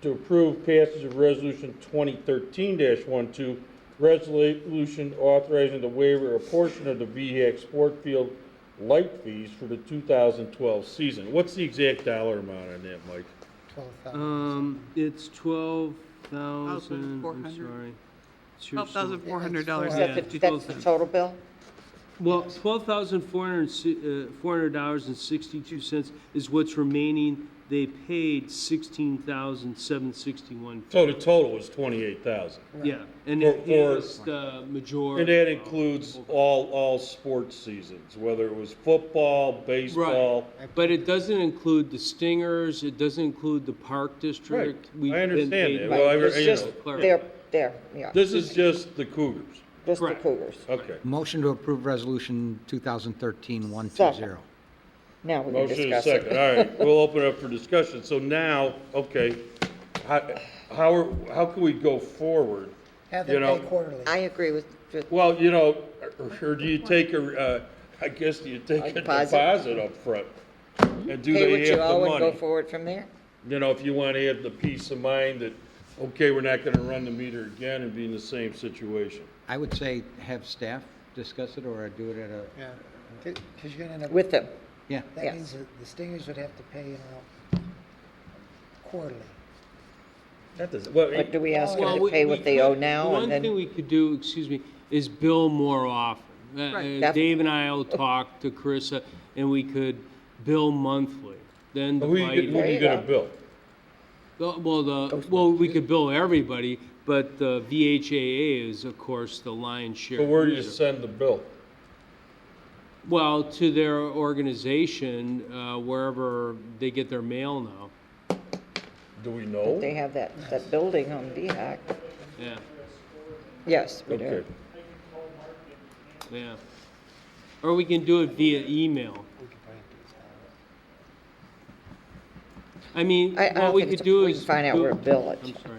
to approve passage of resolution 2013-12, resolution authorizing the waiver of a portion of the VHAC sport field light fees for the 2012 season? What's the exact dollar amount on that, Mike? 12,000. It's 12,000, I'm 12,400. sorry. Sure, so- $12,400 Is and that the, 50 that's the total bill? Well, $12,400.62 is what's remaining. They paid $16,761. So the total is 28,000. Yeah, and For- it is the majority. And that includes all sports seasons, whether it was football, baseball. Right, but it doesn't include the Stingers, it doesn't include the Park District. I understand that. Right, Well, it's just, clarify. yeah, This is just the Cougars. just the correct. Cougars. Okay. Motion to approve resolution 2013-120. Second. Now we can Motion is discuss second. it. All right, we'll open it up for discussion. So now, okay, how can we go forward? Have You them know, pay quarterly. I agree with, Well, or do you take I guess, do you take A a deposit? deposit up front? And do pay what they you have owe the and go money? forward from there? If you want to have the peace of mind that, okay, we're not going to run the meter again and be in the same situation. I would say have staff discuss it or do it at a, Yeah, because you're gonna end up. With them. yeah. That yes. means that the Stingers would have to pay, quarterly. That doesn't, well, But do we ask Well, them to we- pay we what they could- owe now One and thing then? we could do, is bill more often. Right. Dave and I will talk to Carissa, and we could bill monthly. Then who are you divide it. going to bill? Well, we could bill everybody, but the VHAA is, of course, the lion's share. So where do you user. send the bill? Well, to their organization, wherever they get their mail now. Do we know? They have that building on VHAC. Yeah, Yes, we do. Okay. yeah. Or we can do it via email. I mean, I what don't we think could it's, do we is. can find out do- where to bill it. I'm sorry.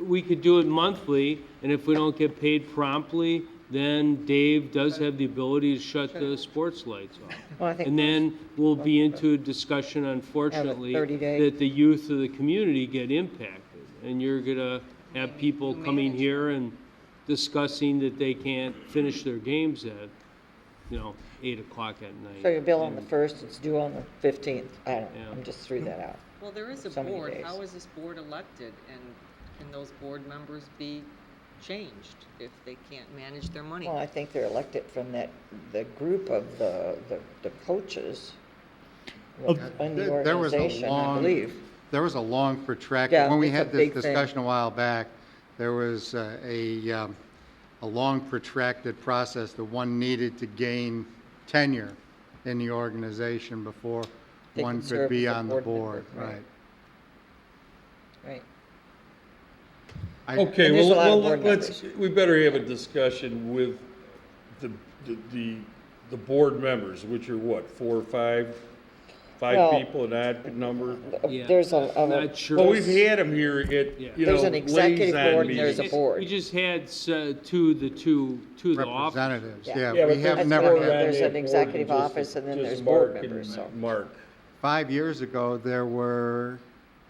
We could do it monthly, and if we don't get paid promptly, then Dave does have the ability to shut the sports lights off. Well, I think And then we'll be into a discussion, unfortunately, 30-day. that the youth of the community get impacted. And you're gonna have people coming here and discussing that they can't finish their games at, 8 o'clock at night. So your bill on the 1st, it's due on the 15th. I don't know, Yeah. I'm just threw that out. Well, there is a So many board. days. How is this board elected? And can those board members be changed if they can't manage their money? Well, I think they're elected from the group of the coaches. in the There was a organization, I long, believe. there was a long protracted, Yeah, when we it's a had this big thing. discussion a while back, there was a long protracted process that one needed to gain tenure in the organization before They one can serve could be as a on the board board, member, right? Right. Okay, And there's a lot well, of board let's, we better have a discussion with the board members, which are what, 4 or 5? Well, Five people, an odd number? Yeah, There's not sure. Well, we've had them here at, you know, There's an executive liaison board and there's a meetings. board. We just had two of the officers. Representatives, Yeah. yeah, Yeah, we but have there's never more had. on There's that an board executive than office and then just there's board Mark and members, so. Mark. 5 years ago, there were,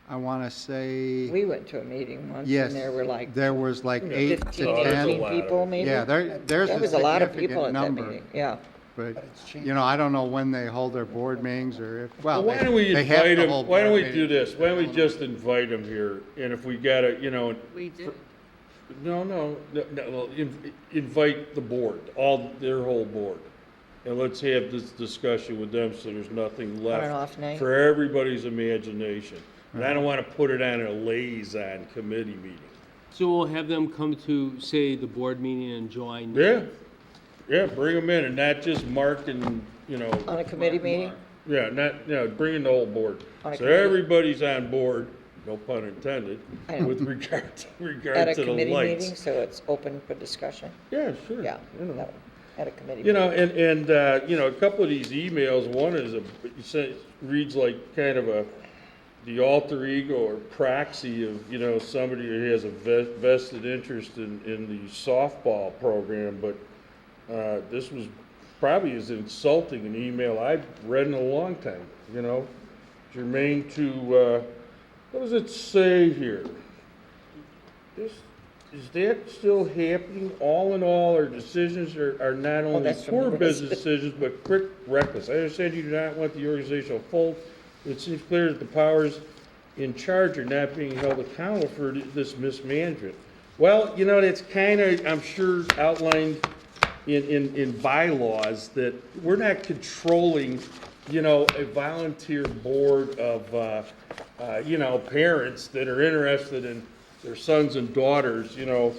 I want to say, We went to a meeting once yes, and there were like there was like 8 to 15, 10. 18 people maybe? Yeah, there's There a was a lot of people significant at that number. meeting, yeah. But, you know, I don't know when they hold their board meetings or if, well, Well, why don't we they have invite to them, hold why don't board we do meetings. this? Why don't we just invite them here? And if we gotta, you know, We did. no, invite the board, their whole board. And let's have this discussion with them so there's nothing On left an off night? for everybody's imagination. And I don't want to put it on a liaison committee meeting. So we'll have them come to, say, the board meeting in July 9th. Yeah, bring them in and not just Mark and, you know. On a committee meeting? Yeah, bring in the whole board. On a So committee. everybody's on board, no pun intended, I know. with regard At a to the committee lights. meeting, so it's open for discussion? Yeah, sure. Yeah, You know. that- at a committee You meeting. know, and you know, a couple of these emails, one is reads like kind of the alter ego or proxy of, you know, somebody who has a vested interest in the softball program, but this was probably as insulting an email I've read in a long time, you know, germane to, what does it say here? Is that still happening? All in all, our decisions are not only that's from poor the business rest. decisions, but reckless. I understand you do not want the organization to fold. It seems clear that the powers in charge are not being held accountable for this mismanagement. Well, you know, that's kind of, I'm sure, outlined in bylaws that we're not controlling, you know, a volunteer board of, you know, parents that are interested in their sons and daughters, you know,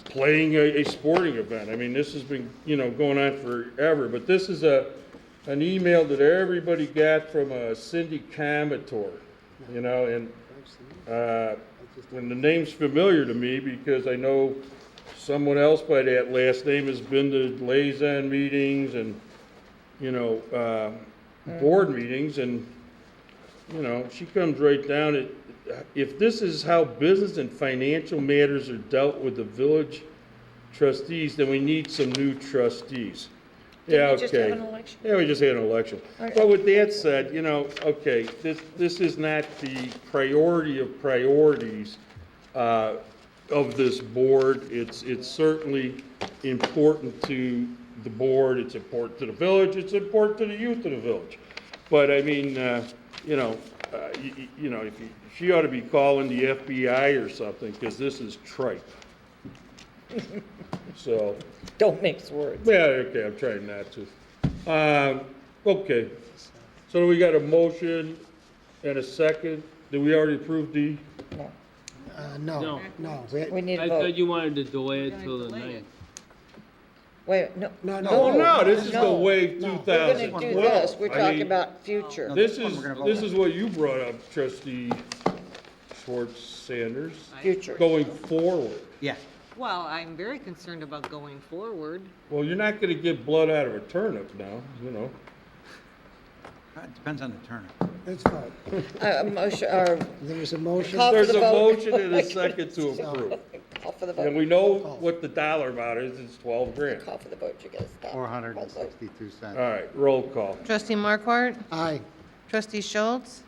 playing a sporting event. I mean, this has been, you know, going on forever, but this is an email that everybody got from Cindy Comator, you know, and the name's familiar to me because I know someone else by that last name has been to liaison meetings and, you know, board meetings, and, you know, she comes right down at, if this is how business and financial matters are dealt with the village trustees, then we need some new trustees. Yeah, Didn't we just have okay. an election? Yeah, we just had an election. Right. But with that said, you know, okay, this is not the priority of priorities of this board. It's certainly important to the board, it's important to the village, it's important to the youth of the village. But I mean, you know, you know, she ought to be calling the FBI or something, because this is tripe. So. Don't mix words. Yeah, okay, I'm trying not to. Okay, so we got a motion and a second. Did we already approve D? No. We need a I vote. thought you wanted to delay it till the 9th. Wait, no. Oh, no, this is the no. wave We're 2012. gonna do this, we're I talking mean, about future. This is what you brought up, trustee Schwartz Sanders. Future. Going forward. Yeah. Well, I'm very concerned about going forward. Well, you're not gonna get blood out of a turnip now, you know. It depends on the turnip. Let's vote. A motion, or There's a motion. Call for There's the a vote. motion and a second to approve. call for the And vote. we know what the dollar amount is, it's 12 grand. Call for the vote, you gotta stop. $462. All right, roll call. Trustee Markwart? Aye. Trustee Schultz?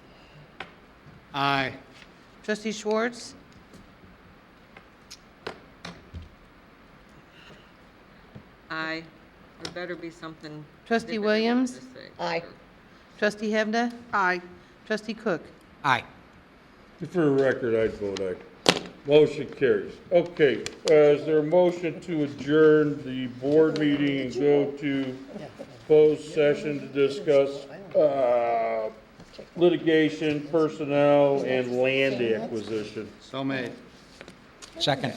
Aye. Trustee Schwartz? There better be something. Trustee different Williams? to say. Aye. Trustee Hebda? Aye. Trustee Cook? Aye. For the record, I'd vote aye. Motion carries. Okay, is there a motion to adjourn the board meeting and go to closed session to discuss litigation, personnel, and land acquisition. So made. Second.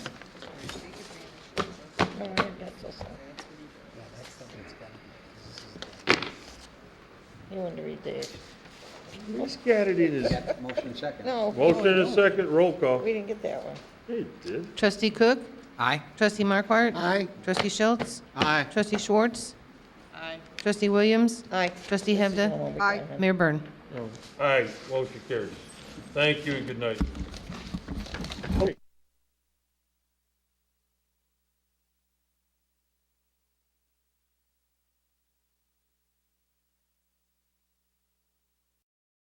You want to read the, He's got it in his, Motion second. no. motion and a second, roll call. We didn't get that one. Hey, it did. Trustee Cook? Aye. Trustee Markwart? Aye. Trustee Schultz? Aye. Trustee Schwartz? Aye. Trustee Williams? Aye. Trustee Hebda? Aye. Mayor Byrne? Aye, motion carries. Thank you and good night.